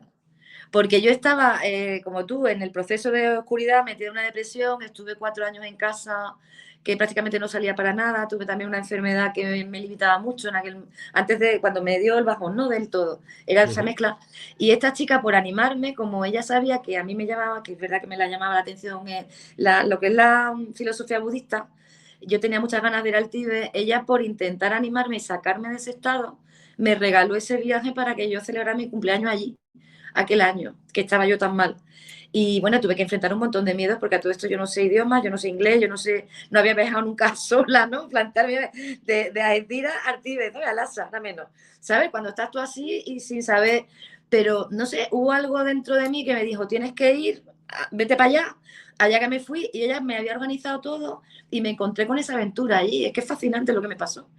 Porque yo estaba, como tú, en el proceso de oscuridad, metida en una depresión, estuve 4 años en casa, que prácticamente no salía para nada, tuve también una enfermedad que me limitaba mucho antes de cuando me dio el bajón, no del todo, era esa Ujú. mezcla. Y esta chica, por animarme, como ella sabía que a mí me llamaba, que es verdad que me la llamaba la atención, lo que es la filosofía budista, yo tenía muchas ganas de ir al Tíbet, ella por intentar animarme y sacarme de ese estado, me regaló ese viaje para que yo celebrara mi cumpleaños allí aquel año, que estaba yo tan mal. Y bueno, tuve que enfrentar un montón de miedos porque a todo esto yo no sé idiomas, yo no sé inglés, yo no sé, no había viajado nunca sola, ¿no? Plantarme de Algeciras a Artibes, ¿no? A Lhasa, nada menos. ¿Sabes? Cuando estás tú así y sin saber, pero no sé, hubo algo dentro de mí que me dijo, tienes que ir, vete para allá, allá que me fui y ella me había organizado todo y me encontré con esa aventura allí. Es que es fascinante lo que me pasó.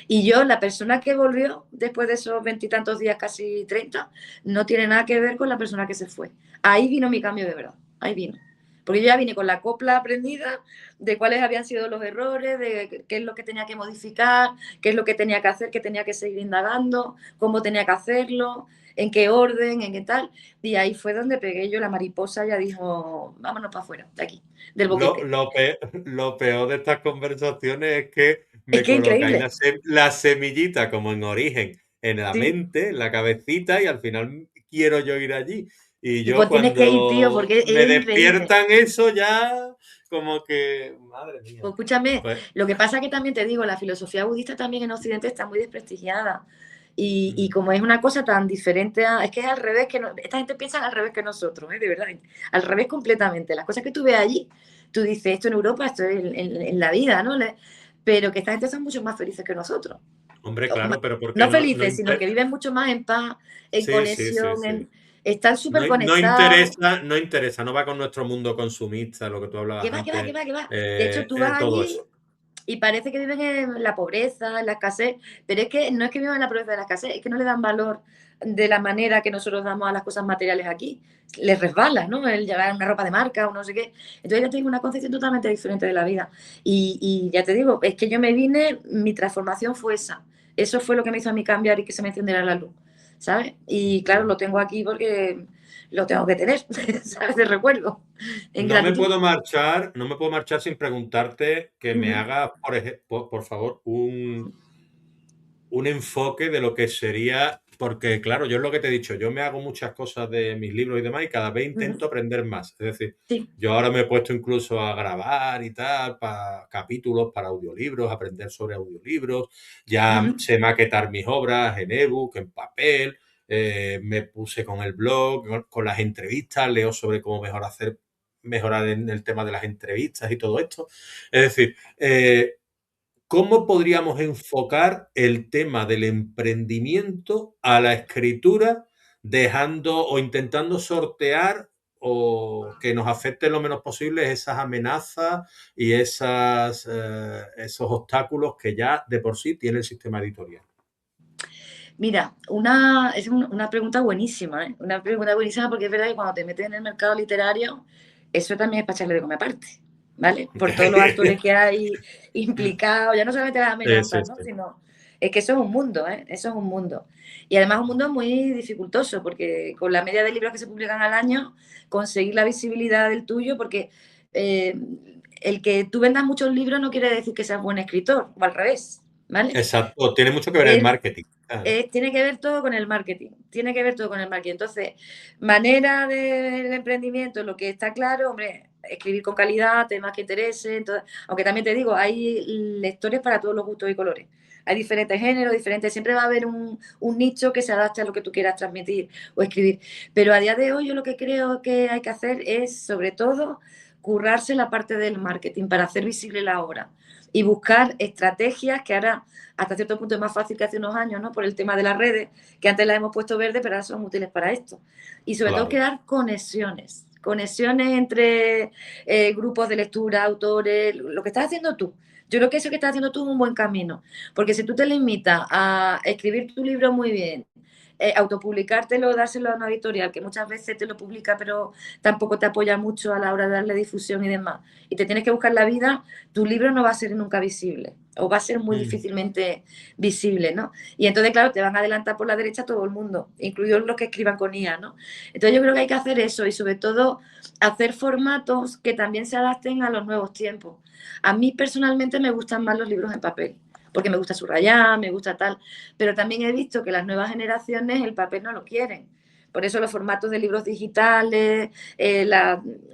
Y yo, la persona que volvió después de esos 20 y tantos días, casi 30, no tiene nada que ver con la persona que se fue. Ahí vino mi cambio de verdad, ahí vino. Porque yo ya vine con la copla aprendida de cuáles habían sido los errores, de qué es lo que tenía que modificar, qué es lo que tenía que hacer, qué tenía que seguir indagando, cómo tenía que hacerlo, en qué orden, en qué tal. Y ahí fue donde pegué yo la mariposa, ya dijo, vámonos para afuera, de aquí, del Lo, boquete. lo, pe- lo peor de estas conversaciones es que Es me que es colocáis increíble, la semillita como en origen en la ¿sí? mente, en la cabecita, y al final quiero yo ir allí. Y Y yo pues tienes que ir, tío, cuando porque me es increíble. despiertan eso ya, como que, madre mía. Pues escúchame, Pues, lo que pasa que también te digo, la filosofía budista también en Occidente está muy desprestigiada. Y mm, como es una cosa tan diferente, es que es al revés que esta gente piensa al revés que nosotros, de verdad, al revés completamente. Las cosas que tú ves allí, tú dices esto en Europa, esto en la vida, ¿no? Pero que esta gente son mucho más felices que nosotros. hombre, O claro, pero porque no no, felices, sino que viven mucho más en paz, en sí, sí, sí, conexión, sí. están No, súper conectados. no interesa, no va con nuestro mundo consumista, lo que tú hablabas Que va, que va, que antes, va, que va. De hecho, tú vas todo allí eso. Y parece que viven en la pobreza, en la escasez, pero es que no es que vivan en la pobreza de la escasez, es que no le dan valor de la manera que nosotros damos a las cosas materiales aquí. Les resbala, ¿no? El llevar una ropa de marca o no sé qué. Entonces ya tengo una concepción totalmente diferente de la vida. Y ya te digo, es que yo me vine, mi transformación fue esa. Eso fue lo que me hizo a mí cambiar y que se me encendiera la luz, ¿sabes? Y claro, lo tengo aquí porque lo tengo que tener, ¿sabes? De recuerdo, en No me gratitud. puedo marchar, no me puedo marchar sin preguntarte que me Ujú, hagas, por favor, un enfoque de lo que sería, porque claro, yo es lo que te he dicho, yo me hago muchas cosas de mis libros y demás y cada vez ujú. intento aprender más. Es decir, Sí. yo ahora me he puesto incluso a grabar y tal, para capítulos, para audiolibros, aprender sobre audiolibros, ya Ujú. sé maquetar mis obras en ebook, en papel, me puse con el blog, con las entrevistas, leo sobre cómo mejorar en el tema de las entrevistas y todo esto. Es decir, ¿cómo podríamos enfocar el tema del emprendimiento a la escritura, dejando o intentando sortear o que nos afecte lo menos posible esas amenazas y esos obstáculos que ya de por sí tiene el sistema editorial? Mira, es una pregunta buenísima, ¿eh? Una pregunta buenísima porque es verdad que cuando te metes en el mercado literario, eso también es para echarle de comer aparte, ¿vale? Por todos los actores que hay implicados, ya no solamente las Sí, sí, amenazas, ¿no? sí. Sino, es que eso es un mundo, ¿eh? Eso es un mundo. Y además un mundo muy dificultoso, porque con la media de libros que se publican al año, conseguir la visibilidad del tuyo, porque eh, el que tú vendas muchos libros no quiere decir que seas buen escritor, o al revés, ¿vale? Exacto, tiene mucho que ver el Es marketing. Claro. tiene que ver todo con el marketing, tiene que ver todo con el marketing. Entonces, manera del emprendimiento, lo que está claro, hombre, escribir con calidad, temas que interesen, aunque también te digo, hay lectores para todos los gustos y colores. Hay diferentes géneros, diferentes, siempre va a haber un nicho que se adapte a lo que tú quieras transmitir o escribir. Pero a día de hoy yo lo que creo que hay que hacer es, sobre todo, currarse la parte del marketing para hacer visible la obra y buscar estrategias que ahora hasta cierto punto es más fácil que hace unos años, ¿no? Por el tema de las redes, que antes las hemos puesto verde, pero ahora son útiles para esto. Y sobre todo Claro. crear conexiones entre grupos de lectura, autores, lo que estás haciendo tú. Yo creo que eso que estás haciendo tú es un buen camino, porque si tú te limitas a escribir tu libro muy bien, autopublicártelo, dárselo a una editorial que muchas veces te lo publica, pero tampoco te apoya mucho a la hora de darle difusión y demás, y te tienes que buscar la vida, tu libro no va a ser nunca visible o va a ser muy Mm. difícilmente visible, ¿no? Y entonces, claro, te van a adelantar por la derecha todo el mundo, incluidos los que escriban con IA, ¿no? Entonces yo creo que hay que hacer eso y sobre todo hacer formatos que también se adapten a los nuevos tiempos. A mí personalmente me gustan más los libros en papel, porque me gusta subrayar, me gusta tal, pero también he visto que las nuevas generaciones el papel no lo quieren. Por eso los formatos de libros digitales,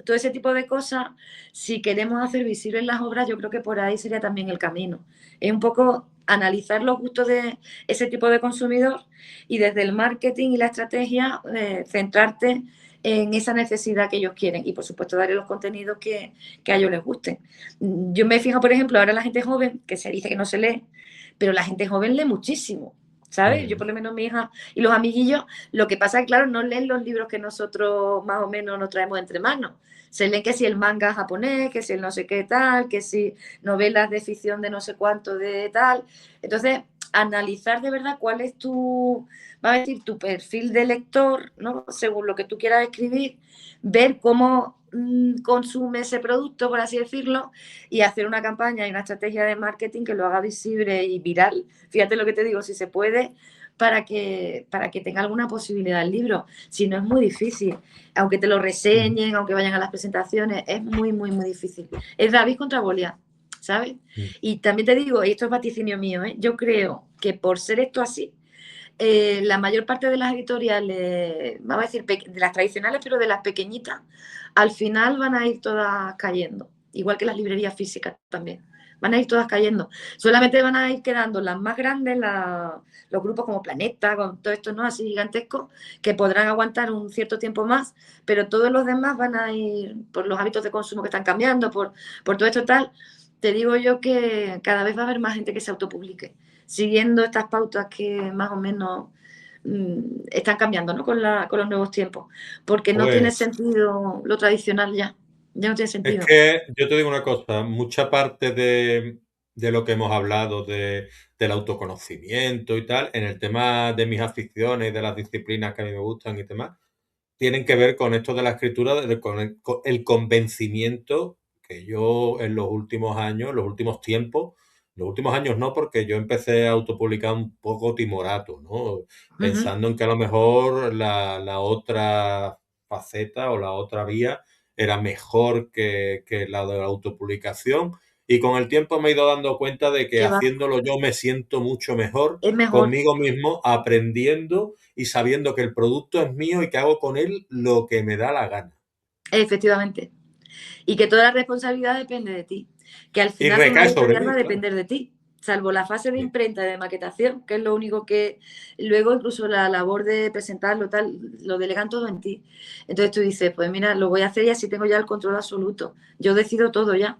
todo ese tipo de cosas, si queremos hacer visibles las obras, yo creo que por ahí sería también el camino. Es un poco analizar los gustos de ese tipo de consumidor y desde el marketing y la estrategia centrarte en esa necesidad que ellos quieren y por supuesto darle los contenidos que a ellos les gusten. Yo me fijo, por ejemplo, ahora la gente joven, que se dice que no se lee, pero la gente joven lee muchísimo. ¿Sabes? Yo Mm. por lo menos mi hija y los amiguillos, lo que pasa es, claro, no leen los libros que nosotros más o menos nos traemos entre manos. Se leen que si el manga japonés, que si el no sé qué tal, que si novelas de ficción de no sé cuánto de tal. Entonces, analizar de verdad cuál es va a decir, tu perfil de lector, ¿no? Según lo que tú quieras escribir, ver cómo consume ese producto, por así decirlo, y hacer una campaña y una estrategia de marketing que lo haga visible y viral. Fíjate lo que te digo, si se puede, para que tenga alguna posibilidad el libro. Si no, es muy difícil. Aunque te lo Mm. reseñen, aunque vayan a las presentaciones, es muy, muy, muy difícil. Es David contra Goliat, ¿sabes? Mm. Y también te digo, y esto es vaticinio mío, ¿eh? Yo creo que por ser esto así, la mayor parte de las editoriales, vamos a decir, de las tradicionales, pero de las pequeñitas, al final van a ir todas cayendo, igual que las librerías físicas también. Van a ir todas cayendo. Solamente van a ir quedando las más grandes, los grupos como Planeta, con todo esto, ¿no? Así gigantescos, que podrán aguantar un cierto tiempo más, pero todos los demás van a ir, por los hábitos de consumo que están cambiando, por todo esto tal, te digo yo que cada vez va a haber más gente que se autopublique siguiendo estas pautas que más o menos están cambiando, ¿no? Con los nuevos tiempos, porque no tiene Pues sentido lo tradicional ya, ya no tiene es sentido. que yo te digo una cosa, mucha parte de de lo que hemos hablado del autoconocimiento y tal, en el tema de mis aficiones, de las disciplinas que a mí me gustan y demás, tienen que ver con esto de la escritura, con el convencimiento que yo en los últimos años, los últimos años no, porque yo empecé a autopublicar un poco timorato, ¿no? Ujú. Pensando en que a lo mejor la otra faceta o la otra vía era mejor que la de la autopublicación. Y con el tiempo me he ido dando cuenta de que Que va, haciéndolo yo me siento mucho mejor es mejor, conmigo mismo, aprendiendo y sabiendo que el producto es mío y que hago con él lo que me da la gana. efectivamente. Y que toda la responsabilidad depende de ti. Que al Y final una recae sobre editorial va mí, a claro. depender de ti, salvo la fase de Sí. imprenta, de maquetación, que es lo único que luego incluso la labor de presentarlo, tal, lo delegan todo en ti. Entonces tú dices, pues mira, lo voy a hacer y así tengo ya el control absoluto. Yo decido todo ya.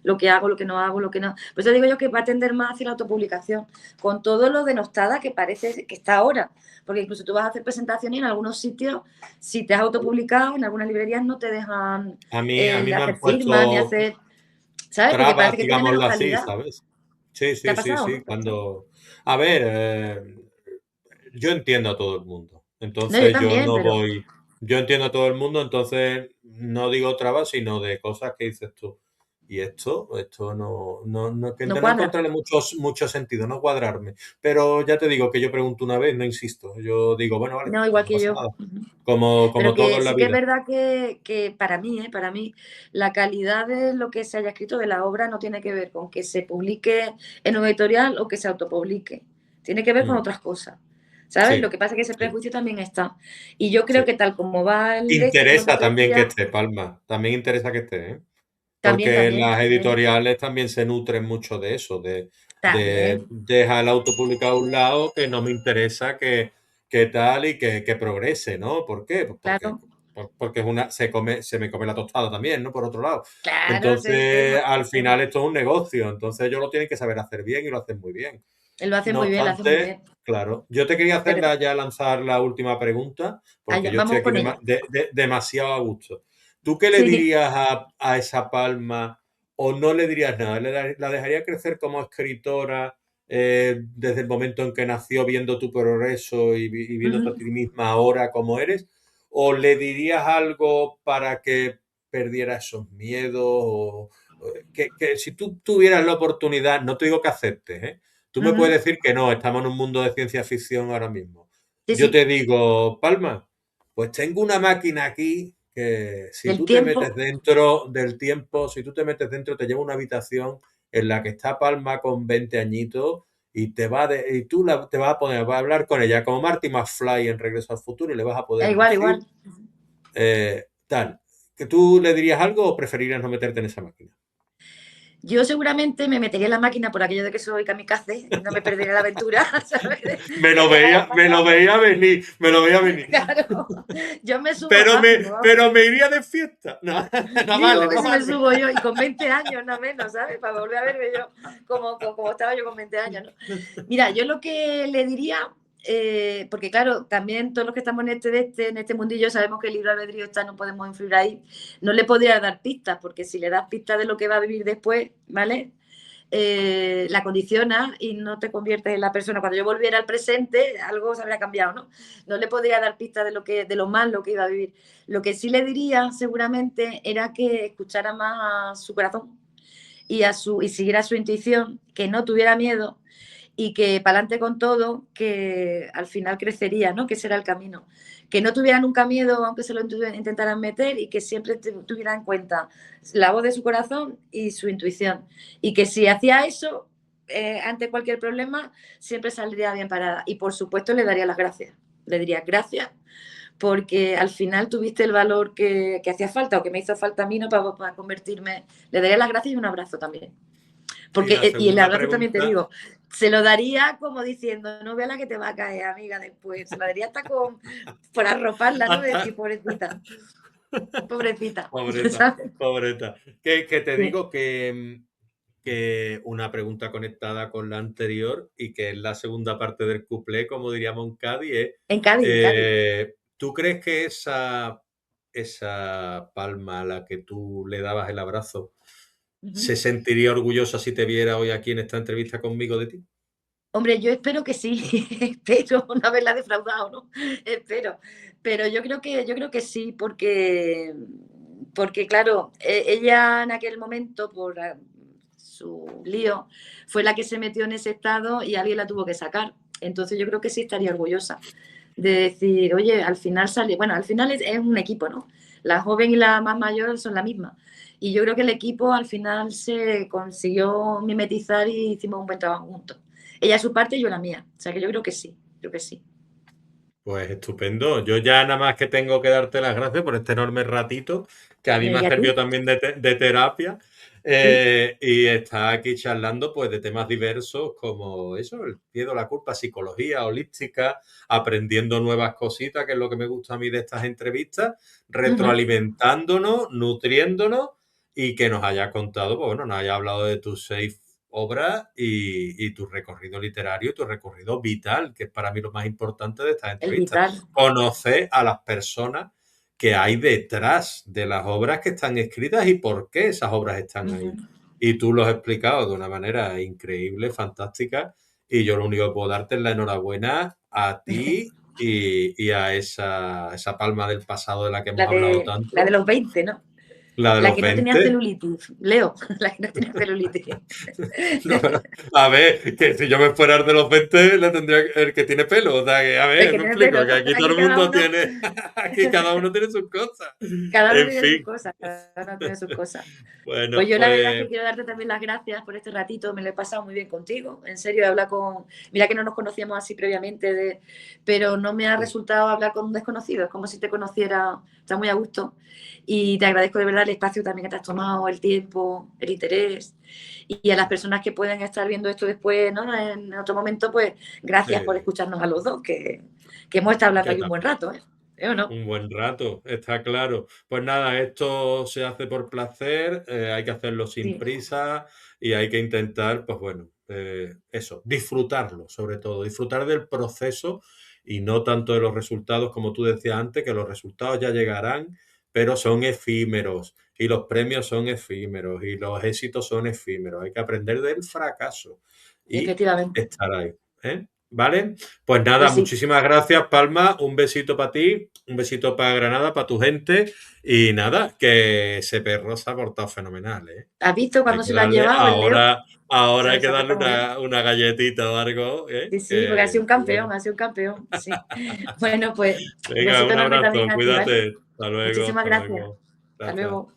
Lo que hago, lo que no hago, lo que no. Por eso digo yo que va a tender más hacia la autopublicación, con todo lo denostada que parece que está ahora. Porque incluso tú vas a hacer presentaciones y en algunos sitios, si te has autopublicado, en algunas librerías no te dejan A mí me hacer han firmas ni puesto hacer, ¿sabes? Porque trabas, parece que tiene menos digámoslo así, calidad. ¿sabes? Sí, ¿Te ha sí, sí, pasado, sí. no? ¿Te ha pasado? Cuando... A ver, yo entiendo a todo el mundo. No, yo Entonces yo también, no pero voy... Yo entiendo a todo el mundo, entonces no digo trabas, sino de cosas que dices tú. Y esto que no no cuadra. encontrarle mucho sentido, no cuadrarme. Pero ya te digo que yo pregunto una vez, no insisto. Yo digo, bueno, vale, No, pues igual no que pasa yo. nada. Ujú. Como Pero todo que en la sí que es vida. verdad que para mí, la calidad de lo que se haya escrito de la obra no tiene que ver con que se publique en un editorial o que se autopublique. Tiene que ver con Mm, otras cosas. ¿Sabes? Lo sí, que pasa es que ese sí, prejuicio también está. Y yo creo sí. que tal como va el de este, como te Interesa también que decía, esté, Palma. También interesa que esté, ¿eh? también, Porque también, las también, editoriales también se nutren mucho de eso, de también, dejar el auto publicado a un lado, que no me interesa que tal y que progrese, ¿no? ¿Por qué? Pues claro, porque es se me come la tostada también, ¿no? Por otro lado. claro, ese es el Entonces, tema. al final esto es un negocio, entonces ellos lo tienen que saber hacer bien y lo hacen muy bien. Él lo hace No muy bien, lo hace muy obstante, bien. claro, yo te quería hacer Pero ya lanzar la última pregunta, porque allá, yo estoy vamos aquí con ella. demasiado a gusto. ¿Tú qué le Sí. dirías a esa palma o no le dirías nada? ¿La dejaría crecer como escritora desde el momento en que nació, viendo tu progreso y viéndote a Ujú, ti misma ahora como eres? ¿O le dirías algo para que perdiera esos miedos? Que si tú tuvieras la oportunidad, no te digo que aceptes, ¿eh? Tú me ujú. puedes decir que no, estamos en un mundo de ciencia ficción ahora mismo. Sí, Yo sí. te digo, Palma, pues tengo una máquina aquí que si Del tú te metes tiempo. dentro del tiempo, si tú te metes dentro, te lleva a una habitación en la que está Palma con 20 añitos y y tú te vas a poner, vas a hablar con ella como Marty McFly en Regreso al Futuro y le vas a poder Igual, decir igual. tal. ¿Que tú le dirías algo o preferirías no meterte en esa máquina? Yo seguramente me metería en la máquina por aquello de que soy kamikaze, no me perdería la aventura, ¿sabes? De viajar al Me lo pasado. veía venir, me lo veía venir. Claro, yo me subo rápido, vamos. Pero me iría de fiesta. No, no Digo, a vale, ver no si me vale. subo yo, y con 20 años, no menos, ¿sabes? Para volver a verme yo como estaba yo con 20 años, ¿no? Mira, yo lo que le diría, porque claro, también todos los que estamos en este mundillo sabemos que el libre albedrío está, no podemos influir ahí, no le podría dar pistas, porque si le das pistas de lo que va a vivir después, ¿vale? La condiciona y no te conviertes en la persona. Cuando yo volviera al presente, algo se habría cambiado, ¿no? No le podría dar pistas de lo malo que iba a vivir. Lo que sí le diría, seguramente, era que escuchara más a su corazón y siguiera su intuición, que no tuviera miedo y que para adelante con todo, que al final crecería, ¿no? Que ese era el camino. Que no tuvieran nunca miedo, aunque se lo intentaran meter, y que siempre tuvieran en cuenta la voz de su corazón y su intuición. Y que si hacía eso, ante cualquier problema, siempre saldría bien parada. Y por supuesto le daría las gracias. Le diría gracias porque al final tuviste el valor que hacía falta o que me hizo falta a mí, ¿no? Para convertirme. Le daría las gracias y un abrazo también. Y la Y el segunda abrazo también te pregunta, digo, se lo daría como diciendo, no vea la que te va a caer, amiga, después. Se lo daría hasta por arroparla, ¿no? De decir, hasta... pobrecita, pobrecita. Pobreta, ¿Sabes? pobreta. Que te Sí. digo que una pregunta conectada con la anterior y que es la segunda parte del cuplé, como diríamos en Cádiz, es, En Cádiz, en Cádiz. ¿tú crees que esa palma a la que tú le dabas el abrazo Ujú. se sentiría orgullosa si te viera hoy aquí en esta entrevista conmigo de ti? Hombre, yo espero que sí, espero no haberla defraudado, ¿no? Espero. Pero yo creo que sí, porque claro, ella en aquel momento, por su lío, fue la que se metió en ese estado y alguien la tuvo que sacar. Entonces yo creo que sí estaría orgullosa de decir, oye, al final sale, bueno, al final es un equipo, ¿no? La joven y la más mayor son la misma. Y yo creo que el equipo al final se consiguió mimetizar y hicimos un buen trabajo juntos. Ella su parte y yo la mía. O sea que yo creo que sí. Pues estupendo. Yo ya nada más que tengo que darte las gracias por este enorme ratito, que a mí me ha ¿Y a servido ti? también de terapia. Sí, Y está aquí charlando pues de temas diversos como eso, el miedo, la culpa, psicología holística, aprendiendo nuevas cositas, que es lo que me gusta a mí de estas entrevistas, ujú, retroalimentándonos, nutriéndonos y que nos haya contado, pues bueno, nos haya hablado de tus 6 obras y tu recorrido literario, tu recorrido vital, que es para mí lo más importante de estas el entrevistas. vital. Conocer a las personas que hay detrás de las obras que están escritas y por qué esas obras están Ujú. ahí. Y tú lo has explicado de una manera increíble, fantástica, y yo lo único que puedo darte es la enhorabuena a ti y a esa palma del pasado de la que hemos hablado La de tanto, los 20, ¿no? la de La los que no tenía 20. celulitis. Leo, la que no tenía celulitis. No, a ver, que si yo me fuera de los 20 le tendría el que tiene pelo. O sea, que a El ver, que me tiene explico, pelo, que ¿no? aquí todo Aquí el mundo tiene, aquí cada uno tiene sus cosas. cada uno En tiene sus fin, cosas, cada uno tiene sus cosas. Pues bueno, yo la verdad es pues que quiero darte también las gracias por este ratito, me lo he pasado muy bien contigo, en serio, he hablado mira que no nos conocíamos así previamente, pero no me ha resultado hablar con un desconocido, es como si te conociera, está muy a gusto y te agradezco de verdad el espacio también que te has tomado, el tiempo, el interés y a las personas que pueden estar viendo esto después, ¿no? En otro momento, pues gracias por sí, escucharnos a los dos, que hemos estado hablando que aquí un buen rato, ¿eh? ¿Eh o no? un buen rato, está claro. Pues nada, esto se hace por placer, hay que hacerlo sin Sí, prisa y hay que intentar, pues bueno, eso, disfrutarlo, sobre todo, disfrutar del proceso y no tanto de los resultados, como tú decías antes, que los resultados ya llegarán, pero son efímeros y los premios son efímeros y los éxitos son efímeros. Hay que aprender del fracaso y efectivamente. estar ahí, ¿eh? ¿Vale? Pues nada, Pues sí. muchísimas gracias, Palma. Un besito para ti, un besito para Granada, para tu gente. Y nada, que ese perro se ha portado fenomenal, ¿eh? ¿Has visto Hay cuando que se lo han darle, llevado el Leo? ahora hay que Se ha darle portado muy bien. una galletita o algo, ¿eh? Sí, sí, porque Que bueno. ha sido un campeón, sí. Bueno, pues Venga, besito un enorme abrazo, también a ti, ¿vale? cuídate. Muchísimas Hasta gracias. luego. Hasta Gracias. luego.